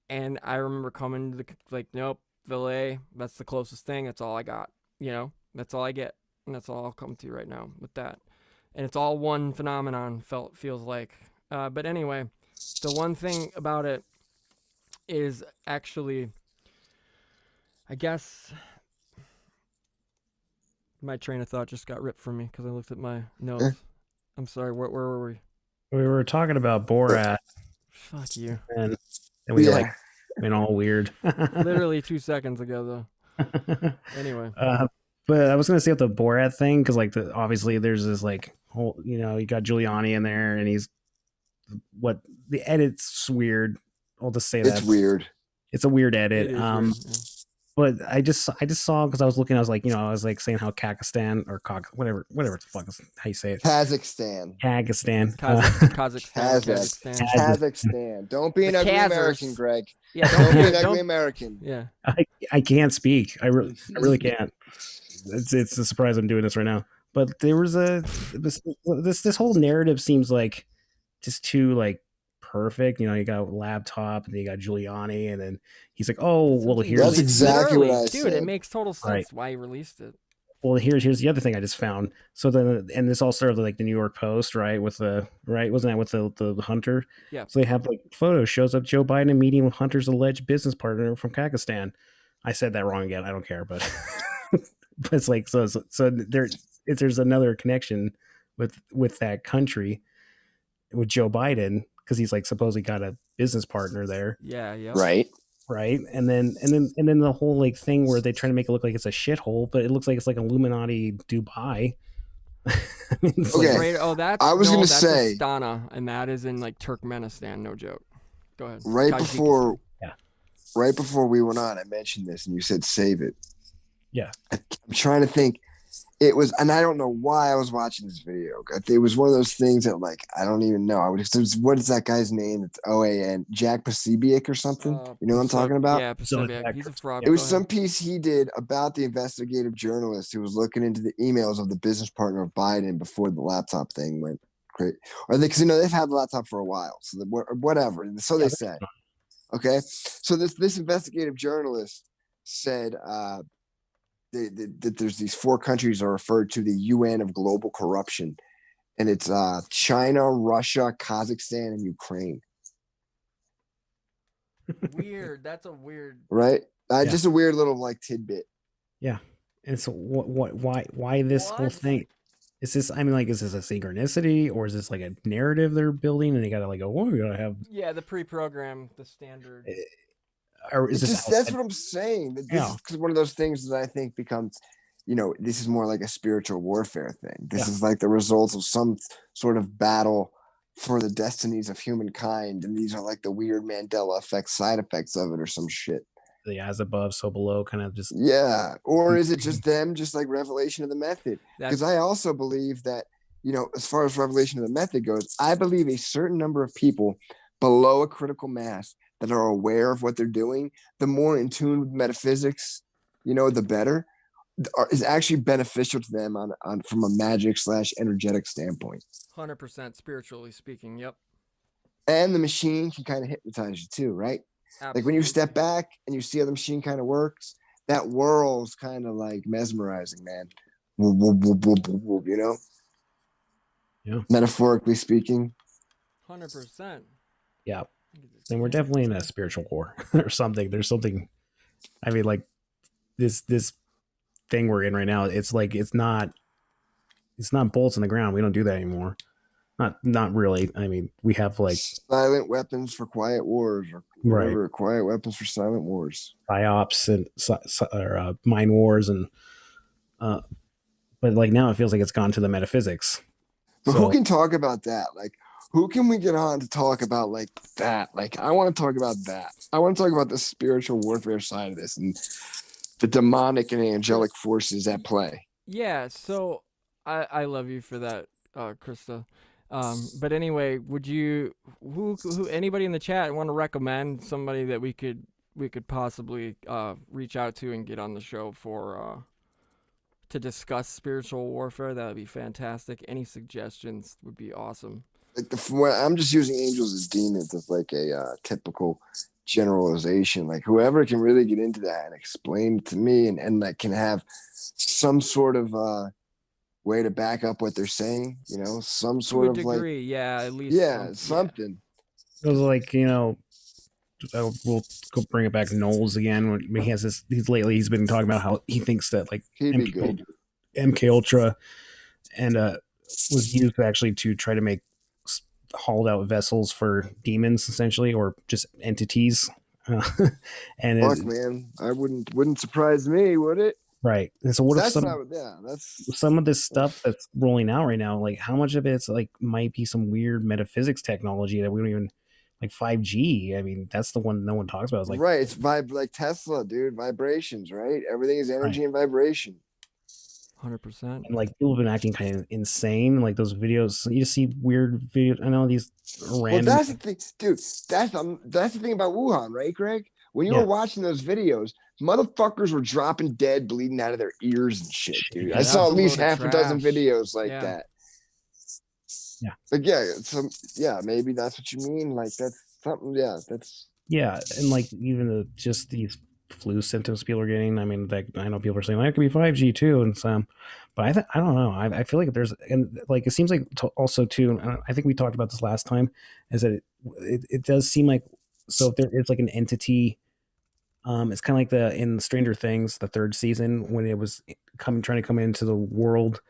And I remember coming to nope, Valet, that's the closest thing. That's all I got. That's all I get. And that's all I'll come to right now with that. And it's all one phenomenon, feels like. But anyway, the one thing about it is actually, I guess, my train of thought just got ripped from me because I looked at my notes. I'm sorry, where were we? We were talking about Borat. Fuck you. And we been all weird. Literally 2 seconds ago, though. Anyway. But I was gonna say with the Borat thing, because like obviously there's this like whole, you got Giuliani in there, and the edit's weird. I'll just say that it's weird. It's a weird edit. Weird, yeah. But I just saw, because I was looking, I was like, I was like saying how Kakistan or whatever the fuck is how you say it. Kazakhstan. Don't be an ugly American, Greg. Yeah, don't be an ugly American. Yeah, I can't speak. I really can't. It's a surprise I'm doing this right now. But there was this whole narrative seems like just too like perfect. You got laptop, and then you got Giuliani, and then he's like, oh, well, here's that's exactly what I said. Dude, it makes total sense right. Why he released it. Well, here's the other thing I just found. So then, and this all started like the New York Post, right? Wasn't that with the hunter? Yeah. So they have like photos shows of Joe Biden meeting with Hunter's alleged business partner from Kakistan. I said that wrong again. I don't care, but but it's like so there's another connection with that country with Joe Biden, because he's like supposedly got a business partner there. Yeah. Right. And then the whole like thing where they try to make it look like it's a shithole, but it looks like it's like Illuminati Dubai. Okay. I was going to say Astana, and that is in like Turkmenistan. No joke. Go ahead. Right before we went on, I mentioned this, and you said save it. Yeah. I'm trying to think. It was, and I don't know why I was watching this video. It was one of those things that, like, I don't even know. What is that guy's name? It's OAN, Jack Posobiec or something. You know what I'm talking about? Yeah, Posobiec. He's a fraud. It was some piece he did about the investigative journalist who was looking into the emails of the business partner of Biden before the laptop thing went crazy. Or because they've had the laptop for a while, so whatever. So they said. Okay, so this investigative journalist said. That there's these 4 countries are referred to the UN of global corruption, and it's China, Russia, Kazakhstan, and Ukraine. Weird. That's a weird. right? Yeah. Just a weird little like tidbit. Yeah. And so why this whole What? thing? Is this, I mean, like, is this a synchronicity or is this like a narrative they're building and they gotta like go, oh, we gotta have, Yeah, the pre-program, the standard. or is It's this just that's outside- what I'm saying. That this Yeah. is 'cause one of those things that I think becomes, this is more like a spiritual warfare thing. This Yeah. is like the results of some sort of battle for the destinies of humankind, and these are like the weird Mandela effect side effects of it, or some shit. the as above, so below kind of just, Yeah, or is it just them, just like revelation of the method? Because I That's also believe that, as far as revelation of the method goes, I believe a certain number of people below a critical mass that are aware of what they're doing, the more in tune with metaphysics, the better, is actually beneficial to them on from a magic / energetic standpoint. 100% spiritually speaking. Yep. And the machine can kind of hypnotize you too, right? Like when you step Absolutely. back and you see how the machine kind of works, that whirl's kind of like mesmerizing, man. Whoop, whoop, whoop, whoop, whoop, whoop, Yeah. Metaphorically speaking. 100%. yeah. And we're definitely in a spiritual war or something. There's something, I mean, like this thing we're in right now, it's like it's not bolts in the ground. We don't do that anymore. Not really. I mean, we have like Silent weapons for quiet wars, or Right. whatever. Quiet weapons for silent wars. psyops and mind wars and but like now it feels like it's gone to the metaphysics. But So- who can talk about that? Like, who can we get on to talk about like that? Like, I want to talk about that. I want to talk about the spiritual warfare side of this and the demonic and angelic forces at play. Yeah, so I love you for that, Krista. But anyway, would you who anybody in the chat want to recommend somebody that we could possibly reach out to and get on the show for to discuss spiritual warfare? That would be fantastic. Any suggestions would be awesome. Like I'm just using angels as demons as like a typical generalization. Like whoever can really get into that and explain it to me, and that can have some sort of way to back up what they're saying, some To sort a of degree, like, yeah, at least something. It was like, we'll go bring it back to Knowles again. When he has this, he's been talking about how he thinks that like He'd be good. MK Ultra and was used actually to try to make hauled out vessels for demons essentially, or just entities. And Fuck, man, I wouldn't surprise me, would it? right. And so what if That's some not, yeah, that's some of this stuff that's rolling out right now, like how much of it's like might be some weird metaphysics technology that we don't even like 5G. I mean, that's the one no one talks about. It's like right. It's like Tesla, dude. Vibrations, right? Everything is energy and vibration. 100%. and like people have been acting kind of insane. Like those videos, you just see weird videos. I know these Well, random. that's the thing, dude. That's the thing about Wuhan, right, Greg? When you Yeah. were watching those videos, motherfuckers were dropping dead, bleeding out of their ears and shit, dude. Yeah, I saw that's at a least load of half a dozen trash. videos like Yeah. that. Yeah. But yeah, maybe that's what you mean. Like that's something. Yeah, that's Yeah, and like even just these flu symptoms people are getting. I mean, like I know people are saying that could be 5G too, and some, but I don't know. I feel like there's, and like it seems like also too. And I think we talked about this last time. Is that it does seem like, so if it's like an entity. It's kind of like in Stranger Things, the third season, when it was trying to come into the world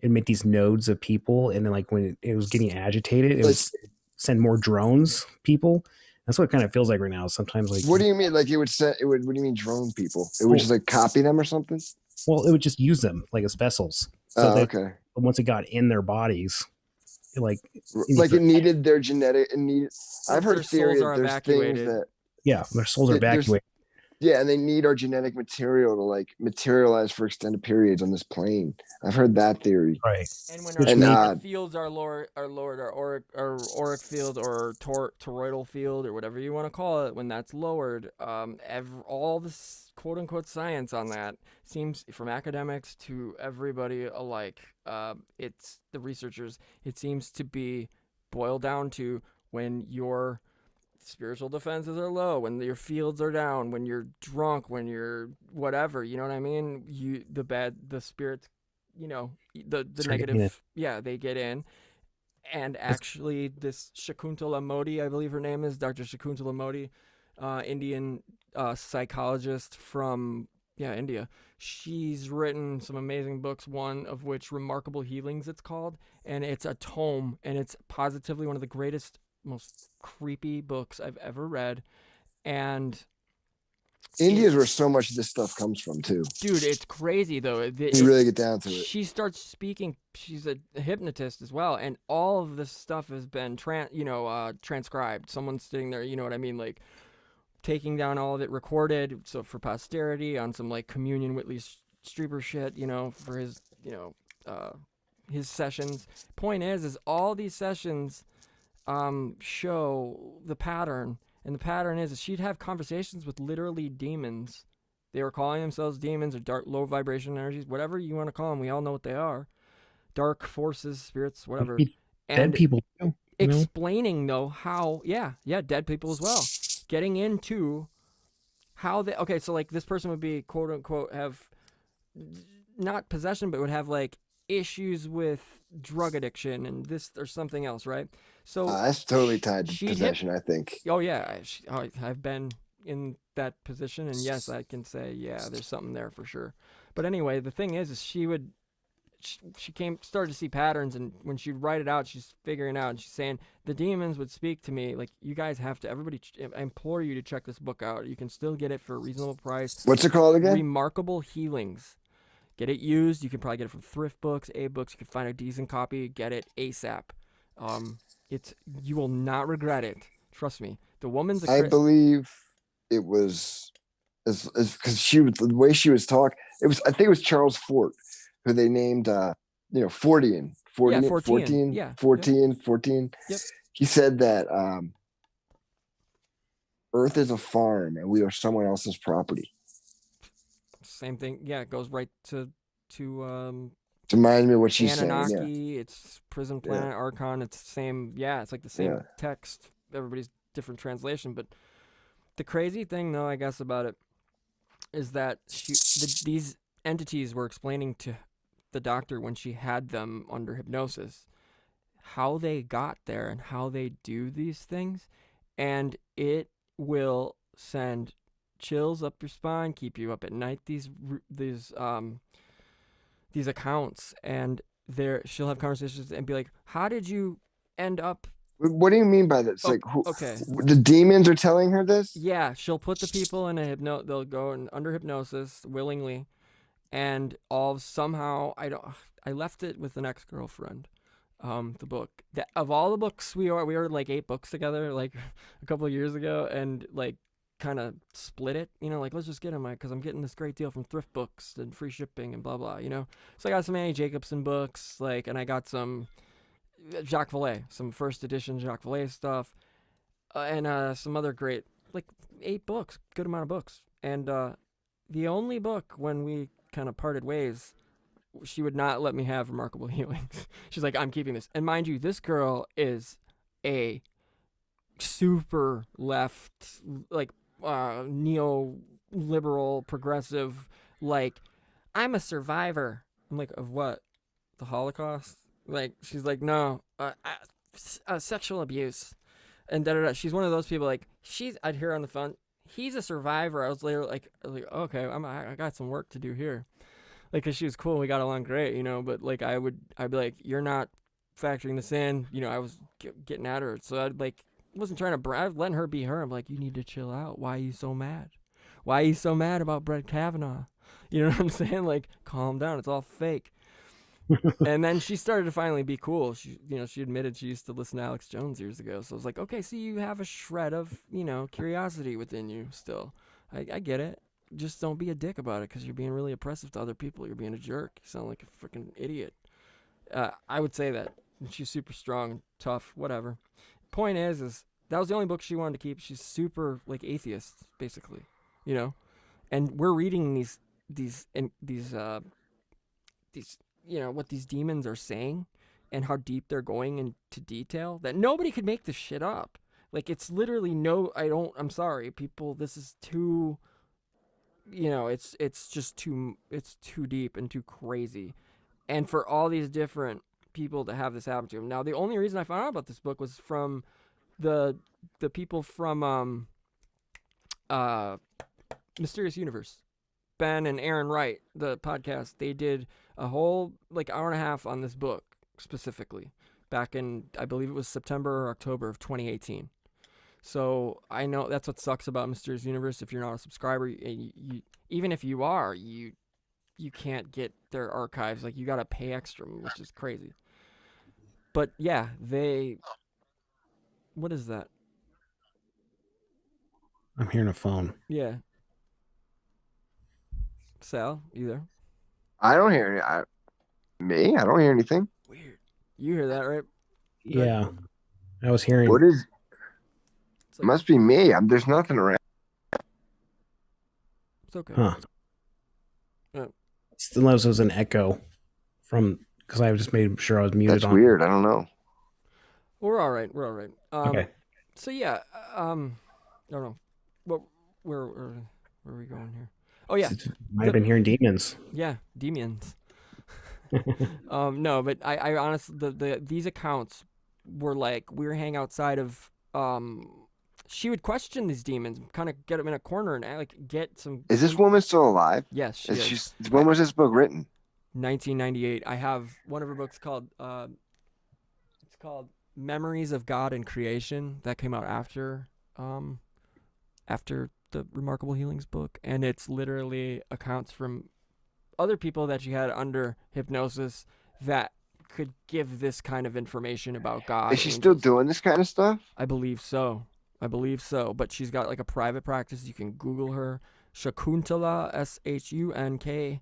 and make these nodes of people, and then like when it was getting agitated, it was send more drones people. That's what it kind of feels like right now. Sometimes, like, what do you mean? Like it would set it would. What do you mean drone people? It would just like copy them or something? well, it would just use them like as vessels. Oh, that okay. once it got in their bodies, it It needed their genetic. It needed. I've their heard theory souls that are there's things evacuated. that. yeah, their souls are There's- evacuated. Yeah, and they need our genetic material to like materialize for extended periods on this plane. I've heard that theory. Right. And when Which our, means- our fields are lowered, our auric field or toroidal field or whatever you want to call it, when that's lowered, all this quote unquote science on that seems, from academics to everybody alike, it's the researchers, it seems to be boiled down to when your spiritual defenses are low, when your fields are down, when you're drunk, when you're whatever, you know what I mean? The spirits, the negative, they get in. And actually this Shakuntala Modi, I believe her name is, Dr. Shakuntala Modi, Indian psychologist from India. She's written some amazing books, one of which Remarkable Healings it's called, and it's a tome, and it's positively one of the greatest, most creepy books I've ever read. And India's where so much of this stuff comes from too. dude, it's crazy though. You really get down to it. She starts speaking. She's a hypnotist as well, and all of this stuff has been transcribed. Someone's sitting there, you know what I mean, like taking down all of it, recorded, so for posterity on some like communion Whitley Strieber shit, for his his sessions. Point is all these sessions show the pattern, and the pattern is she'd have conversations with literally demons. They were calling themselves demons or dark, low vibration energies, whatever you want to call them. We all know what they are. Dark forces, spirits, whatever. Dead people. Explaining though how, dead people as well. Getting into how they, okay, so like this person would be quote unquote have not possession, but would have like issues with drug addiction and this or something else, right? So that's totally tied to possession, I think. Oh yeah, I've been in that position, and yes, I can say there's something there for sure. But anyway, the thing is she started to see patterns, and when she'd write it out, she's figuring out, and she's saying the demons would speak to me like, you guys have to, everybody, I implore you to check this book out. You can still get it for a reasonable price. What's it called again? Remarkable Healings. Get it used. You can probably get it from thrift books, A-books. You can find a decent copy. Get it ASAP. You will not regret it. Trust me. The woman's I believe it was because the way she was talking, I think it was Charles Fort, who they named, Fortean. 14. Yep. He said that Earth is a farm and we are someone else's property. Same thing. Yeah, it goes right to remind me of what she's Anunnaki, saying. Yeah. It's Prison Planet, Archon. It's the same. Yeah, it's like the same text. Everybody's different translation. But the crazy thing, though, I guess about it is that these entities were explaining to the doctor when she had them under hypnosis how they got there and how they do these things, and it will send chills up your spine, keep you up at night. These accounts, and she'll have conversations and be like, "How did you end up?" What do you mean by this? Okay, the demons are telling her this? Yeah, she'll put the people in they'll go under hypnosis willingly, and somehow I left it with an ex-girlfriend. The book of all the books we were like 8 books together like a couple of years ago, and like kind of split it, like let's just get them because I'm getting this great deal from thrift books and free shipping and blah blah, so I got some Annie Jacobson books, and I got some Jacques Vallée, some first edition Jacques Vallée stuff, and some other great 8 books, good amount of books. And the only book when we kind of parted ways, she would not let me have Remarkable Healings. She's like, I'm keeping this. And mind you, this girl is a super left, neo-liberal, progressive, I'm a survivor. I'm like, of what? The Holocaust? She's like, no, sexual abuse. And da-da-da. She's one of those people, I'd hear her on the phone, he's a survivor. I was later like okay, I got some work to do here. Because she was cool, we got along great, but I'd be like, you're not factoring this in, I was getting at her, so wasn't trying to I was letting her be her. I'm like, you need to chill out. Why are you so mad? Why are you so mad about Brett Kavanaugh? You know what I'm saying? Calm down, it's all fake. And then she started to finally be cool. She admitted she used to listen to Alex Jones years ago, so I was like, okay, see, you have a shred of curiosity within you still. I get it. Just don't be a dick about it, because you're being really oppressive to other people. You're being a jerk. You sound like a freaking idiot. I would say that. She's super strong, tough, whatever. Point is that was the only book she wanted to keep. She's super atheist, basically, and we're reading these what these demons are saying and how deep they're going into detail that nobody could make this shit up. It's literally I'm sorry, people, this is too, it's just too deep and too crazy. And for all these different people to have this happen to them. Now, the only reason I found out about this book was from the people from Mysterious Universe. Ben and Aaron Wright, the podcast, they did a whole like hour and a half on this book specifically back in, I believe it was September or October of 2018. So I know that's what sucks about Mysterious Universe. If you're not a subscriber, you even if you are, you can't get their archives. Like you gotta pay extra, which is crazy. But yeah, what is that? I'm hearing a phone. Yeah. Sal, you there? I don't hear me. I don't hear anything. Weird. You hear that, right? Yeah, I was hearing. What is? It's like, Must be me. There's nothing around. it's okay. Huh. Unless it was an echo from, because I just made sure I was muted. That's weird. I don't know. We're all right. We're all right. Okay. So yeah, I don't know. Where are we going here? Oh yeah, Might have been hearing demons. yeah, demons. No, but I honestly, these accounts were like we were hanging outside of. She would question these demons, kind of get them in a corner and like get some. Is this woman still alive? Yes, she is. When was this book written? 1998. I have one of her books called. It's called Memories of God and Creation. That came out after the Remarkable Healings book, and it's literally accounts from other people that she had under hypnosis that could give this kind of information about God. Is she still doing this kind of stuff? I believe so. But she's got like a private practice. You can Google her. Shakuntala, Shunka.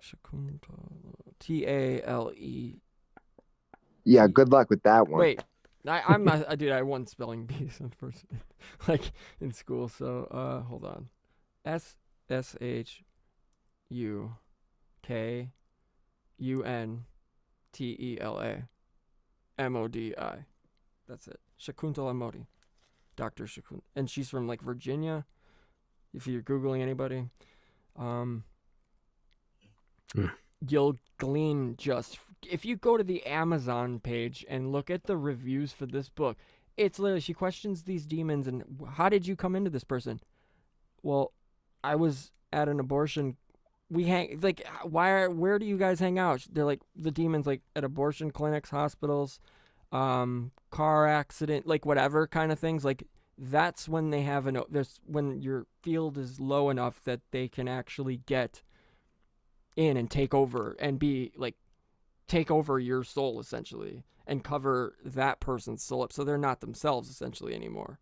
Shakuntala, Tale. Yeah, good luck with that one. Wait, I'm not, dude. I won spelling bees unfortunately, like in school. So hold on. SHUKUNTLA MODI. That's it. Shakuntala Modi. Dr. Shakun. And she's from like Virginia. If you're Googling anybody. You'll glean just if you go to the Amazon page and look at the reviews for this book, it's literally she questions these demons and how did you come into this person? Well, I was at an abortion. We hang like where do you guys hang out? They're like the demons like at abortion clinics, hospitals, car accident, like whatever kind of things. Like that's when they have there's when your field is low enough that they can actually get in and take over and be like take over your soul essentially and cover that person's soul up so they're not themselves essentially anymore.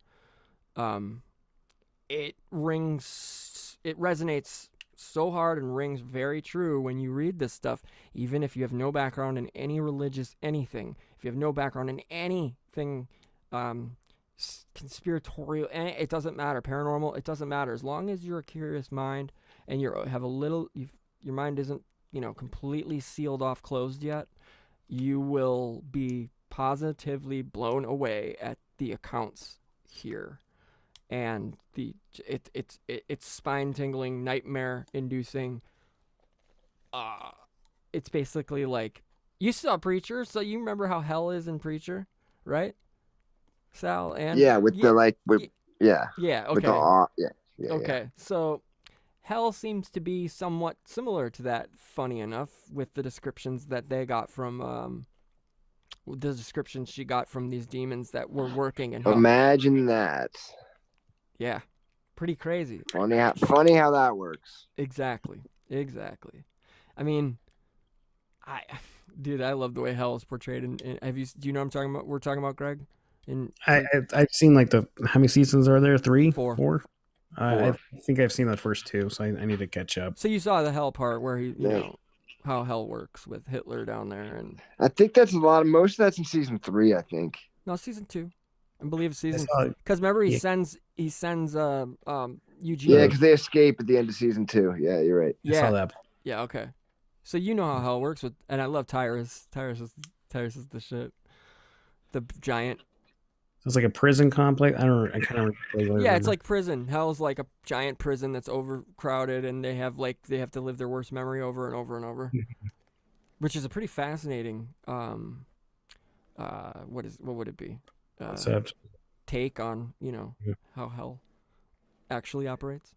It resonates so hard and rings very true when you read this stuff, even if you have no background in any religious anything, if you have no background in anything conspiratorial, it doesn't matter, paranormal, it doesn't matter, as long as you're a curious mind and your mind isn't completely sealed off, closed yet, you will be positively blown away at the accounts here. And it's spine-tingling, nightmare-inducing. It's basically like you saw Preacher, so you remember how hell is in Preacher, right, Sal? And yeah, with the like, yeah, okay, with the, okay. So hell seems to be somewhat similar to that. Funny enough, with the descriptions that they got from the descriptions she got from these demons that were working in hell. Imagine that. Yeah, pretty crazy. Funny how that works. Exactly. I mean, I love the way hell is portrayed. Do you know what I'm talking about? We're talking about, Greg. I've seen like how many seasons are there? 3, 4. 4. I think I've seen the first 2, so I need to catch up. So you saw the hell part where you know how hell works with Hitler down there, and I think that's most of that's in season 3. I think. No, season 2. I believe season, because remember he sends Eugene. Yeah, because they escape at the end of season 2. Yeah, you're right. Yeah, I saw that. Yeah, okay. So you know how hell works with, and I love Tyrus. Tyrus is the shit. The giant. It's like a prison complex. I kind of. Yeah, it's like prison. Hell's like a giant prison that's overcrowded, and they have to live their worst memory over and over and over, which is a pretty fascinating. What would it be? Concept. take on, you know, how hell actually operates.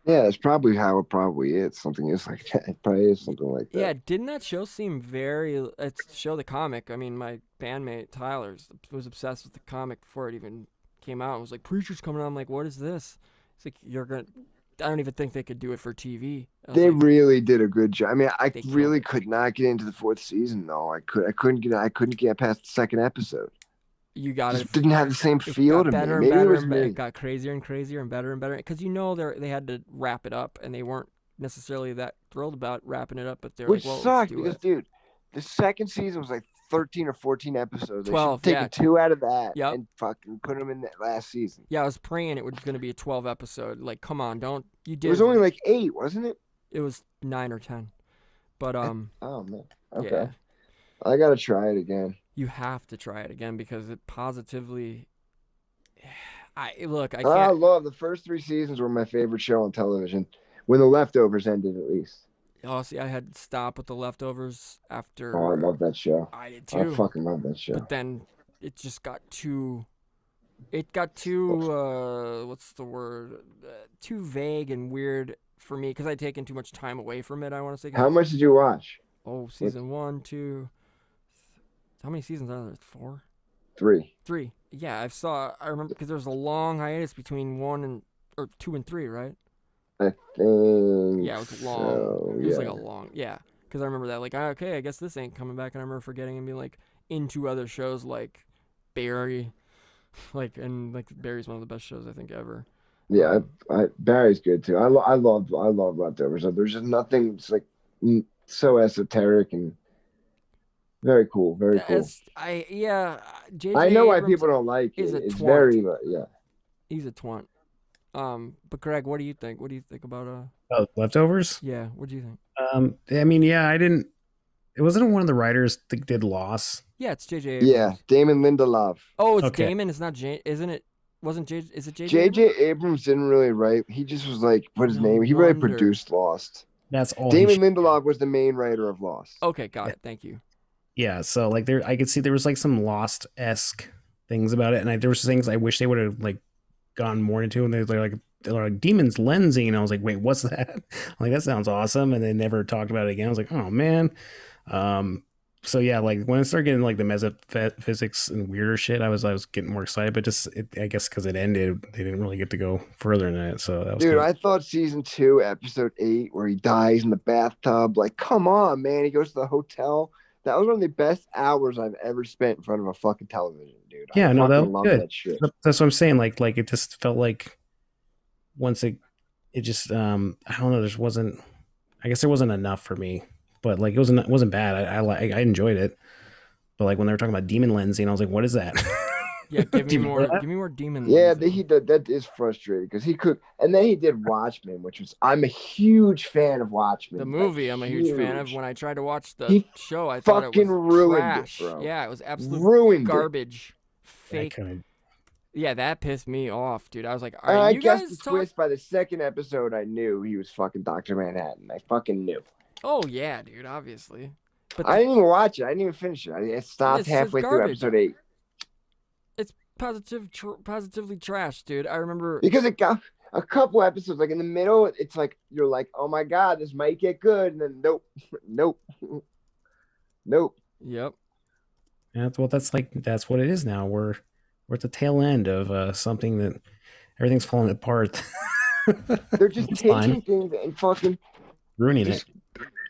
Yeah, it's probably how it probably is. Something is like that. It probably is something like that. Yeah, didn't that show seem very? It's show the comic. I mean, my bandmate Tyler was obsessed with the comic before it even came out. It was like, Preacher's coming out. I'm like, what is this? It's like, you're gonna. I don't even think they could do it for TV. They like, really did a good job. I mean, I They really killed it. could not get into the 4th season though. I couldn't get past the 2nd episode. You got Just it. didn't have the same It feel got to me. better and Maybe it better was and me. it got crazier and crazier and better because you know they had to wrap it up and they weren't necessarily that thrilled about wrapping it up, but they're Which like, well, sucked let's do because, it. dude, the 2nd season was like 13 or 14 episodes. They should 12, have taken yeah. 2 out of that Yep. and fucking put them in that last season. Yeah, I was praying it was going to be a 12 episode. Like, come on, don't you did. It was only like 8, wasn't it? It was 9 or 10, but Oh man. Okay. yeah, I gotta try it again. you have to try it again because it positively. I I can't. love the first 3 seasons were my favorite show on television. When The Leftovers ended, at least. Oh, see, I had to stop with The Leftovers after. Oh, I love that show. I did I too. fucking love that show. But then it just got too. It got too. What's the word? Too vague and weird for me because I'd taken too much time away from it. I want to say. How much did you watch? Oh, season 1, 2. How many seasons are there? 4? 3. 3. Yeah, I remember because there was a long hiatus between 2 and 3, right? I think. Yeah, it was long. So, It was like yeah. a long. Yeah, because I remember that. Like, okay, I guess this ain't coming back, and I remember forgetting and being like into other shows like Barry, and Barry's one of the best shows I think ever. Yeah, Barry's good too. I love Leftovers. There's just nothing. It's like so esoteric and very cool. Very cool. JJ I know why Abrams people don't like it. is a It's twat. very yeah. He's a twant. But Greg, what do you think? What do you think about Leftovers. Yeah, what do you think? I mean, yeah, I didn't. It wasn't one of the writers that did Lost. Yeah, it's JJ Abrams. Yeah, Damon Lindelof. Oh, it's Okay. Damon. It's not J. Isn't it? Wasn't J? Is it JJ? J.J. Abrams didn't really write. He just was like, what his No name? He really wonder. produced Lost. That's all. he Damon Lindelof was the main writer of Lost. Okay, got it. Thank you. Yeah, so like I could see there was like some Lost-esque things about it, and there was things I wish they would have like gone more into, and they're like demons lensing, and I was like, wait, what's that? I'm like, that sounds awesome, and they never talked about it again. I was like, oh man. So yeah, like when it started getting like the metaphysics and weirder shit, I was getting more excited, but I guess because it ended, they didn't really get to go further than that. So that was Dude, kinda- I thought season 2, episode 8, where he dies in the bathtub, like, come on, man. He goes to the hotel. That was one of the best hours I've ever spent in front of a fucking television, dude. Yeah, I no, that fucking was love good. that shit. That's what I'm saying. Like it just felt like once it just I don't know. I guess there wasn't enough for me, but like it wasn't bad. I enjoyed it, but like when they were talking about demon lensing, I was like, what is that? Yeah, give Do me you more. remember that? Give me more demon. Yeah, Lensing. he did. That is frustrating because he could. And then he did Watchmen, which was, I'm a huge fan of Watchmen. The like, movie, I'm a huge fan of. huge. When I tried to watch the He show, I thought it was fucking ruined it, trash. bro. Yeah, it was absolute Ruined it. garbage. I Fake. kinda- Yeah, that pissed me off, dude. I was like, And are I you guess guys the talking? twist by the 2nd episode, I knew he was fucking Dr. Manhattan. I fucking knew. Oh yeah, dude. Obviously, but I didn't even watch it. I didn't even finish it. I stopped It's halfway through garbage. episode 8 it's positively trash, dude. I remember. because it got a couple episodes like in the middle. It's like you're like, oh my god, this might get good, and then nope, nope. Yep. that's what it is now. We're at the tail end of something that everything's falling apart. They're just It's taking fine. things and fucking, Ruining just,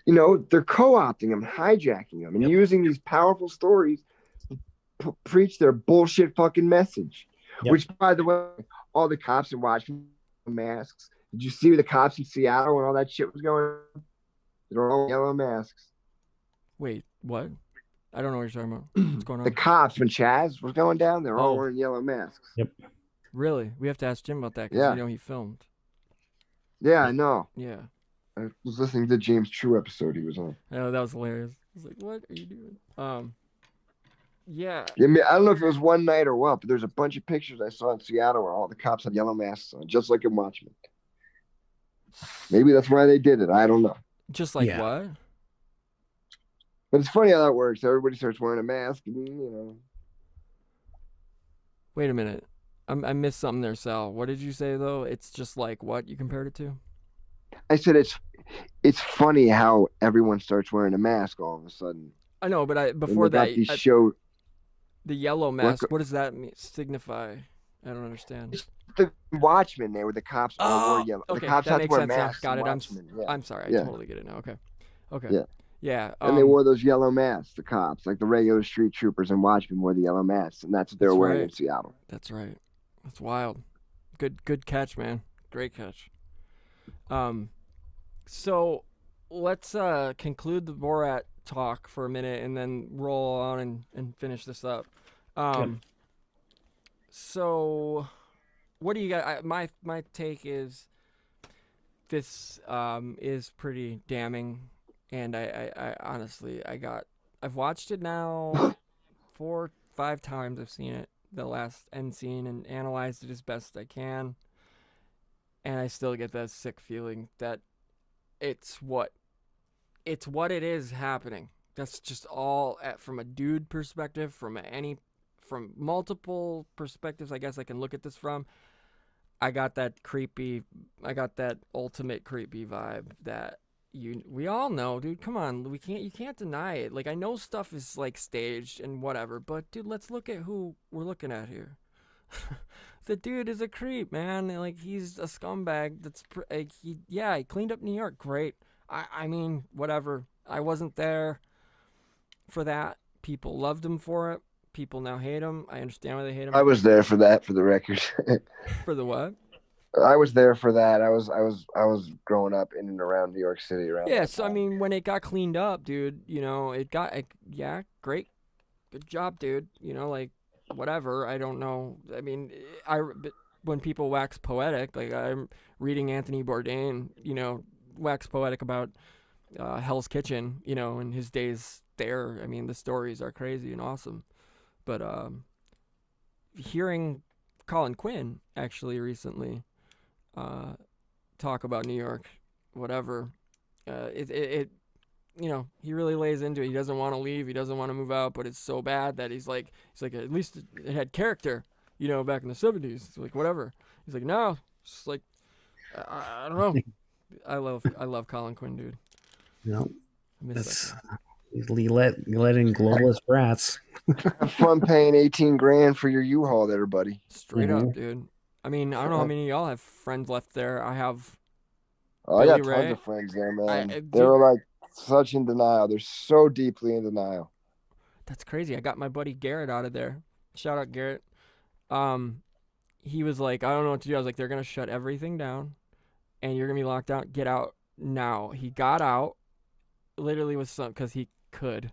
it. they're co-opting them, hijacking them, and Yep. using these powerful stories to preach their bullshit fucking message. Yep. Which, by the way, all the cops in Washington masks. Did you see the cops in Seattle when all that shit was going on? They're all yellow masks. Wait, what? I don't know what you're talking about. What's going The on? cops, when Chaz was going down, they're all Oh. wearing yellow masks. Really? We have to ask Jim about that because Yeah. you know he filmed. Yeah, I know. Yeah. I was listening to the James True episode he was on. I know that was hilarious. I was like, what are you doing? Yeah. Yeah, I mean, I don't know if it was one night or what, but there's a bunch of pictures I saw in Seattle where all the cops had yellow masks on, just like in Watchmen. Maybe that's why they did it. I don't know. Just like Yeah. what? But it's funny how that works. Everybody starts wearing a mask, and Wait a minute. I missed something there, Sal. What did you say though? It's just like what you compared it to? I said it's funny how everyone starts wearing a mask all of a sudden. I know, but And before they got that, these show the yellow what mask. What does that signify? I don't understand. it's the Watchmen there where the cops all wore Oh, yellow. The okay, cops that had to makes wear sense now. masks Got in it. Watchmen. Yeah. I'm sorry. I Yeah. totally get it now. Okay. Okay. Yeah. Yeah. And they wore those yellow masks, the cops, like the regular street troopers and Watchmen wore the yellow masks, and that's what they were That's wearing right. in Seattle. That's right. That's wild. Good catch, man. Great catch. So let's conclude the Borat talk for a minute and then roll on and finish this up. So what do you got? My take is this is pretty damning, and I honestly I've watched it now 4-5 times. I've seen it, the last end scene, and analyzed it as best I can, and I still get that sick feeling that it's what it is happening. That's just all from a dude perspective, from multiple perspectives I guess I can look at this from. I got that ultimate creepy vibe that we all know, dude. Come on, you can't deny it. Like, I know stuff is like staged and whatever, but dude, let's look at who we're looking at here. The dude is a creep, man. Like, he's a scumbag. He cleaned up New York. Great. I mean, whatever. I wasn't there for that. People loved him for it. People now hate him. I understand why they hate him. I was there for that, for the record. For the what? I was there for that. I was growing up in and around New York City around. Yeah, that so I time. mean, when it got cleaned up, dude, great, good job, dude. Like, whatever. I don't know. I mean, but when people wax poetic, like I'm reading Anthony Bourdain, wax poetic about Hell's Kitchen, and his days there. I mean, the stories are crazy and awesome. But hearing Colin Quinn actually recently talk about New York, whatever, he really lays into it. He doesn't want to leave. He doesn't want to move out, but it's so bad that he's like, at least it had character, back in the 70s. It's like, whatever. He's like, no, it's just like, I don't know. I love Colin Quinn, dude. No, I miss that guy. You let in globalist rats. Have fun paying 18 grand for your U-Haul there, buddy. Straight up, dude. I mean, I don't know how many of y'all have friends left there. I have. Oh, I got Billy tons Ray. of friends there, man. dude, They're like such in denial. They're so deeply in denial. That's crazy. I got my buddy Garrett out of there. Shout out Garrett. He was like, I don't know what to do. I was like, they're gonna shut everything down, and you're gonna be locked out. Get out now. He got out, literally because he could,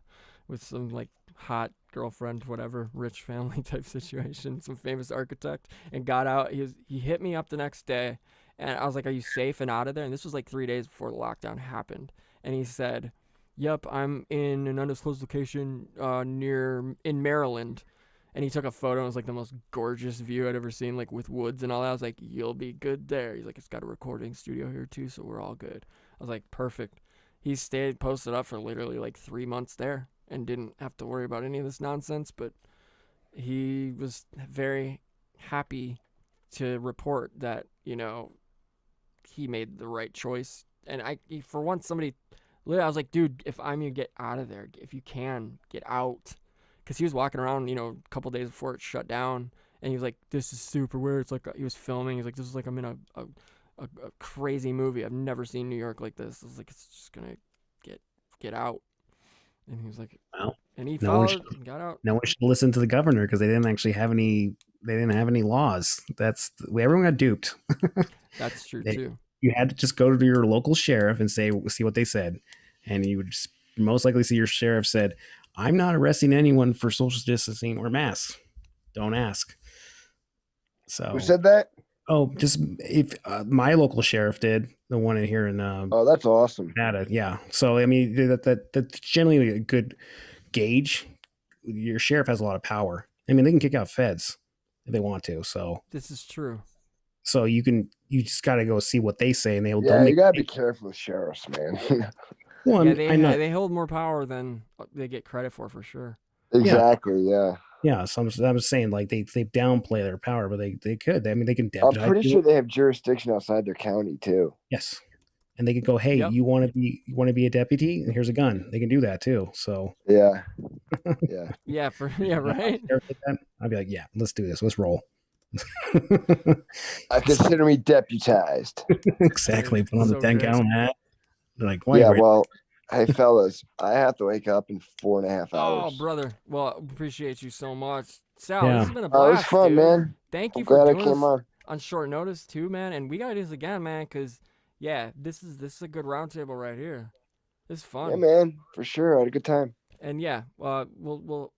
with some like hot girlfriend, whatever, rich family type situation, some famous architect, and got out. He hit me up the next day, and I was like, are you safe and out of there? And this was like 3 days before the lockdown happened. And he said, yep, I'm in an undisclosed location in Maryland. And he took a photo. It was like the most gorgeous view I'd ever seen, like with woods and all that. I was like, you'll be good there. He's like, it's got a recording studio here too, so we're all good. I was like, perfect. He stayed posted up for literally like 3 months there and didn't have to worry about any of this nonsense. But he was very happy to report that, he made the right choice. And for once, I was like, dude, if I'm you, get out of there. If you can, get out. Because he was walking around, a couple days before it shut down. And he was like, this is super weird. It's like he was filming. He's like, this is like I'm in a crazy movie. I've never seen New York like this. I was like, it's just going to get out. And he was like, well, and he followed and got out. No one should listen to the governor because they didn't actually have any. They didn't have any laws. Everyone got duped. That's true too. You had to just go to your local sheriff and see what they said, and you would most likely see your sheriff said, "I'm not arresting anyone for social distancing or masks. Don't ask." So who said that? Oh, just if my local sheriff did, the one in here in oh, that's awesome. Nevada, yeah. So I mean that's generally a good gauge. Your sheriff has a lot of power. I mean, they can kick out feds if they want to. So this is true. So you just got to go see what they say, and they'll. Yeah, you gotta be careful with sheriffs, man. Well, yeah, they hold more power than they get credit for sure. Exactly. Yeah. Yeah, so I'm saying like they downplay their power, but they could. I mean, they can I'm deputize pretty sure people. they have jurisdiction outside their county too. Yes, and they could go, hey, Yep. you want to be a deputy? And here's a gun. They can do that too. So Yeah. Yeah. Yeah, yeah, right. I'd be like, yeah, let's do this. Let's roll. I consider me deputized. Exactly. Put on the So 10 great. gallon hat. They're like, wait, Yeah. wait. Well, hey fellas, I have to wake up in 4.5 Oh, hours. brother. Well, appreciate you so much, Sal. Yeah. This has been a Oh, blast. it was fun, dude. man. Thank you I'm for glad I doing came this on. short notice too, man. And we gotta do this again, man. Cause yeah, this is a good roundtable right here. This is fun. Yeah, man, for sure. I had a good time. And yeah, we'll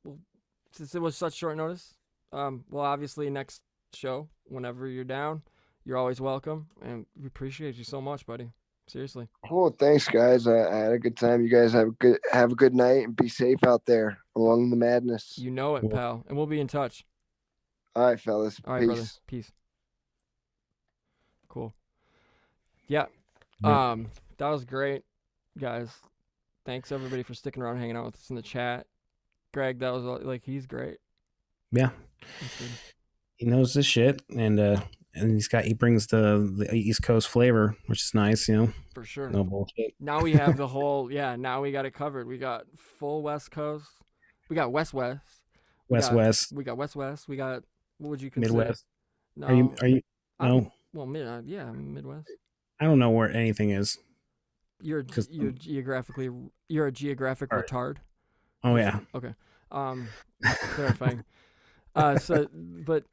since it was such short notice, well, obviously next show, whenever you're down, you're always welcome, and we appreciate you so much, buddy. Seriously. Cool. Thanks, guys. I had a good time. You guys have a good night and be safe out there along the madness. You know it, pal. And we'll be in touch. All right, fellas. All right, Peace. brother. Peace. Cool. Yeah. Yeah. That was great, guys. Thanks everybody for sticking around, hanging out with us in the chat. Greg, that was like he's great. Yeah. That's good. He knows this shit, and he brings the East Coast flavor, which is nice, For sure. No bullshit. Now we have the whole now we got it covered. We got full West Coast. We got West. West. We got West. We got, what would you consider? Midwest. No. Are you no? Well, I'm Midwest. I don't know where anything is. You're a geographic Right. retard. Oh yeah. Okay. Clarifying. But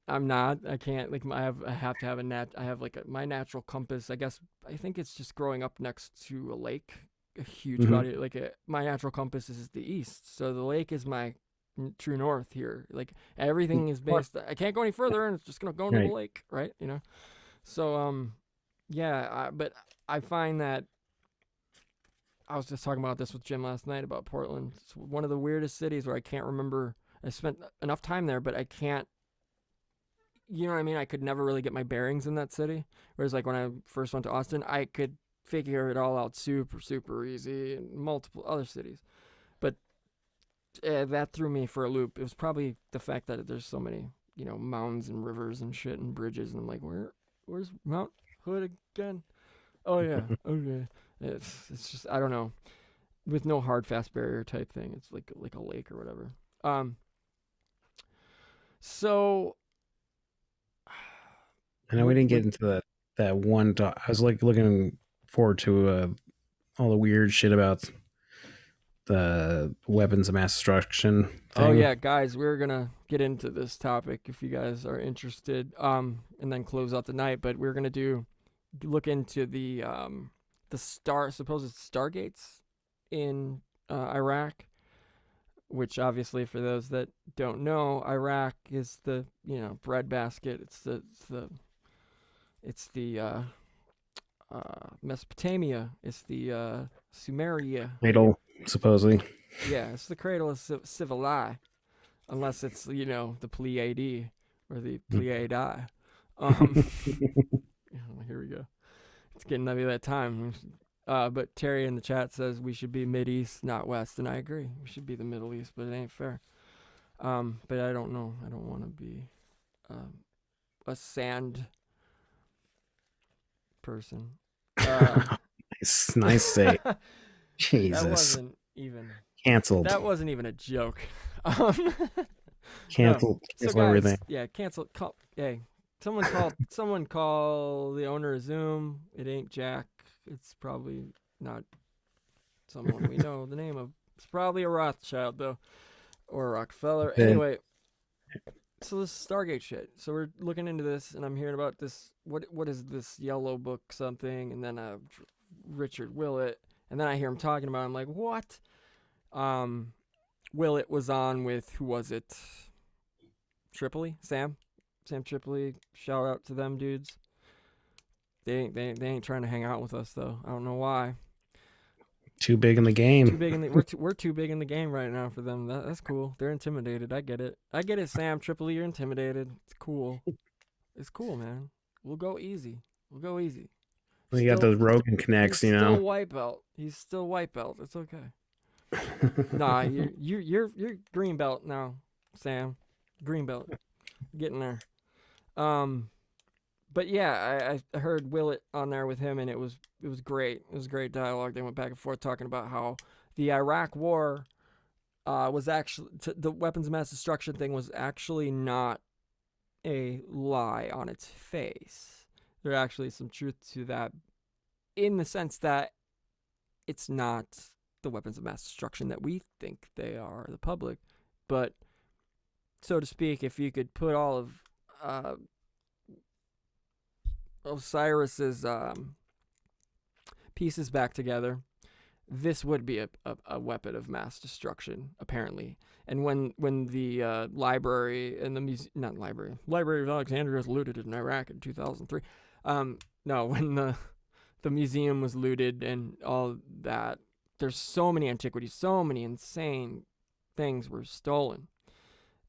I'm not. I can't. Like, I have to have I have like my natural compass. I guess I think it's just growing up next to a lake, a huge body. Like my natural compass is the east, so the lake is my true north here. Like everything is based. I can't go any further, and it's just gonna go into the lake, right? So yeah. But I find that. I was just talking about this with Jim last night about Portland. It's one of the weirdest cities where I can't remember. I spent enough time there, but I can't. You know what I mean? I could never really get my bearings in that city. Whereas, like, when I first went to Austin, I could figure it all out super, super easy, and multiple other cities. But that threw me for a loop. It was probably the fact that there's so many, mountains and rivers and shit and bridges. And I'm like, where's Mount Hood again? Oh, yeah. Okay. It's just, I don't know. With no hard, fast barrier type thing. It's like a lake or whatever. So... I know we didn't get into that one. I was like looking forward to all the weird shit about the weapons of mass destruction thing. Oh yeah, guys, we're gonna get into this topic if you guys are interested, and then close out the night. But we're gonna look into the supposed Stargates in Iraq, which obviously, for those that don't know, Iraq is the breadbasket. It's the Mesopotamia. It's the Sumeria. Cradle, supposedly. Yeah, it's the cradle of Civilization, unless it's the Pleiade or the Pleiadi. Here we go. It's getting to be that time. But Terry in the chat says we should be Mid-East, not West, and I agree. We should be the Middle East, but it ain't fair. But I don't know. I don't want to be a sand person. Nice say. Jesus. That wasn't even canceled. That wasn't even a joke. Cancel guys, everything. Yeah, cancel. Hey, someone call the owner of Zoom. It ain't Jack. It's probably not someone we know the name of. It's probably a Rothschild though, or a Rockefeller. Anyway. So this Stargate shit. So we're looking into this, and I'm hearing about this. What is this yellow book something? And then Richard Willett, and then I hear him talking about it. I'm like, what? Willett was on with, who was it? Tripoli, Sam Tripoli. Shout out to them dudes. They ain't trying to hang out with us though. I don't know why. Too big in the game. We're too big in the game right now for them. That's cool. They're intimidated. I get it, Sam Tripoli. You're intimidated. It's cool. It's cool, man. We'll go easy. Well, you got those Rogan connects, Still white belt. He's still white belt. It's okay. Nah, you're green belt now, Sam. Green belt, getting there. But yeah, I heard Willett on there with him, and it was great. It was great dialogue. They went back and forth talking about how the Iraq War was actually the weapons of mass destruction thing was actually not a lie on its face. There actually some truth to that, in the sense that it's not the weapons of mass destruction that we think they are, the public, but so to speak, if you could put all of Osiris's pieces back together, this would be a weapon of mass destruction, apparently. And when the library and the Library of Alexandria was looted in Iraq in 2003. No, when the museum was looted and all that, there's so many antiquities, so many insane things were stolen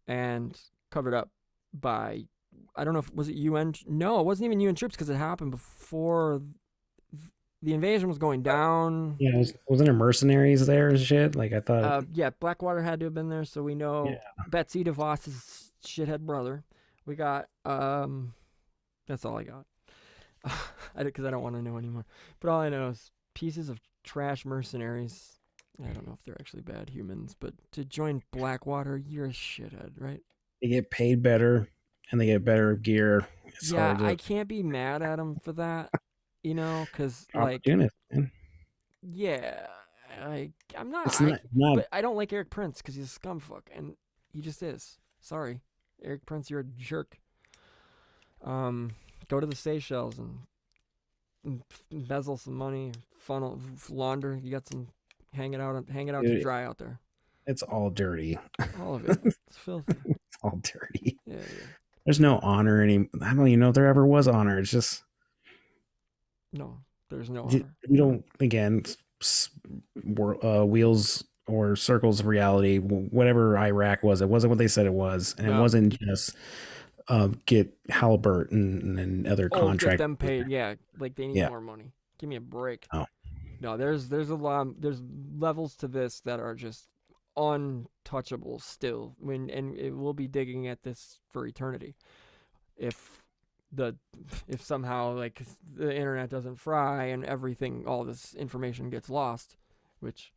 and covered up by, I don't know if was it UN. No, it wasn't even UN troops, because it happened before the invasion was going down. Yeah, wasn't there mercenaries there and shit? Like I thought. Yeah, Blackwater had to have been there, so we know Betsy DeVos's shithead brother. We got that's all I got. Because I don't want to know anymore. But all I know is pieces of trash mercenaries. I don't know if they're actually bad humans, but to join Blackwater, you're a shithead, right? They get paid better and they get better gear. It's yeah, I can't be mad at them for that, because like, yeah, I'm not. But I don't like Eric Prince because he's a scumfuck, and he just is. Sorry, Eric Prince, you're a jerk. Go to the Seychelles and embezzle some money, launder. You got some, hang it out to dry out there. It's all dirty. All of it. It's filthy. It's all dirty. Yeah. There's no honor I don't even know if there ever was honor. It's just no. There's no honor. We don't, again, wheels or circles of reality. Whatever Iraq was, it wasn't what they said it was, and it wasn't just get Halliburton and other contracts. Get them paid. Yeah, like they need more money. Give me a break. Oh. No, there's a lot. There's levels to this that are just untouchable still. And it will be digging at this for eternity. If somehow like the internet doesn't fry and everything, all this information gets lost, which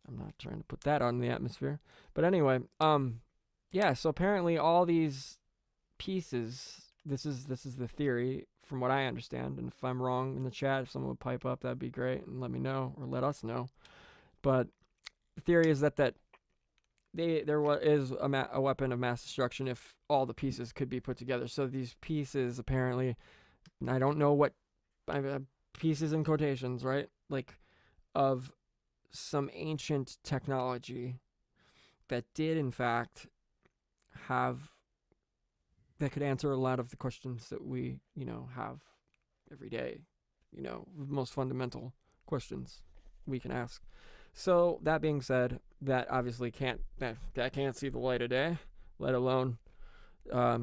I'm not trying to put that on the atmosphere. But anyway, yeah. So apparently all these pieces, this is the theory from what I understand, and if I'm wrong in the chat, if someone would pipe up, that'd be great and let me know, or let us know. But the theory is that there is a weapon of mass destruction if all the pieces could be put together. So these pieces apparently, I don't know what pieces in quotations, right, like of some ancient technology that did in fact have, that could answer a lot of the questions that we, have every day, most fundamental questions we can ask. So that being said, that obviously can't see the light of day, let alone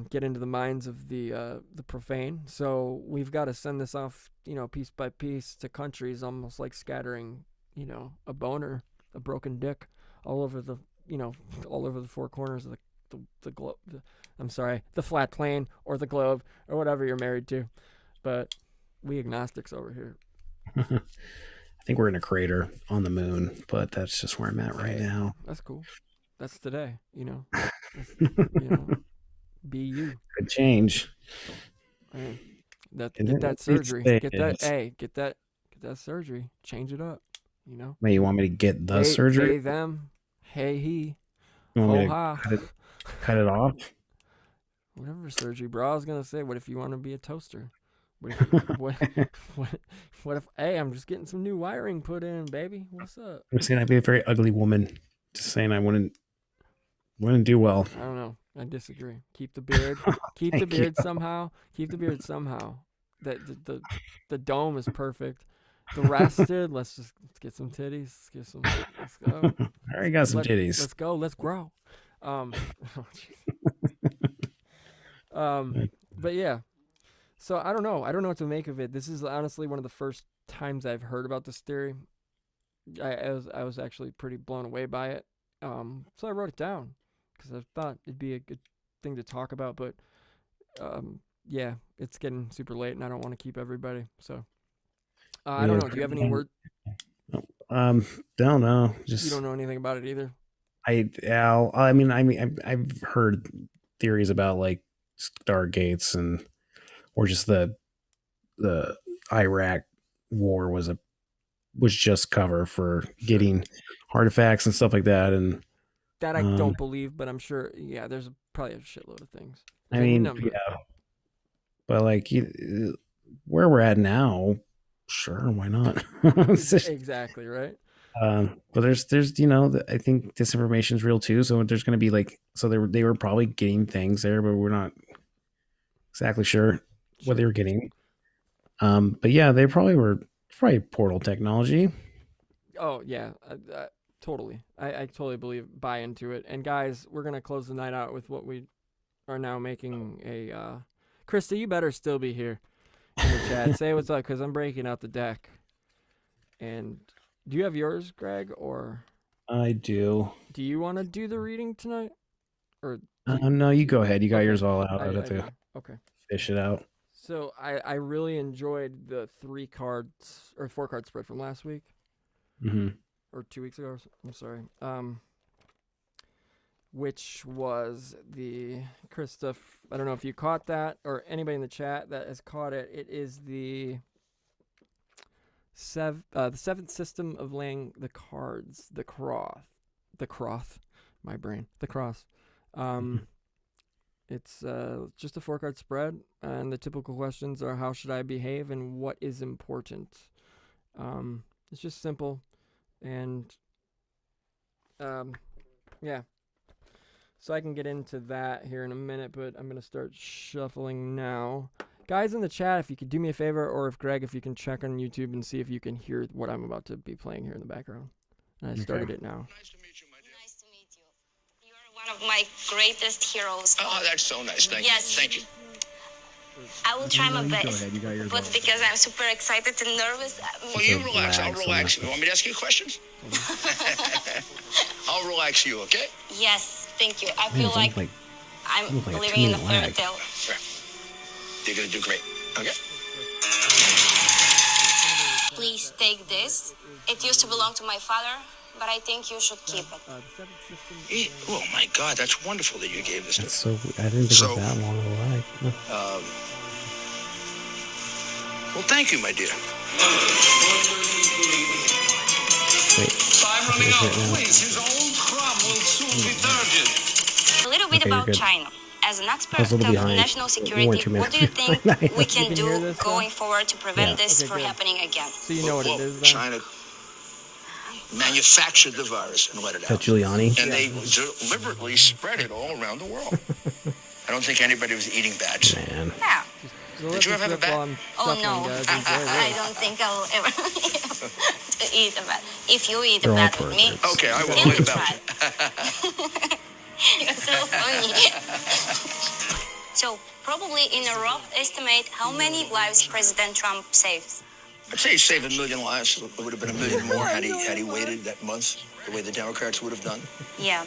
get into the minds of the profane. So we've got to send this off, piece by piece to countries, almost like scattering, a boner, a broken dick all over the four corners of the globe. I'm sorry, the flat plane or the globe or whatever you're married to. But we agnostics over here. I think we're in a crater on the moon, but that's just where I'm at right now. That's cool. That's today, be you. Could change. Hey, get that surgery. Get that surgery. Change it up. Wait, you want me to get the surgery? Hey them. Hey he. You want me to cut it off? Whatever surgery, bro. I was gonna say, what if you want to be a toaster? What if? Hey, I'm just getting some new wiring put in, baby. What's up? I'm saying I'd be a very ugly woman. Just saying I wouldn't do well. I don't know. I disagree. Keep the beard. Keep the beard somehow. Keep the beard somehow. The dome is perfect. The rest, dude, let's get some titties. Let's go. I already got some titties. Let's go. Let's grow. But yeah. So I don't know. I don't know what to make of it. This is honestly one of the first times I've heard about this theory. I was actually pretty blown away by it. So I wrote it down because I thought it'd be a good thing to talk about. But yeah, it's getting super late, and I don't want to keep everybody. So I don't know. Do you have any word? Don't know. You Just don't know anything about it either. I've heard theories about like Stargates or just the Iraq war was just cover for getting artifacts and stuff like that. And That I don't believe, but I'm sure. Yeah, there's probably a shitload of things. I There's a mean, number. yeah, but like where we're at now, sure, why not? Exactly right. But there's I think disinformation is real too. So there's going to be they were probably getting things there, but we're not exactly sure what they were getting. But yeah, they probably portal technology. Oh yeah, totally. I totally buy into it. And guys, we're gonna close the night out with what we are now making a. Krista, you better still be here in the chat. Say what's up, because I'm breaking out the deck. And do you have yours, Greg, or? I do. Do you want to do the reading tonight, or? No, you go ahead. You got yours all out. I'd have to fish it out. So I really enjoyed the 4 card spread from last week, or 2 weeks ago. I'm sorry. Which was the Krista. I don't know if you caught that or anybody in the chat that has caught it. It is the seventh system of laying the cards. The cross. My brain. The cross. It's just a 4 card spread, and the typical questions are how should I behave and what is important. It's just simple, and yeah. So I can get into that here in a minute, but I'm going to start shuffling now. Guys in the chat, if you could do me a favor, or if Greg, if you can check on YouTube and see if you can hear what I'm about to be playing here in the background. And I started it now. Nice to meet you. You're one of my greatest heroes. Oh, that's so nice. Thank Yes. you. Thank you. I will try my Go best. ahead. You got yours But all. because I'm super excited and nervous. Well, you So relax. I'll relax, relax. relax. You want me to ask you questions? I'll relax you, okay? Yes, thank you. I Man, feel it's like like I'm almost like a living in a 2-minute fairy lag. tale. You're going to do great, okay? Please take this. It used to belong to my father, but I think you should keep it. Oh, my God. That's wonderful that you gave this to me. That's so. I didn't think it was that long of a lag. Well, thank you, my dear. Wait. I'm running out. Now. Please, his old crumb will soon be turgid. A little bit Okay, you're about good. China. As an I expert was a of little behind. national You security, weren't 2 what do you think minutes we can You can hear do this now? going forward to prevent Yeah. this Okay, from good. happening again? So you know what it is then? China manufactured the virus and let it Is that out. Giuliani? And they deliberately spread it all around the world. I don't think anybody was eating bats. Man. Yeah. So Did you ever have a bat? Oh Shuffling, no, guys. Enjoy I this. don't think I'll ever to eat a bat. If you eat a They're all bat with me, perverts. Okay, I will. then What we about try. you? You're so funny. So probably in a rough estimate, how many lives President Trump saved? I'd say he saved 1 million lives. It would have been 1 million more had he waited that month, the way the Democrats would have done. Yeah.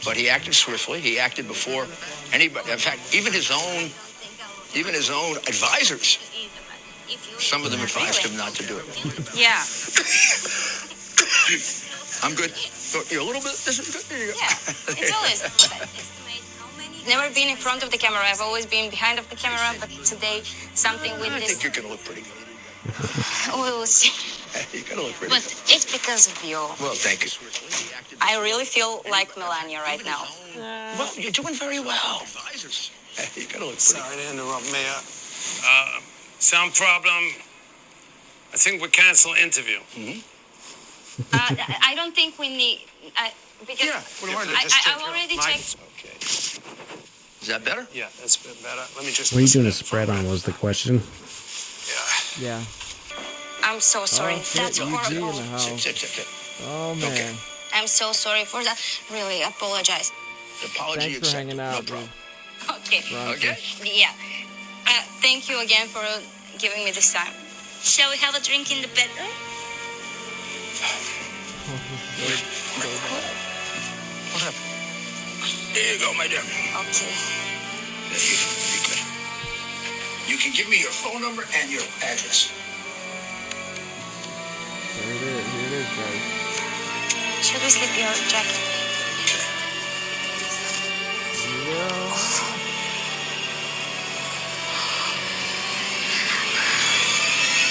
But he acted swiftly. He acted before anybody. In fact, even his own advisors. Some of them advised him not to do it. Yeah. I'm good. You're a little bit. This is good. There you go. Yeah. It's always. Never been in front of the camera. I've always been behind of the camera, but today something with I this. think you're gonna look pretty good. We will see. You're gonna look pretty But good. it's because of you. Well, thank you. I really feel like Melania right now. Well, you're doing very well. You're gonna look pretty Sorry to interrupt, Mayor. Sound problem. I think we cancel interview. I don't think we need. Because Yeah, what do I do? Just I already checked. Okay. Is that better? Yeah, that's a bit better. Let me just. What are you doing a spread on was the question. Yeah. Yeah. I'm so sorry. Oh, shit, That's EG in horrible. the house. Sit. Oh man. Okay. I'm so sorry for that. Really, apologize. Apology Thanks for accepted. hanging No out, problem. Okay. Okay. Yeah. Thank you again for giving me this time. Shall we have a drink in the bedroom? What happened? There you go, my dear. Okay. There you go. Be good. You can give me your phone number and your address. There it is. Here it is, guys. Should we slip your jacket?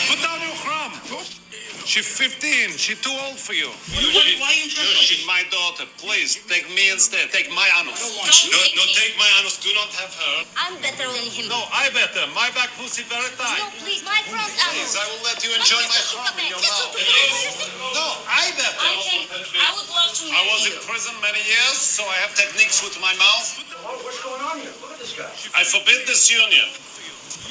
Put down your crumb. She's 15. She's too old for you. Why you No, she's my daughter. Please, take me instead. Take my anus. No, take my anus. Do not have her. I'm better than him. No, I better. My back pussy very tight. No, please, my front Please, I will let you enjoy my crumb in your mouth. No, I better. I would love to I was marry in you. prison many years, so I have techniques with my mouth. What's going on here? Look at this guy. I forbid this union.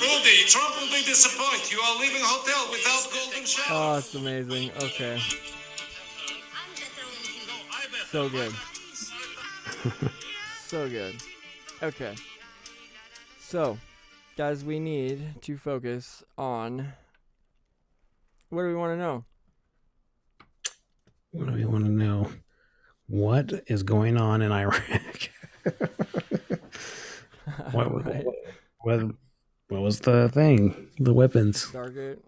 Rudy, Trump will be disappointed. You are leaving hotel without golden shower. Oh, it's amazing. Okay. I'm better than him. I better. So good. So good. Okay. So, guys, we need to focus on what do we want to know? What do we want to know? What is going on in Iraq? Right. What was the thing? The weapons. Stargate.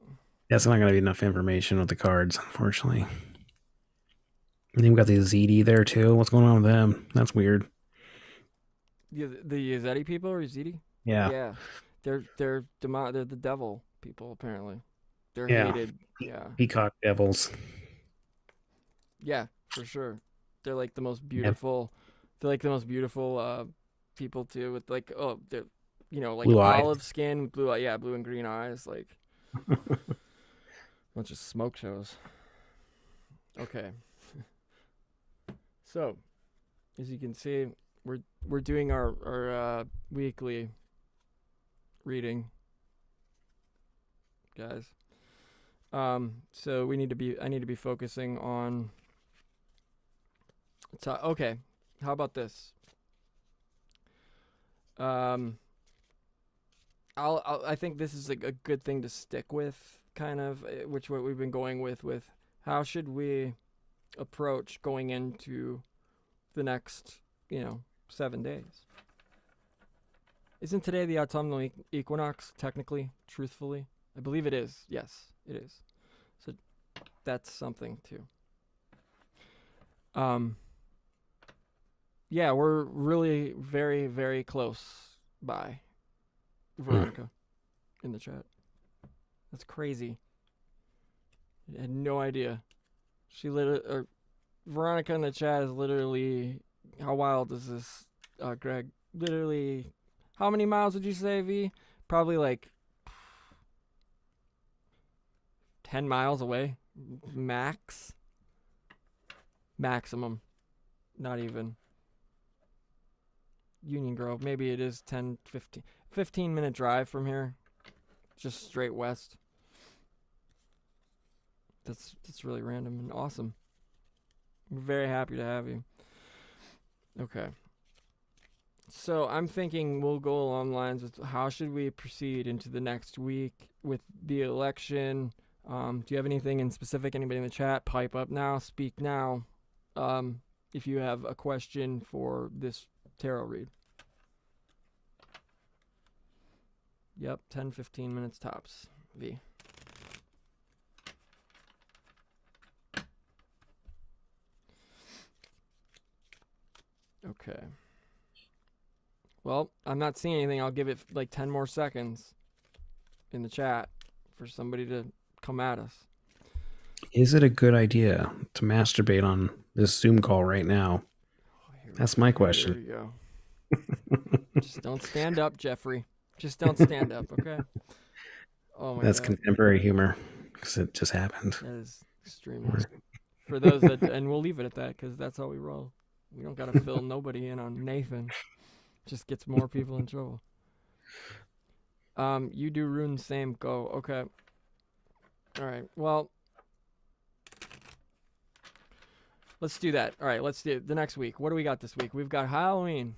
That's not going to be enough information with the cards, unfortunately. And then we got the ZD there too. What's going on with them? That's weird. The Yazidi people or Yazidi? Yeah. Yeah. They're the devil people apparently. They're Yeah. hated. Yeah. Peacock devils. Yeah, for sure. They're like the most beautiful. They're like the most beautiful people too. With like they're like Blue eyes. olive skin, blue and green eyes, like bunch of smoke shows. Okay. So, as you can see, we're doing our weekly reading, guys. So I need to be focusing on. Okay, how about this? I think this is a good thing to stick with, kind of, which what we've been going with how should we approach going into the next 7 days. Isn't today the autumnal equinox, technically, truthfully? I believe it is. Yes, it is. So that's something too. Yeah, we're really very, very close by Veronica in the chat. That's crazy. I had no idea. Veronica in the chat is literally, how wild is this, Greg? Literally, how many miles would you say, V? Probably like 10 miles away, maximum, not even. Union Grove, maybe it is 15 minute drive from here, just straight west. That's really random and awesome. We're very happy to have you. Okay. So I'm thinking we'll go along the lines with how should we proceed into the next week with the election. Do you have anything in specific? Anybody in the chat? Pipe up now. Speak now. If you have a question for this tarot read. Yep, 10-15 minutes tops. V. Okay. Well, I'm not seeing anything. I'll give it like 10 more seconds in the chat for somebody to come at us. Is it a good idea to masturbate on this Zoom call right now? That's my question. There you go. Just don't stand up, Jeffrey. Just don't stand up, okay? Oh my That's God. contemporary humor because it just happened. That is extremely. For those that, and we'll leave it at that because that's how we roll. We don't got to fill nobody in on Nathan. Just gets more people in trouble. You do rune same go. Okay. All right. Well, let's do that. All right. Let's do it the next week. What do we got this week? We've got Halloween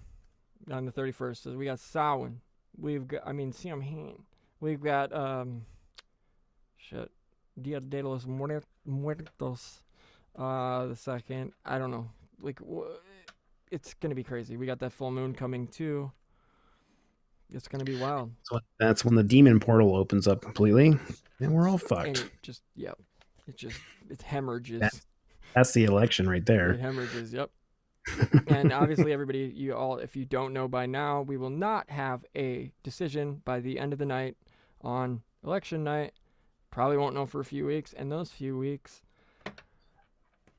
on the 31st. So we got Samhain. We've got, Samhain. We've got, Dia de los Muertos. The second, I don't know. Like, it's gonna be crazy. We got that full moon coming too. It's gonna be wild. So that's when the demon portal opens up completely, and we're all And fucked. it just, yep. It hemorrhages. That's the election right It there. hemorrhages, yep. And obviously, everybody, you all, if you don't know by now, we will not have a decision by the end of the night on election night. Probably won't know for a few weeks, and those few weeks,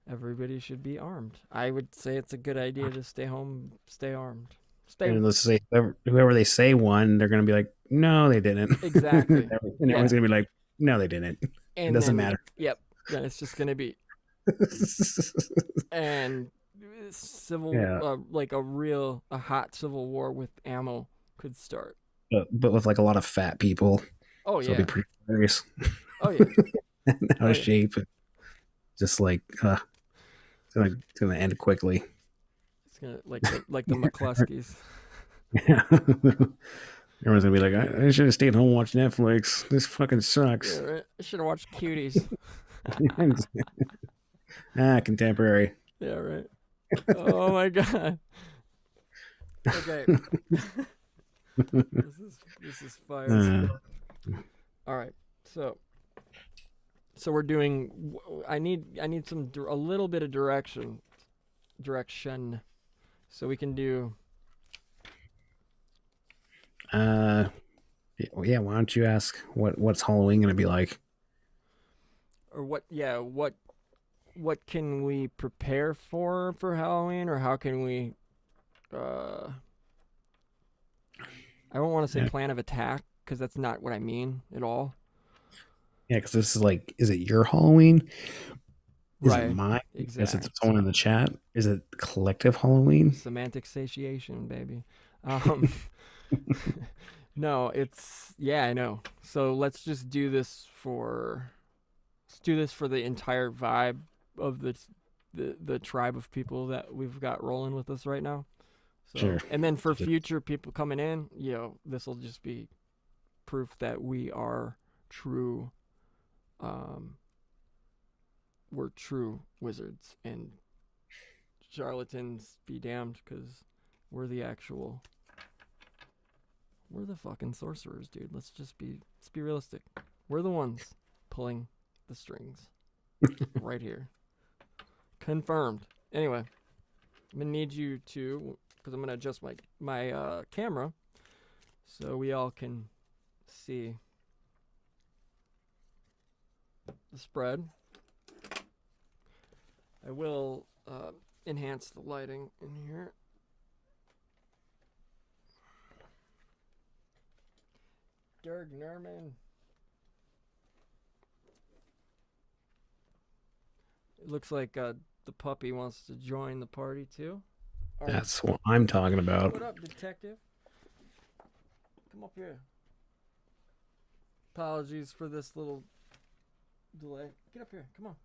everybody should be armed. I would say it's a good idea to stay home, stay armed. And let's say whoever they say won, they're gonna be like, no, they didn't. Exactly. And everyone's gonna be like, no, they didn't. And It doesn't then, matter. Yep. Then it's just gonna be and civil, Yeah. like a hot civil war with ammo could start. But with like a lot of fat people. Oh So yeah. it'll be pretty hilarious. Oh yeah. Out of shape. Just like it's gonna end quickly. It's gonna like the McCluskeys. Yeah. Everyone's gonna be like, I should have stayed home and watched Netflix. This fucking sucks. Yeah, right? I should have watched Cuties. Contemporary. Yeah, right. Oh my god. Okay. This is fire. All right. So we're doing. I need a little bit of direction. So we can do. Yeah. Why don't you ask what's Halloween gonna be like? Or what? Yeah. What can we prepare for Halloween, or how can we? I don't want to say plan of attack because that's not what I mean at all. Yeah, because this is like, is it your Halloween? Is Right. it mine? Exactly. Is it someone in the chat? Is it collective Halloween? Semantic satiation, baby. No, I know. So let's just do this for the entire vibe of the tribe of people that we've got rolling with us right now. So, Sure. And then for future people coming in, this will just be proof that we are true. We're true wizards, and charlatans be damned, because we're the fucking sorcerers, dude. Let's be realistic. We're the ones pulling the strings right here. Confirmed. Anyway, I'm gonna need you to, because I'm gonna adjust my camera so we all can see the spread. I will enhance the lighting in here. Dirk Nerman. It looks like the puppy wants to join the party too. All right. That's what I'm talking about. What up, detective? Come up here. Apologies for this little delay. Get up here. Come on.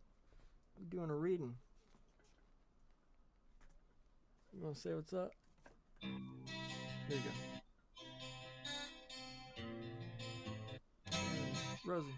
I'm doing a reading. You want to say what's up? Here you go. Rosie.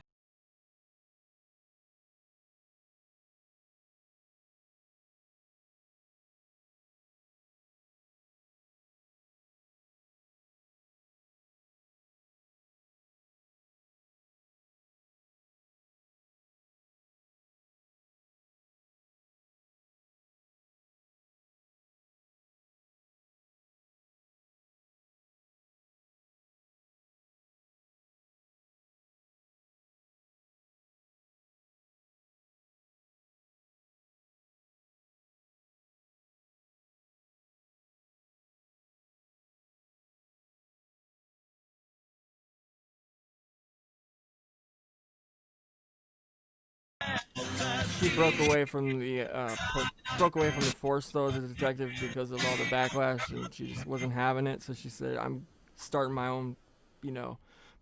She broke away from the force though as a detective because of all the backlash, and she just wasn't having it. So she said, "I'm starting my own,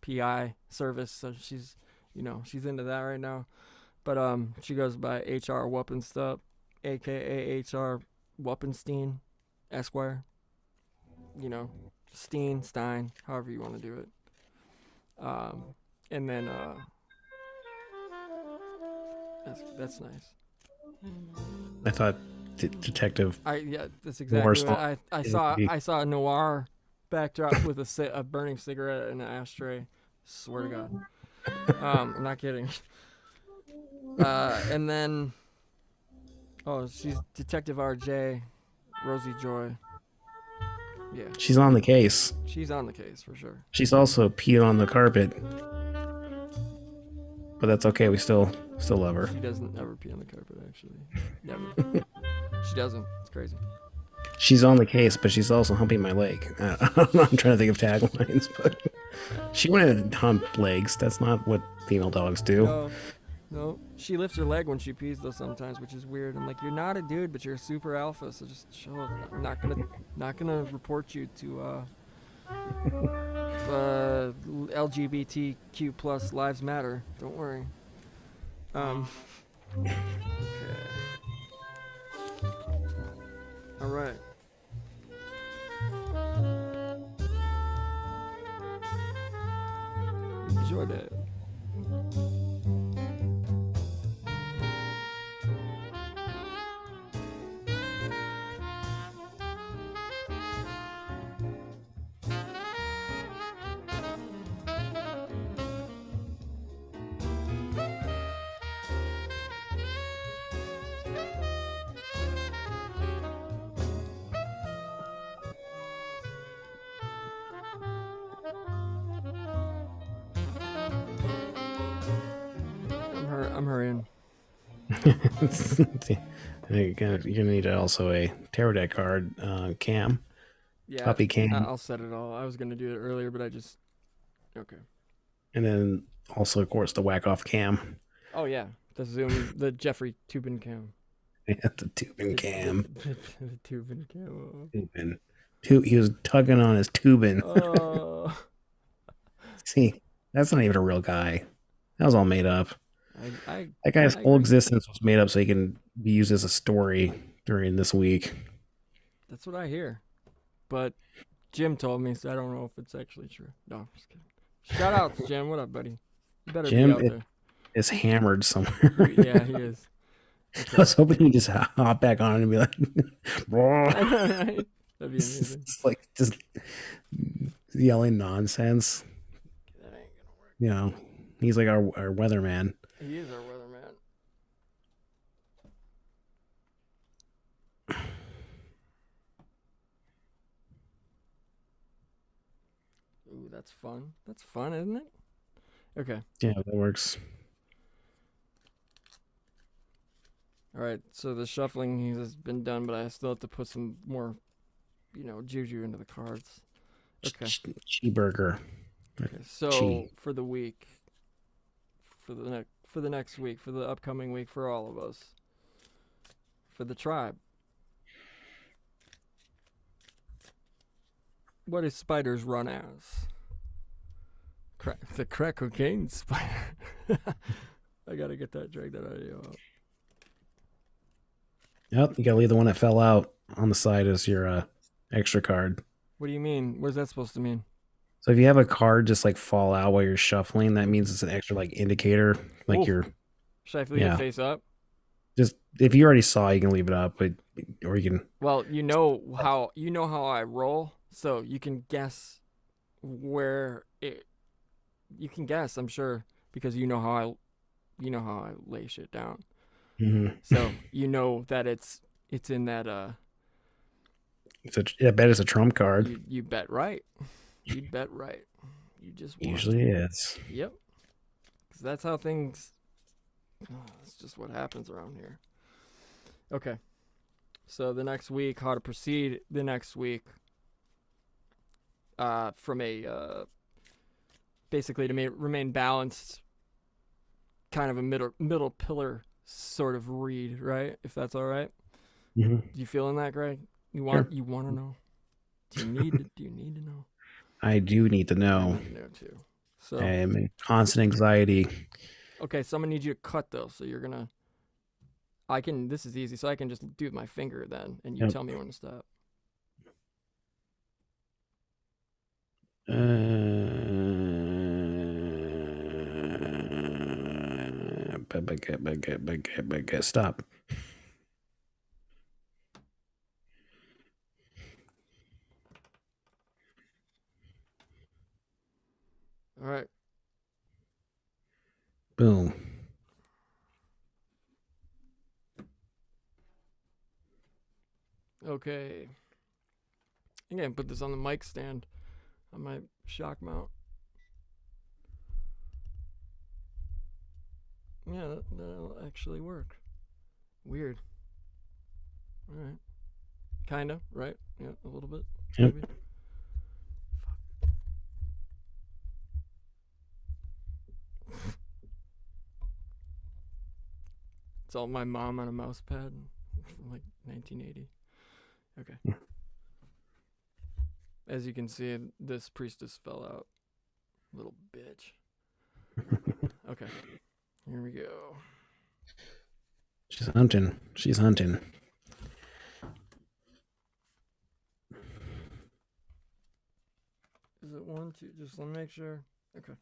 PI service." So she's into that right now. But she goes by HR Wuppenstup, aka HR Wuppenstein, Esquire. Stein, however you want to do it. And then that's nice. I thought Detective. Yeah, that's Noir exactly what song. I saw a noir backdrop with a burning cigarette in an ashtray. Swear to God. I'm not kidding. And then, she's Detective RJ, Rosie Joy. Yeah, She's on the case. she's on the case for sure. She's also peed on the carpet, but that's okay. We still love her. She doesn't ever pee on the carpet, actually. Never. She doesn't. It's crazy. She's on the case, but she's also humping my leg. I'm trying to think of taglines, but she wouldn't hump legs. That's not what female dogs do. No. She lifts her leg when she pees though sometimes, which is weird. I'm like, you're not a dude, but you're a super alpha, so just show it. I'm not gonna report you to LGBTQ plus lives matter. Don't worry. Okay. All right. Enjoy that. I'm hurrying. You're gonna need also a tarot deck card, Cam. Yeah, Puppy Cam. I'll set it all. I was gonna do it earlier, but I just okay. And then also, of course, the whack off Cam. Oh yeah, the Zoom, the Jeffrey Tubin Cam. Yeah, the Tubin Cam. The Tubin Cam. Tubin. He was tugging on his tubin. Oh. See, that's not even a real guy. That was all made up. That guy's I whole agree. existence was made up so he can be used as a story during this week. That's what I hear, but Jim told me, so I don't know if it's actually true. No, I'm just kidding. Shout out to Jim. What up, buddy? You better be out there. Is hammered somewhere. Yeah, he is. Okay. I was hoping he'd just hop back on and be like, That'd be amazing. It's like just yelling nonsense. That ain't gonna work. You know, he's like our weatherman. He is our weatherman. Ooh, that's fun. That's fun, isn't it? Okay. Yeah, that works. All right. So the shuffling has been done, but I still have to put some more, juju into the cards. Okay. Cheeseburger. Okay. So for the week, for the next week, for the upcoming week, for all of us, for the tribe. What do spiders run as? The crack cocaine spider. I gotta get that, drag that audio out. Yep, you gotta leave the one that fell out on the side as your extra card. What do you mean? What is that supposed to mean? So if you have a card just like fall out while you're shuffling, that means it's an extra like indicator. Like you're. Should I leave it face up? Just if you already saw, you can leave it up, or you can. Well, you know how I roll, so you can guess where it. You can guess, I'm sure, because you know how I lay shit down. Mm-hmm. So you know that it's in that. I bet it's a trump card. You bet right. You bet right. You just won. Usually is. Yep. 'Cause that's how things. That's just what happens around here. Okay. So the next week, how to proceed the next week. From a basically to remain balanced, kind of a middle pillar sort of read, right? If that's all right. Mm-hmm. You feeling that, Greg? You want to know? Do you need to know? I do need to know. I need to know too. So I'm in constant anxiety. Okay, so I'm gonna need you to cut though. So you're gonna. This is easy. So I can just do with my finger then, and you tell me when to stop. Stop. Boom. Okay. I'm gonna put this on the mic stand on my shock mount. Yeah, that'll actually work. Weird. All right. Kinda, right? Yeah, a little bit. Yep. Maybe. It's all my mom on a mouse pad from like 1980. Okay. As you can see, this priestess fell out. Little bitch. Okay. Here we go. She's hunting. She's hunting. Is it 1, 2? Just let me make sure. Okay.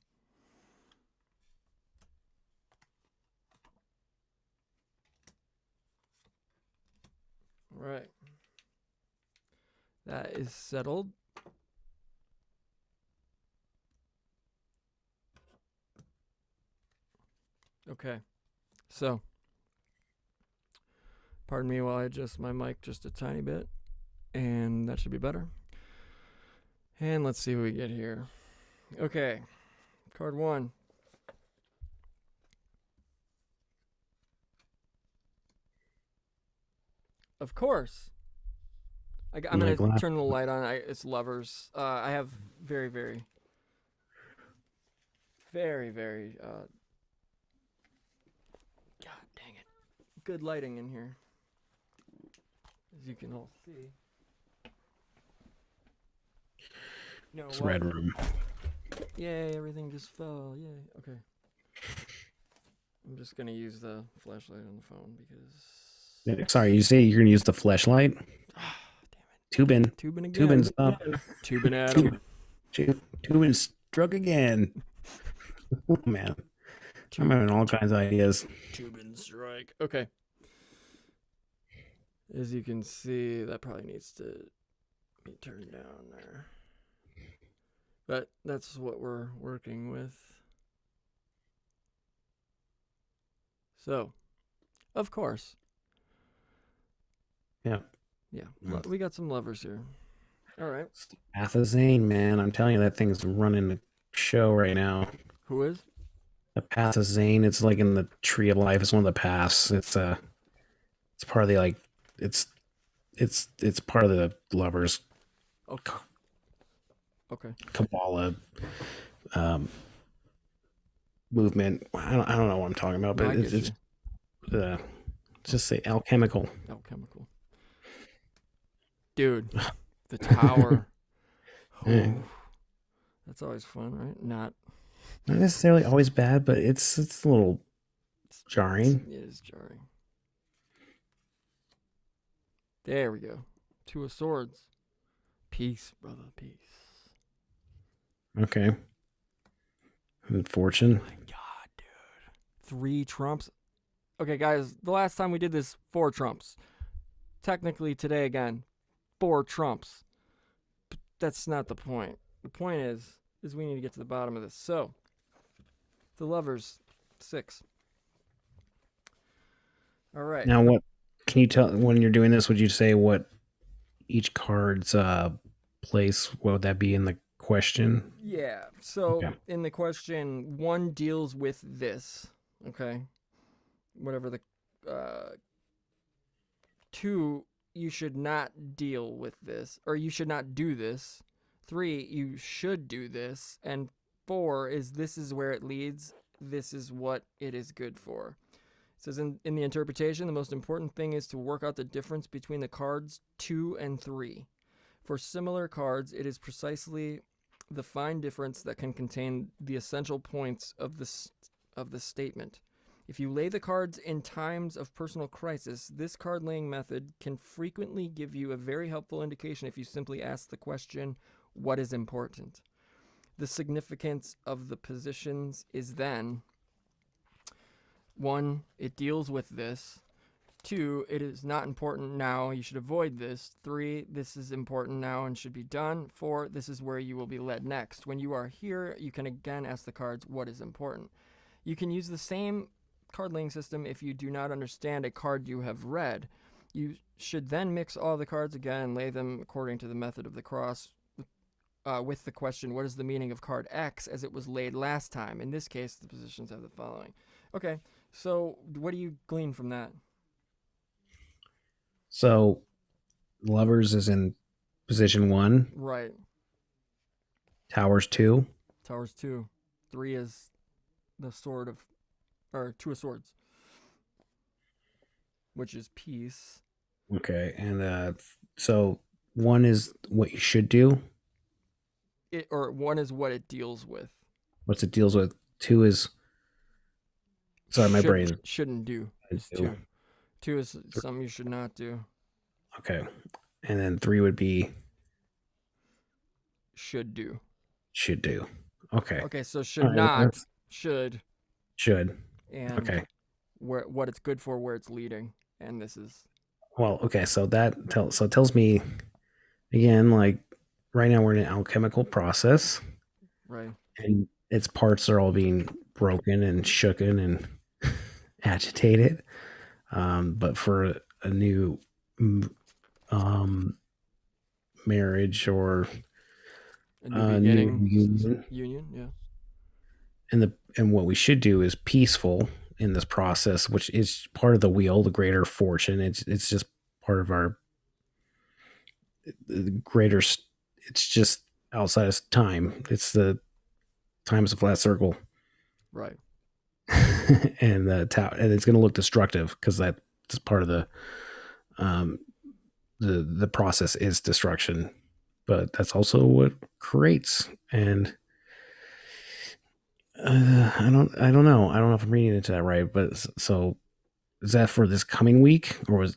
All right. That is settled. Okay. So, pardon me while I adjust my mic just a tiny bit, and that should be better. And let's see what we get here. Okay. Card 1. Of course. I'm going to turn the light on. It's lovers. I have very, very, very, very, God dang it, good lighting in here, as you can all see. No, it's red room. Yay, everything just fell. Yay. Okay. I'm just going to use the flashlight on the phone because... Sorry, you say you're going to use the flashlight? Damn it. Tubin. Tubin again. Tubin's up. Tubin Adam. Tubin struck again. Oh, man. I'm having all kinds of ideas. Tubin strike. Okay. As you can see, that probably needs to be turned down there. But that's what we're working with. So, of course. Yeah. Yeah, we got some lovers here. All right. Athazane, man. I'm telling you, that thing's running the show right now. Who is? The Path of Zane. It's like in the Tree of Life. It's one of the paths. It's part of the like. It's part of the lovers. Okay. Okay. Kabbalah movement. I don't know what I'm talking about, but it's just say alchemical. Alchemical. Dude, the tower. Oh, that's always fun, right? Not necessarily always bad, but it's a little jarring. It is jarring. There we go. 2 of Swords. Peace, brother, peace. Okay. And Fortune. Oh my God, dude. 3 trumps. Okay, guys, the last time we did this, 4 trumps. Technically, today again, 4 trumps. But that's not the point. The point is we need to get to the bottom of this. So, the lovers, 6. All right. Now, what can you tell when you're doing this? Would you say what each card's place? What would that be in the question? Yeah. So in the question, 1 deals with this. Okay. Whatever the 2, you should not deal with this, or you should not do this. 3, you should do this, and 4 is this is where it leads. This is what it is good for. It says in the interpretation, the most important thing is to work out the difference between the cards 2 and 3. For similar cards, it is precisely the fine difference that can contain the essential points of the statement. If you lay the cards in times of personal crisis, this card laying method can frequently give you a very helpful indication if you simply ask the question, what is important? The significance of the positions is then, 1, it deals with this. 2, it is not important now, you should avoid this. 3, this is important now and should be done. 4, this is where you will be led next. When you are here, you can again ask the cards, what is important? You can use the same card laying system if you do not understand a card you have read. You should then mix all the cards again and lay them according to the method of the cross with the question, what is the meaning of card X as it was laid last time? In this case, the positions have the following. Okay, so what do you glean from that? So, Lovers is in position 1. Right. Towers 2. Towers 2. 3 is the sword of, or 2 of swords, which is peace. Okay, and so 1 is what you should do. Or 1 is what it deals with. What's it deals with? 2 is. Sorry, my brain. Shouldn't do. It's 2. 2 is something you should not do. Okay, and then 3 would be. Should do. Should do. Okay. Okay, so should not, should. Should. And okay. What it's good for, where it's leading, and this is. Well, okay, so that tells me, again, like right now we're in an alchemical process, right? And its parts are all being broken and shooken and agitated. But for a new marriage or a new union, yeah. And what we should do is peaceful in this process, which is part of the wheel, the greater fortune. It's just part of our greater. It's just outside of time. It's the times of flat circle, right? And and it's going to look destructive because that's part of the process is destruction, but that's also what creates. And I don't know. I don't know if I'm reading into that right, but so is that for this coming week, or was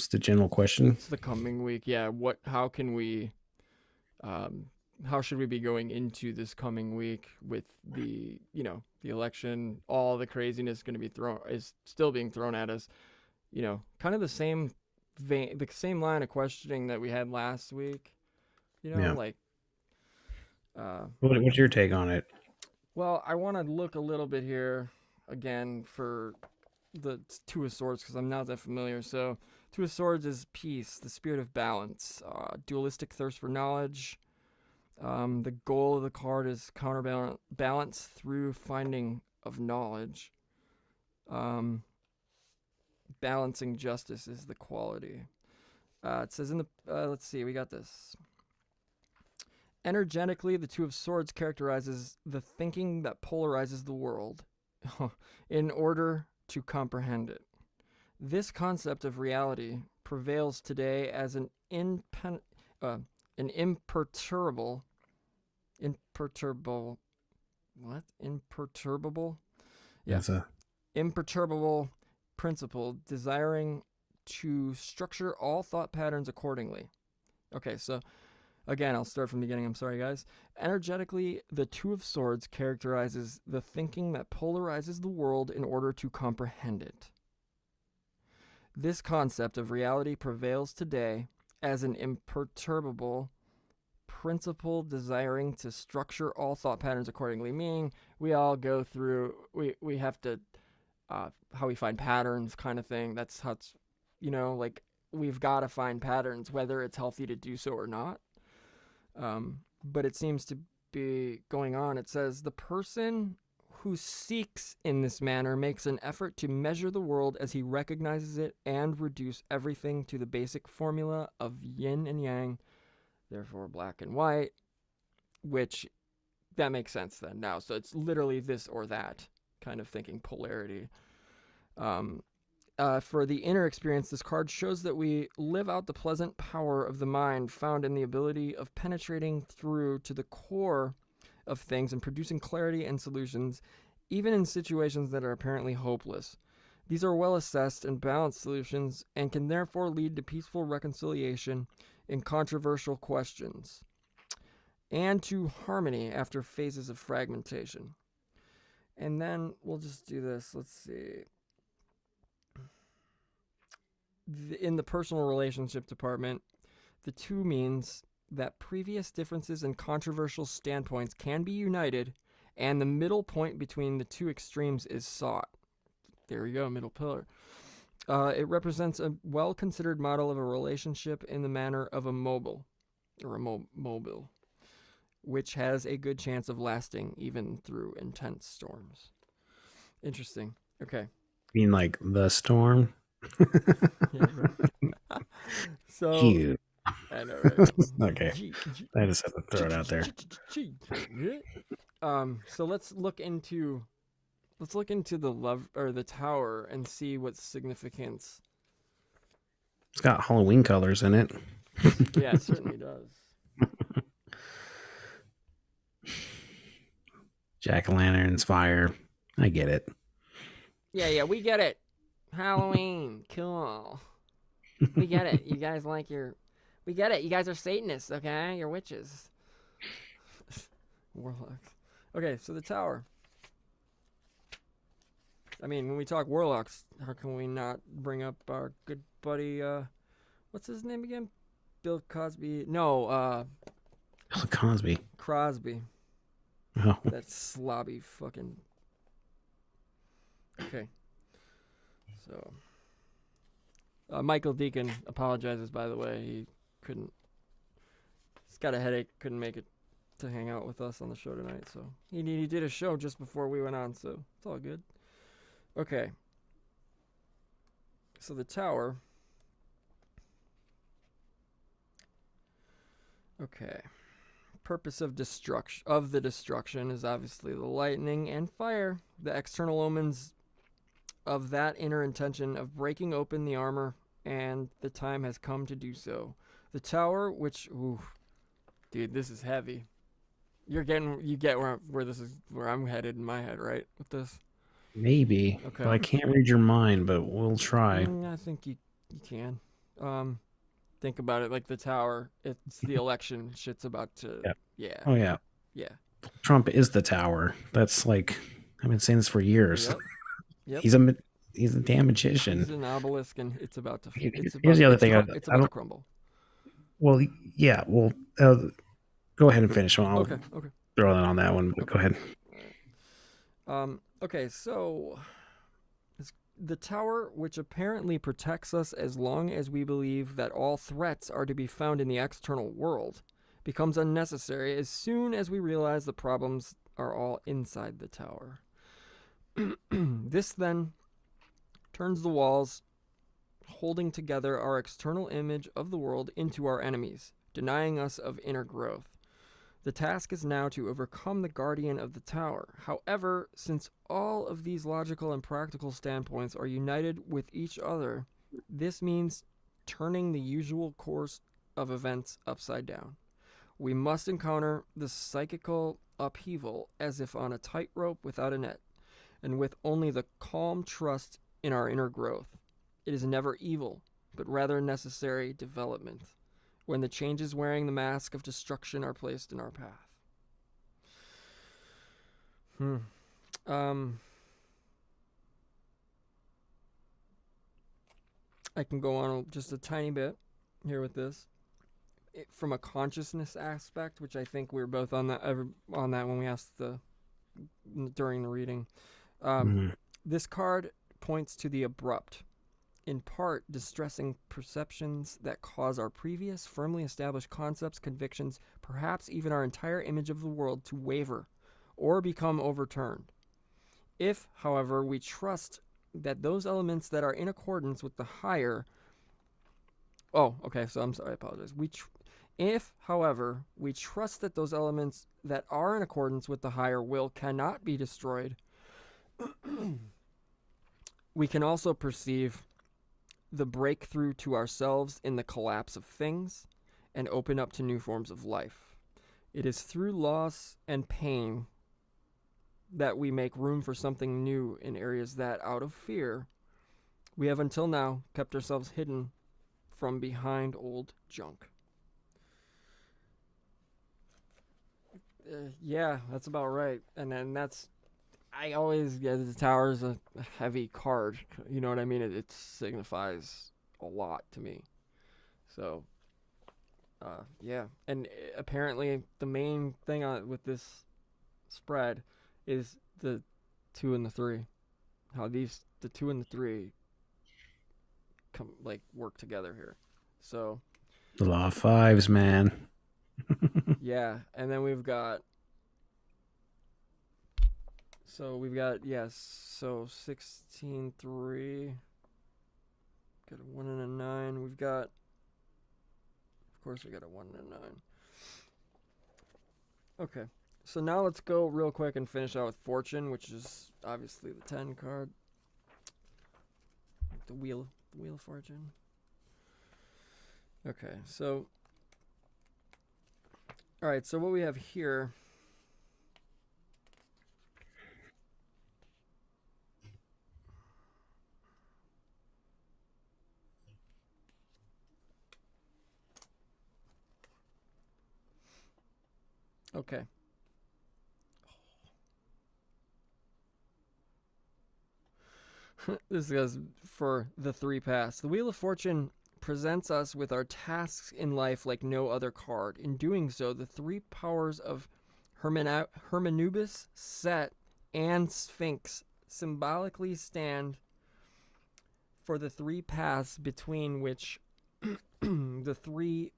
the general question? It's the coming week. Yeah. How can we, how should we be going into this coming week with the election, all the craziness going to be is still being thrown at us, kind of the same vein, the same line of questioning that we had last week, like, what's your take on it? Well, I want to look a little bit here again for the 2 of Swords because I'm not that familiar. So 2 of Swords is peace, the spirit of balance, dualistic thirst for knowledge. The goal of the card is counterbalance through finding of knowledge. Balancing justice is the quality. It says in the, let's see, we got this. Energetically, the 2 of Swords characterizes the thinking that polarizes the world in order to comprehend it. This concept of reality prevails today as an imperturbable, Yes, imperturbable principle desiring to structure all thought patterns accordingly. Okay, so again, I'll start from the beginning. I'm sorry, guys. Energetically, the 2 of Swords characterizes the thinking that polarizes the world in order to comprehend it. This concept of reality prevails today as an imperturbable principle desiring to structure all thought patterns accordingly, meaning we all go through, we have to, how we find patterns kind of thing. That's how it's, like we've got to find patterns, whether it's healthy to do so or not. But it seems to be going on. It says the person who seeks in this manner makes an effort to measure the world as he recognizes it and reduce everything to the basic formula of yin and yang, therefore black and white, which that makes sense then now. So it's literally this or that kind of thinking, polarity. For the inner experience, this card shows that we live out the pleasant power of the mind found in the ability of penetrating through to the core of things and producing clarity and solutions, even in situations that are apparently hopeless. These are well assessed and balanced solutions and can therefore lead to peaceful reconciliation in controversial questions and to harmony after phases of fragmentation. And then we'll just do this. Let's see. In the personal relationship department, the 2 means that previous differences and controversial standpoints can be united and the middle point between the two extremes is sought. There you go, middle pillar. It represents a well-considered model of a relationship in the manner of a mobile, or a mobile, which has a good chance of lasting even through intense storms. Interesting. Okay. You mean like the storm? Yeah, right. So Cute. I know, right? Okay. I just had to throw it out there. So let's look into the love or the tower and see what significance. It's got Halloween colors in it. Yeah, it certainly does. Jack-o'-lanterns, fire. I get it. Yeah, we get it. Halloween, cool. We get it. You guys we get it. You guys are Satanists, okay? You're witches. Warlocks. Okay, so the tower. I mean, when we talk warlocks, how can we not bring up our good buddy, what's his name again? Bill Cosby? No, Bill Cosby. Crosby. Oh. That slobby fucking... Okay. So... Michael Deacon apologizes, by the way. He's got a headache, couldn't make it to hang out with us on the show tonight, so... He did a show just before we went on, so it's all good. Okay. So the tower... Okay. Purpose of the destruction is obviously the lightning and fire. The external omens of that inner intention of breaking open the armor, and the time has come to do so. The tower, which, ooh, dude, this is heavy. You get where I'm headed in my head, right? With this. Maybe. Okay. But I can't read your mind, but we'll try. I think you can. Think about it like the tower. It's the election. Shit's about to. Yep. Yeah. Oh yeah. Yeah. Trump is the tower. That's like, I've been saying this for years. Yep. He's a damn magician. He's an obelisk, and it's about to. Here's the other thing. It's about to crumble. Well, yeah. Well, go ahead and finish. I'll Okay. throw that on that one. But go ahead. Okay. So, the tower, which apparently protects us as long as we believe that all threats are to be found in the external world, becomes unnecessary as soon as we realize the problems are all inside the tower. This then turns the walls holding together our external image of the world into our enemies, denying us of inner growth. The task is now to overcome the guardian of the tower. However, since all of these logical and practical standpoints are united with each other, this means turning the usual course of events upside down. We must encounter the psychical upheaval as if on a tightrope without a net, and with only the calm trust in our inner growth. It is never evil, but rather necessary development, when the changes wearing the mask of destruction are placed in our path. I can go on just a tiny bit here with this. From a consciousness aspect, which I think we were both on that when we asked during the reading. This card points to the abrupt, in part distressing perceptions that cause our previous firmly established concepts, convictions, perhaps even our entire image of the world to waver or become overturned. If, however, we trust that those elements that are in accordance with the higher... Oh, okay, so I'm sorry, I apologize. If, however, we trust that those elements that are in accordance with the higher will cannot be destroyed, we can also perceive the breakthrough to ourselves in the collapse of things and open up to new forms of life. It is through loss and pain that we make room for something new in areas that, out of fear, we have until now kept ourselves hidden from behind old junk. Yeah, that's about right. And then the tower is a heavy card. You know what I mean? It signifies a lot to me. So, yeah. And apparently the main thing with this spread is the 2 and the 3. How the 2 and the 3 work together here. So The law of fives, man. yeah, and then we've got 16, 3. Got a 1 and a 9. We've got, of course, we got a 1 and a 9. Okay, so now let's go real quick and finish out with Fortune, which is obviously the 10 card. The Wheel of Fortune. Okay, so, all right, so what we have here. Okay. This goes for the 3 pass. The Wheel of Fortune presents us with our tasks in life like no other card. In doing so, the 3 powers of Hermanubis, Set, and Sphinx symbolically stand for the 3 paths between which the 3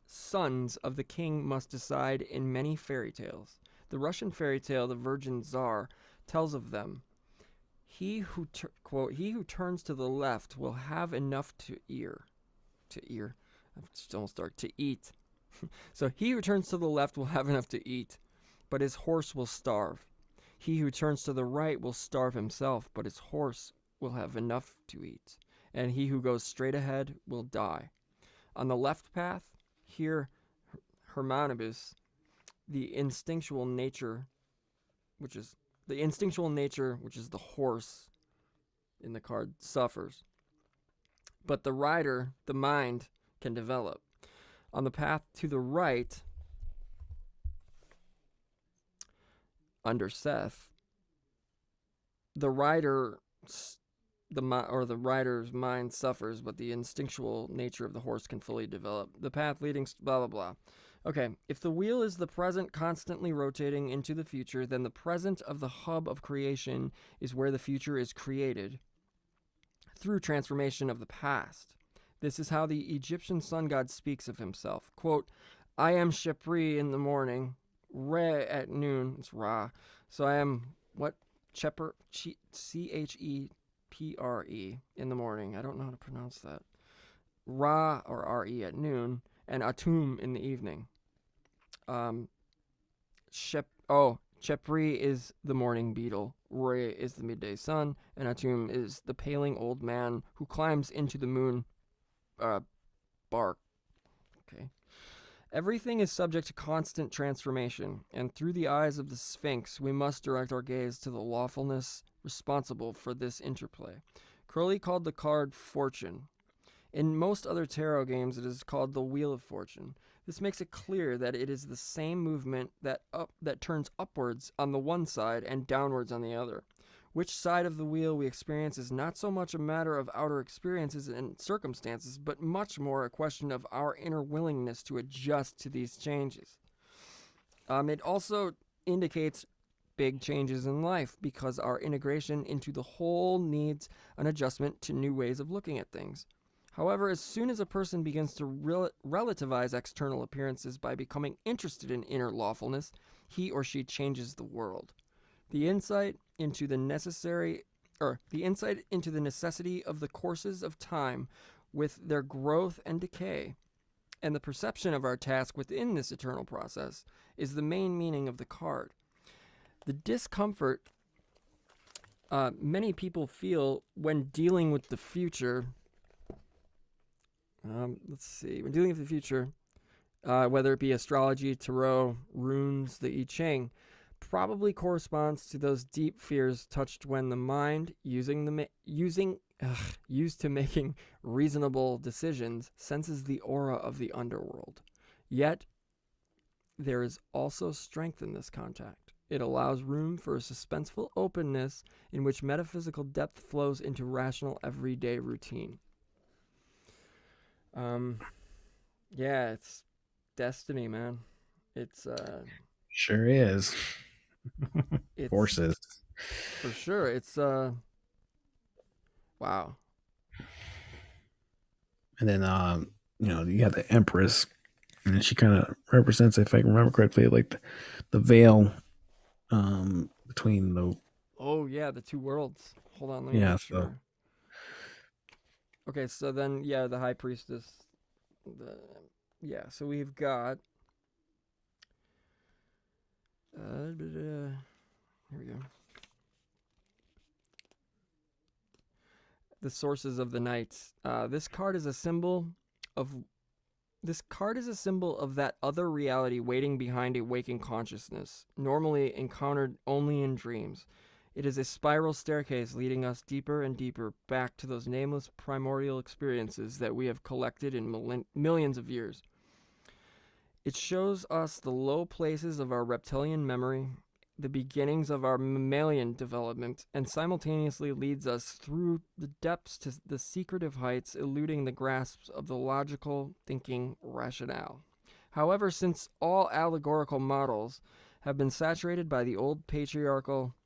sons of the king must decide in many fairy tales. The Russian fairy tale, The Virgin Tsar, tells of them. Quote, he who turns to the left will have enough to eat. So he who turns to the left will have enough to eat, but his horse will starve. He who turns to the right will starve himself, but his horse will have enough to eat. And he who goes straight ahead will die. On the left path, here Hermanubis, the instinctual nature, which is the horse in the card, suffers. But the rider, the mind, can develop. On the path to the right, under Seth, the rider's mind suffers, but the instinctual nature of the horse can fully develop. The path leading blah blah blah. Okay, if the wheel is the present constantly rotating into the future, then the present of the hub of creation is where the future is created through transformation of the past. This is how the Egyptian sun god speaks of himself. Quote, I am Shepri in the morning, Re at noon, it's Ra. So I am, what? Chepre, C-H-E-P-R-E in the morning. I don't know how to pronounce that. Ra, or R-E at noon, and Atum in the evening. Chepri is the morning beetle, Re is the midday sun, and Atum is the paling old man who climbs into the moon bark. Okay. Everything is subject to constant transformation, and through the eyes of the Sphinx, we must direct our gaze to the lawfulness responsible for this interplay. Crowley called the card Fortune. In most other tarot games, it is called the Wheel of Fortune. This makes it clear that it is the same movement that turns upwards on the one side and downwards on the other. Which side of the wheel we experience is not so much a matter of outer experiences and circumstances, but much more a question of our inner willingness to adjust to these changes. It also indicates big changes in life because our integration into the whole needs an adjustment to new ways of looking at things. However, as soon as a person begins to relativize external appearances by becoming interested in inner lawfulness, he or she changes the world. The insight into the necessity of the courses of time with their growth and decay, and the perception of our task within this eternal process is the main meaning of the card. The discomfort many people feel when dealing with the future. When dealing with the future, whether it be astrology, tarot, runes, the I Ching, probably corresponds to those deep fears touched when the mind, used to making reasonable decisions, senses the aura of the underworld. Yet, there is also strength in this contact. It allows room for a suspenseful openness in which metaphysical depth flows into rational everyday routine. Yeah, it's destiny, man. It's sure is. It's, Forces. for sure. It's wow. And then you got the Empress, and she kind of represents, if I can remember correctly, like the veil between the Oh yeah, the two worlds. Hold on, let me yeah. make So sure. Okay, so then yeah, the High Priestess. So we've got. Here we go. The sources of the night. This card is a symbol of that other reality waiting behind a waking consciousness, normally encountered only in dreams. It is a spiral staircase leading us deeper and deeper back to those nameless primordial experiences that we have collected in millions of years. It shows us the low places of our reptilian memory, the beginnings of our mammalian development, and simultaneously leads us through the depths to the secretive heights, eluding the grasps of the logical thinking rationale. However, since all allegorical models have been saturated by the old patriarchal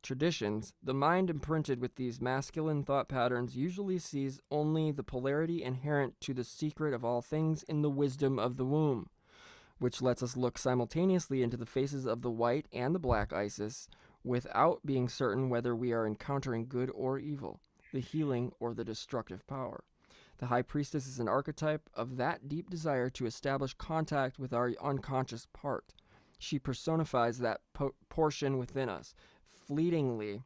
traditions, the mind imprinted with these masculine thought patterns usually sees only the polarity inherent to the secret of all things in the wisdom of the womb, which lets us look simultaneously into the faces of the white and the black Isis without being certain whether we are encountering good or evil, the healing or the destructive power. The High Priestess is an archetype of that deep desire to establish contact with our unconscious part. She personifies that portion within us, fleetingly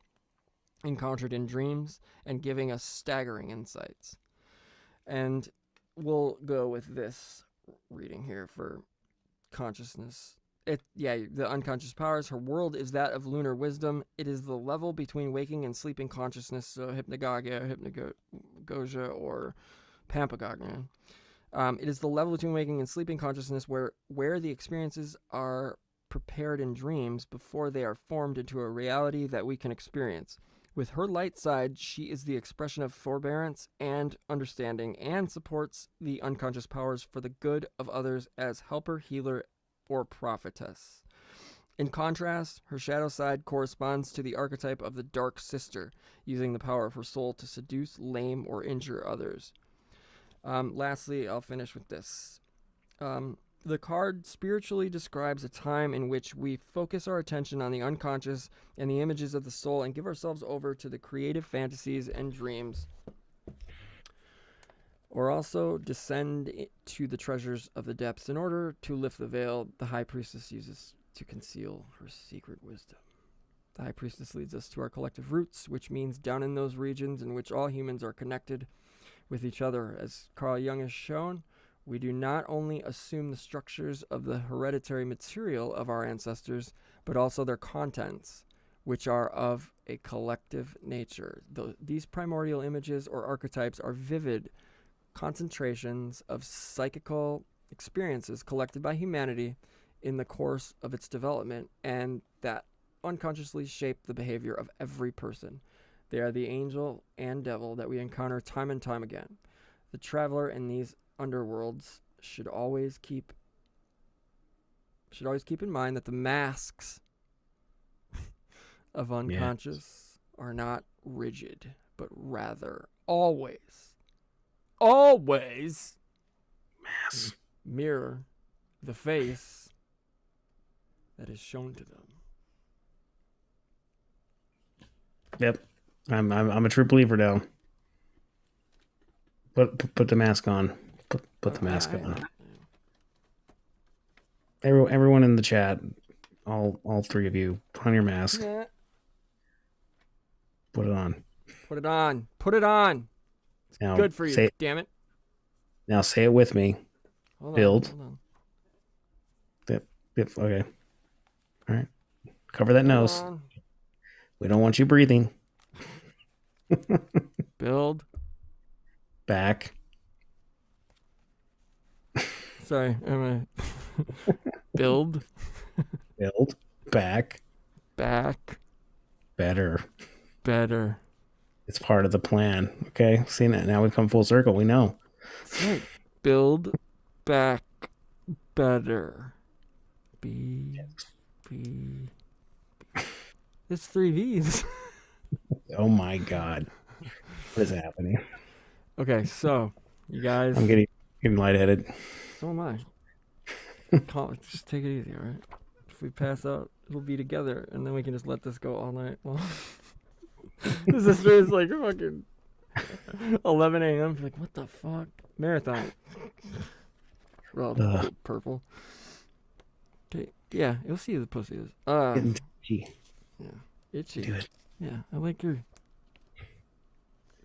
encountered in dreams and giving us staggering insights. And we'll go with this reading here for consciousness. The unconscious powers. Her world is that of lunar wisdom. It is the level between waking and sleeping consciousness, so hypnagogia, hypnagogia, or pampagognia. It is the level between waking and sleeping consciousness where the experiences are prepared in dreams before they are formed into a reality that we can experience. With her light side, she is the expression of forbearance and understanding, and supports the unconscious powers for the good of others as helper, healer, or prophetess. In contrast, her shadow side corresponds to the archetype of the dark sister, using the power of her soul to seduce, lame, or injure others. Lastly, I'll finish with this. The card spiritually describes a time in which we focus our attention on the unconscious and the images of the soul and give ourselves over to the creative fantasies and dreams, or also descend to the treasures of the depths in order to lift the veil the High Priestess uses to conceal her secret wisdom. The High Priestess leads us to our collective roots, which means down in those regions in which all humans are connected with each other. As Carl Jung has shown, we do not only assume the structures of the hereditary material of our ancestors, but also their contents, which are of a collective nature. These primordial images or archetypes are vivid concentrations of psychical experiences collected by humanity in the course of its development, and that unconsciously shape the behavior of every person. They are the angel and devil that we encounter time and time again. The traveler in these underworlds should always keep in mind that the masks of unconscious are not rigid, but rather always mirror the face that is shown to them. Yep, I'm a true believer now. Put the mask on. Put the mask on. Everyone in the chat, all three of you, put on your mask. Yeah. Put it on. Put it on. Put it on. It's now, good for you. Damn it. Now say it with me. Build. Hold on. Yep. Okay. All right. Cover that nose. We don't want you breathing. Build. Back. Sorry, build. Build. Back. Better. It's part of the plan. Okay. See, now we come full circle. We know. That's right. Build back better. Be P. It's 3 V's. Oh my god. What is happening? Okay, so you guys. I'm getting lightheaded. So am I. Just take it easy, all right? If we pass out, it'll be together, and then we can just let this go all night long. This is like fucking 11 a.m. Like, what the fuck? Marathon. We're all purple. Okay, yeah, you'll see who the pussy is. Itchy. Yeah, itchy. Dude. Yeah, I like your.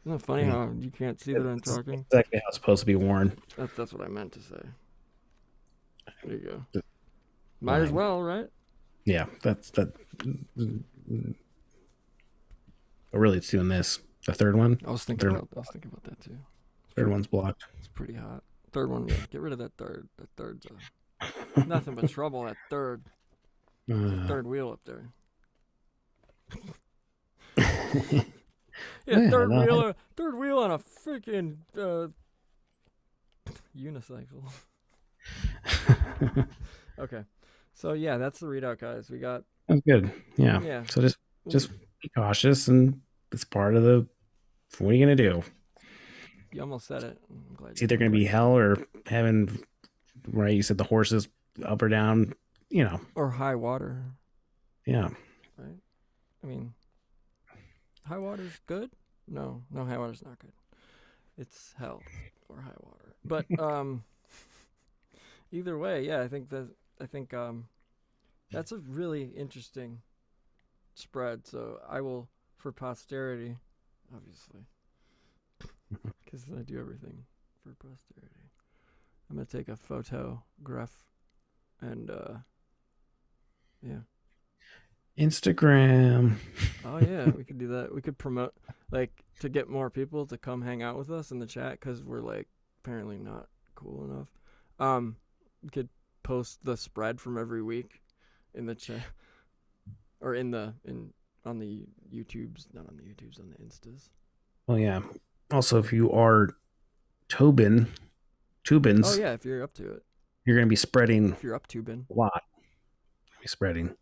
Isn't it funny how you can't see that I'm talking? Exactly how it's supposed to be worn. That's what I meant to say. There you go. Might as well, right? Yeah, that's that. But really, it's doing this. The third one. I was thinking about that too. Third one's blocked. It's pretty hot. Third one, yeah. Get rid of that third. That third's nothing but trouble. That third. Third wheel up there. Yeah, third wheel on a freaking unicycle. Okay, so yeah, that's the readout, guys. We got. That's good. Yeah. Yeah. So just be cautious, and it's part of the. What are you gonna do? You almost said it. I'm glad. It's either gonna be hell or heaven. Right? You said the horses up or down. You know. Or high water. Yeah. Right. I mean, high water's good. No, high water's not good. It's hell or high water. But either way, yeah, I think that's a really interesting spread. So I will, for posterity, obviously, because I do everything for posterity. I'm gonna take a photograph, and yeah. Instagram. Oh yeah, we could do that. We could promote, like, to get more people to come hang out with us in the chat, because we're like apparently not cool enough. We could post the spread from every week in the chat, or on the YouTubes, not on the YouTubes, on the Instas. Well, yeah. Also, if you are Tubins. Oh yeah, if you're up to it. You're gonna be spreading. If you're up Tubin. A lot. Be spreading.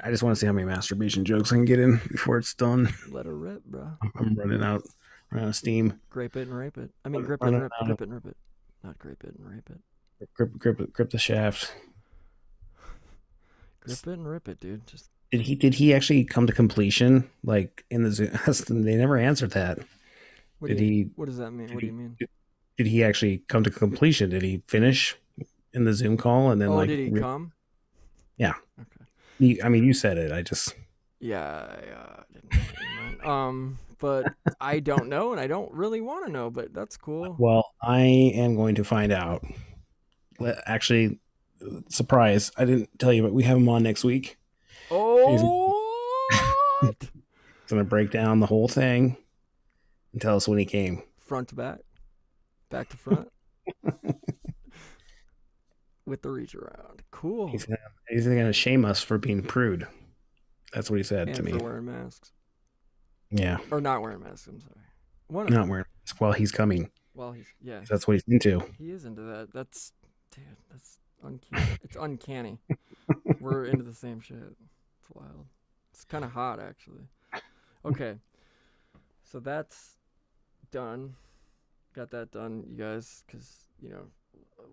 I just want to see how many masturbation jokes I can get in before it's done. Let her rip, bro. I'm running out of steam. Grape it and rape it. I mean, grip it and rip it. Grip it and rip it. Not grape it and rape it. Grip the shaft. Grip it and rip it, dude. Just did he actually come to completion? Like in the Zoom? They never answered that. What does that mean? What do you mean? Did he actually come to completion? Did he finish in the Zoom call and then did he come? Yeah. Okay. You said it. I just. Yeah, didn't but I don't know, and I don't really want to know, but that's cool. Well, I am going to find out. Actually, surprise! I didn't tell you, but we have him on next week. Oh! He's going to break down the whole thing and tell us when he came. Front to back to front, with the reach around. Cool. He's going to shame us for being prude. That's what he said and to me. For wearing masks. Yeah. Or not wearing masks. I'm sorry. Not wearing masks while he's coming. Well, That's what he's into. He is into that. That's uncanny. It's uncanny. We're into the same shit. It's wild. It's kind of hot, actually. Okay. So that's done. Got that done, you guys, because,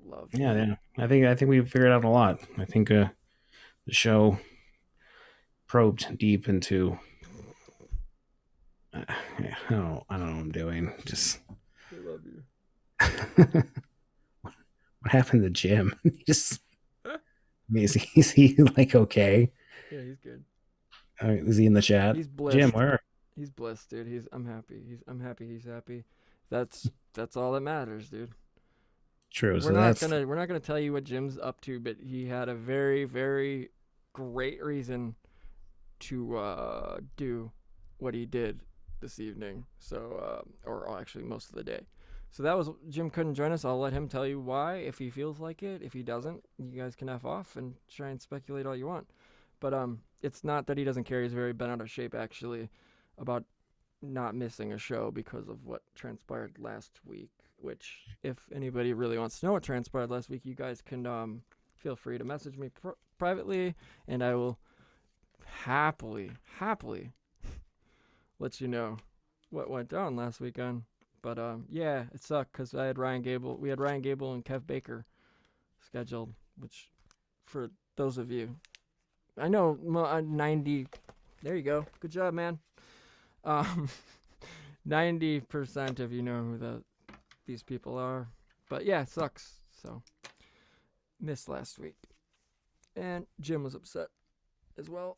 love. Yeah. I think we figured out a lot. I think the show probed deep into. I don't know what I'm doing. Just. I love you. What happened to Jim? Is he like okay? Yeah, he's good. Is he in the chat? He's blessed. Jim, where? He's blessed, dude. I'm happy. I'm happy. He's happy. That's all that matters, dude. True. We're not gonna tell you what Jim's up to, but he had a very, very great reason to do what he did this evening. So, or actually most of the day. So that was, Jim couldn't join us. I'll let him tell you why if he feels like it. If he doesn't, you guys can F off and try and speculate all you want. But it's not that he doesn't care. He's very bent out of shape, actually, about not missing a show because of what transpired last week. Which, if anybody really wants to know what transpired last week, you guys can feel free to message me privately, and I will happily let you know what went down last weekend. But yeah, it sucked because I had Ryan Gable. We had Ryan Gable and Kev Baker scheduled, which for those of you, I know 90. There you go. Good job, man. 90% of you know who these people are. But yeah, it sucks. So missed last week, and Jim was upset as well.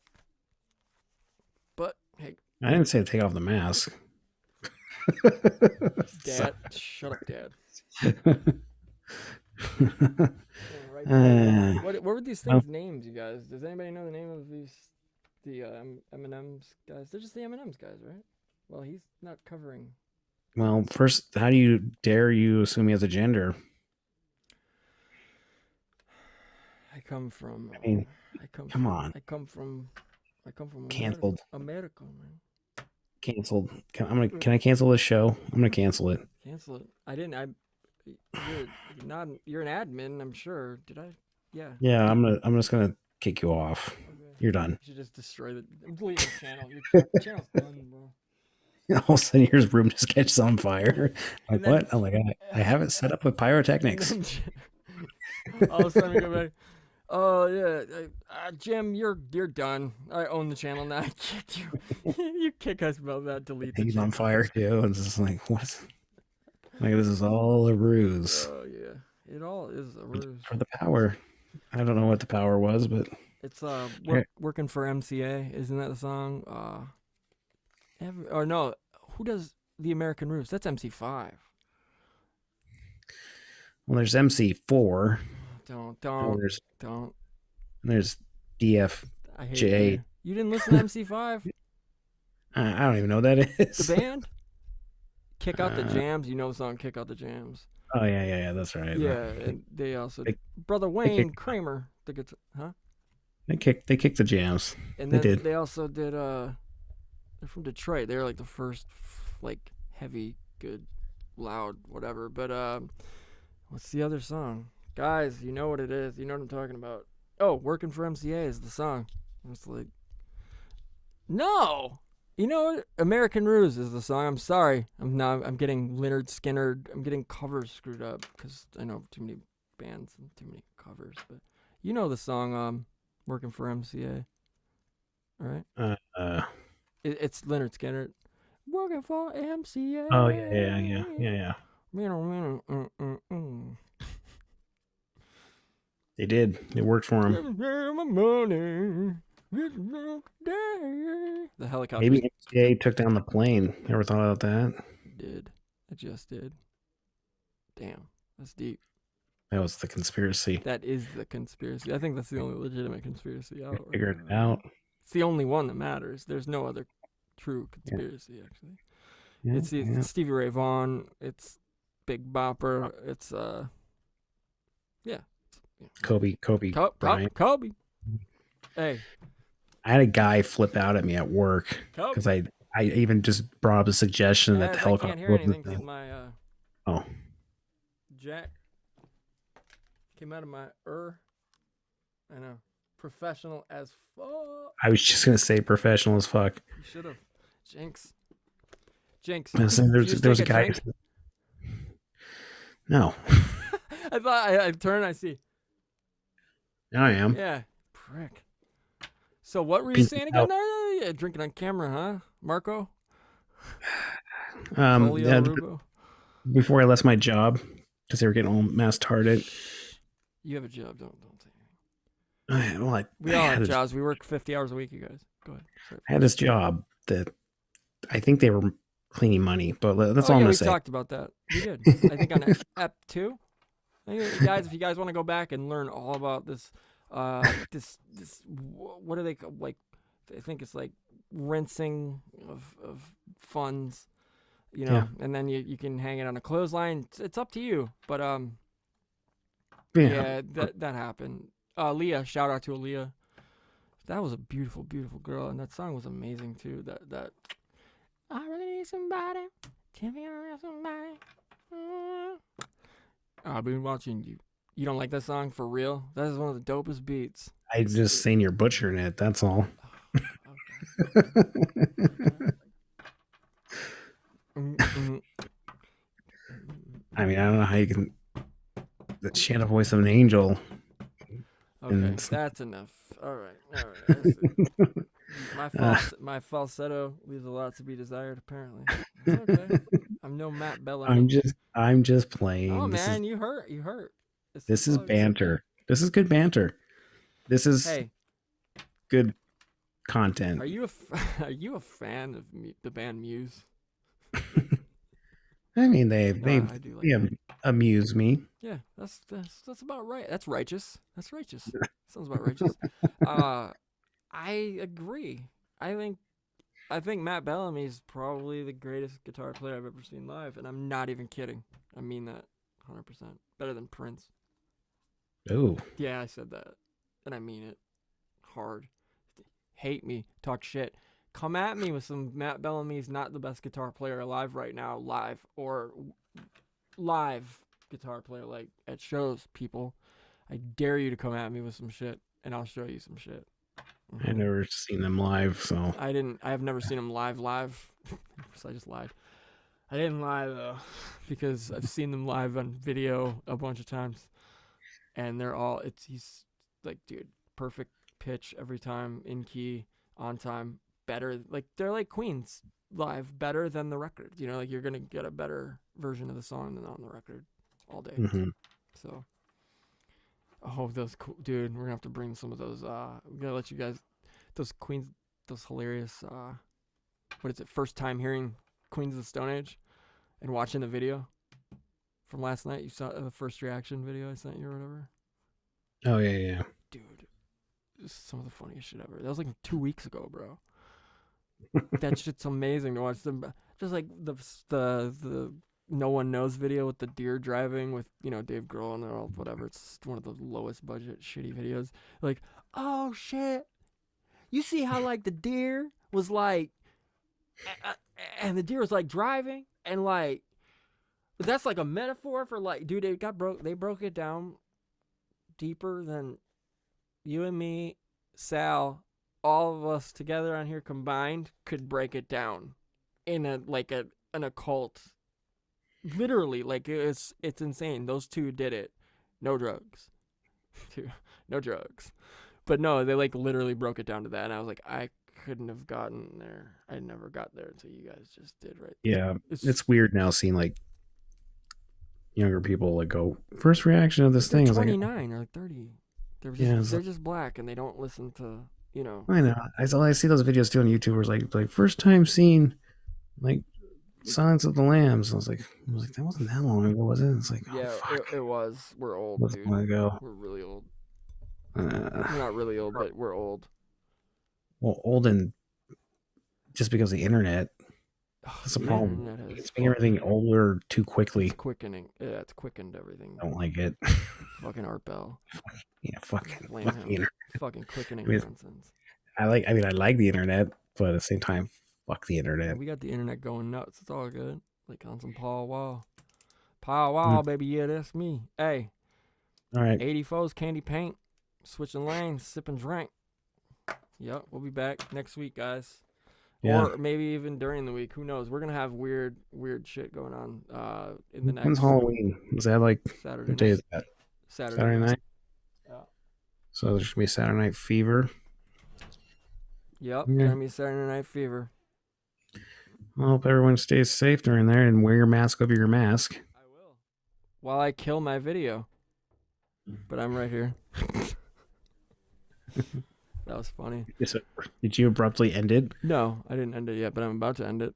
But hey, I didn't say take off the mask. Dad, shut up, Dad. What were these things' names, you guys? Does anybody know the name of the M&M's guys? They're just the M&M's guys, right? Well, he's not covering. Well, first, how do you dare you assume he has a gender? I come from. I mean, come on. I come from Canceled. America, man. Canceled. Can I cancel this show? I'm gonna cancel it. Cancel it. I didn't. You're an admin, I'm sure. Did I? Yeah. Yeah, I'm just gonna kick you off. Okay. You're done. You should just destroy delete the channel. Your channel's done, bro. All of a sudden, your room just catches on fire. Like, then, what? Oh my god! I have it set up with pyrotechnics. All of a sudden, we go back. Oh yeah, Jim, you're done. I own the channel now. I kicked you. You kick us about that. Delete. He's on fire too. It's just like what? Like this is all a ruse. Oh yeah, it all is a ruse for the power. I don't know what the power was, but it's working for MCA. Isn't that the song? Or no, who does the American Ruse? That's MC5. Well, there's MC4. Don't. There's DFJ. You didn't listen to MC5? I don't even know what that is. The band? Kick Out the Jams. You know the song Kick Out the Jams. Oh, yeah. That's right. Yeah, and they also... Brother Wayne Kramer. Huh? They kicked the jams. And then they also did... They're from Detroit. They're like the first, like, heavy, good, loud, whatever. But what's the other song? Guys, you know what it is. You know what I'm talking about. Oh, Working for MCA is the song. It's like, no. You know what? American Ruse is the song. I'm sorry. I'm getting Leonard Skinner. I'm getting covers screwed up because I know too many bands and too many covers. But you know the song Working for MCA. All right? It's Leonard Skinner. Working for MCA. Oh, yeah. They did. It worked for him. The helicopter. Maybe MCA took down the plane. Ever thought about that? Did. I just did. Damn. That's deep. That was the conspiracy. That is the conspiracy. I think that's the only legitimate conspiracy out. Figured it out. It's the only one that matters. There's no other true conspiracy, actually. Yeah, it's Stevie Ray Vaughan. It's Big Bopper. It's Kobe Bryant. Kobe. Hey. I had a guy flip out at me at work because I even just brought up a suggestion that the helicopter. I can't hear anything because my jack came out of my I know. Professional as fuck. I was just gonna say professional as fuck. You should have. Jinx. There's a guy. No. I thought I turned. I see. I am. Yeah, prick. So what were you saying again? Yeah, drinking on camera, huh, Marco? Before I left my job, because they were getting all mass tarded. You have a job, don't say anything. Well, we all have jobs. We work 50 hours a week, you guys. Go ahead. Sorry. I had this job that I think they were cleaning money, but that's all I'm going to say. We talked about that. We did. I think on Ep 2. Guys, if you guys want to go back and learn all about this, this what do they like? I think it's like rinsing of funds, you know, and then you can hang it on a clothesline. It's up to you, but that happened. Leah, shout out to Aaliyah. That was a beautiful, beautiful girl, and that song was amazing too. That I really need somebody. Tell me I need somebody. I've been watching you You don't like that song for real? That is one of the dopest beats. I just saying you're butchering it. That's all. I mean, I don't know how you can chant a voice of an angel. Okay, that's enough. All right. My falsetto leaves a lot to be desired. Apparently, it's okay. I'm no Matt Bellamy. I'm just playing. Oh man, you hurt. This is banter. This is good banter. This is good content. Are you a fan of the band Muse? I mean, they amuse me. Yeah, that's about right. That's righteous. Sounds about righteous. I agree. I think Matt Bellamy is probably the greatest guitar player I've ever seen live, and I'm not even kidding. I mean that 100%. Better than Prince. Oh. Yeah, I said that, and I mean it hard. Hate me, talk shit. Come at me with some Matt Bellamy's not the best guitar player alive right now, live guitar player, like at shows, people. I dare you to come at me with some shit, and I'll show you some shit. Mm-hmm. I've never seen them live, so I have never seen them live. So I just lied. I didn't lie though, because I've seen them live on video a bunch of times, and he's like, dude, perfect pitch every time, in key, on time. Better, like they're like Queen's live, better than the record. You know, like you're gonna get a better version of the song than on the record all day. Mm-hmm. So, those cool, dude. We're gonna have to bring some of those. We're gonna let you guys those Queens, those hilarious. What is it? First time hearing Queens of the Stone Age, and watching the video from last night. You saw the first reaction video I sent you or whatever. Oh yeah, dude. This is some of the funniest shit ever. That was like 2 weeks ago, bro. That shit's amazing to watch them. Just like the No One Knows video with the deer driving with, Dave Grohl and all whatever. It's one of the lowest budget shitty videos. Like, oh shit, you see how like the deer was like, and the deer was like driving, and like that's like a metaphor for like, dude, they broke it down deeper than you and me, Sal, all of us together on here combined could break it down in an occult. Literally, like it's insane. Those two did it. No drugs. No drugs. But no, they like literally broke it down to that, and I was like, I couldn't have gotten there. I never got there until you guys just did, right? Yeah, it's weird now seeing like younger people like go first reaction of this thing. 29 or like 30. They're just black and they don't listen to, I know. I see those videos too on YouTube. Where it's like first time seeing like Silence of the Lambs. I was like that wasn't that long ago, was it? It's like, yeah, it was. We're old, was dude. Long ago. We're really old. We're not really old, but we're old. Well, old and just because of the internet. That's a problem. It's making everything older too quickly. It's quickening. Yeah, it's quickened everything. I don't like it. Fucking Art Bell. Yeah, fucking quickening nonsense. I like the internet, but at the same time, fuck the internet. We got the internet going nuts. It's all good. Like on some Paul Wall, baby. Yeah, that's me. Hey. All right. 84's Candy Paint. Switching lanes, sipping drink. Yep, we'll be back next week, guys. Yeah. Or maybe even during the week. Who knows? We're gonna have weird shit going on in the next. When's Halloween? Is that like Saturday? What day is that? Saturday night. Yeah. So there's gonna be Saturday Night Fever. Yep, gonna be Saturday Night Fever. I hope everyone stays safe during there and wear your mask over your mask. I will. While I kill my video. But I'm right here. That was funny. Did you abruptly end it? No, I didn't end it yet, but I'm about to end it.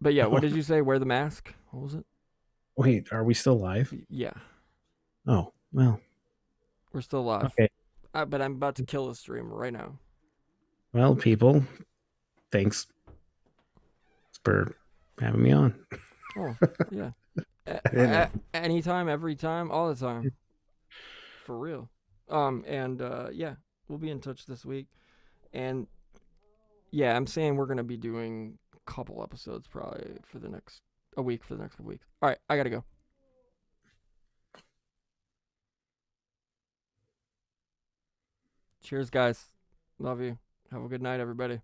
But yeah, what did you say? Wear the mask? What was it? Wait, are we still live? Yeah. Oh, well. We're still live. Okay. But I'm about to kill the stream right now. Well, people, thanks for having me on. Oh, yeah. Anytime, every time, all the time. For real. Yeah. We'll be in touch this week. And yeah, I'm saying we're going to be doing a couple episodes probably for the next couple weeks. All right, I got to go. Cheers, guys. Love you. Have a good night, everybody.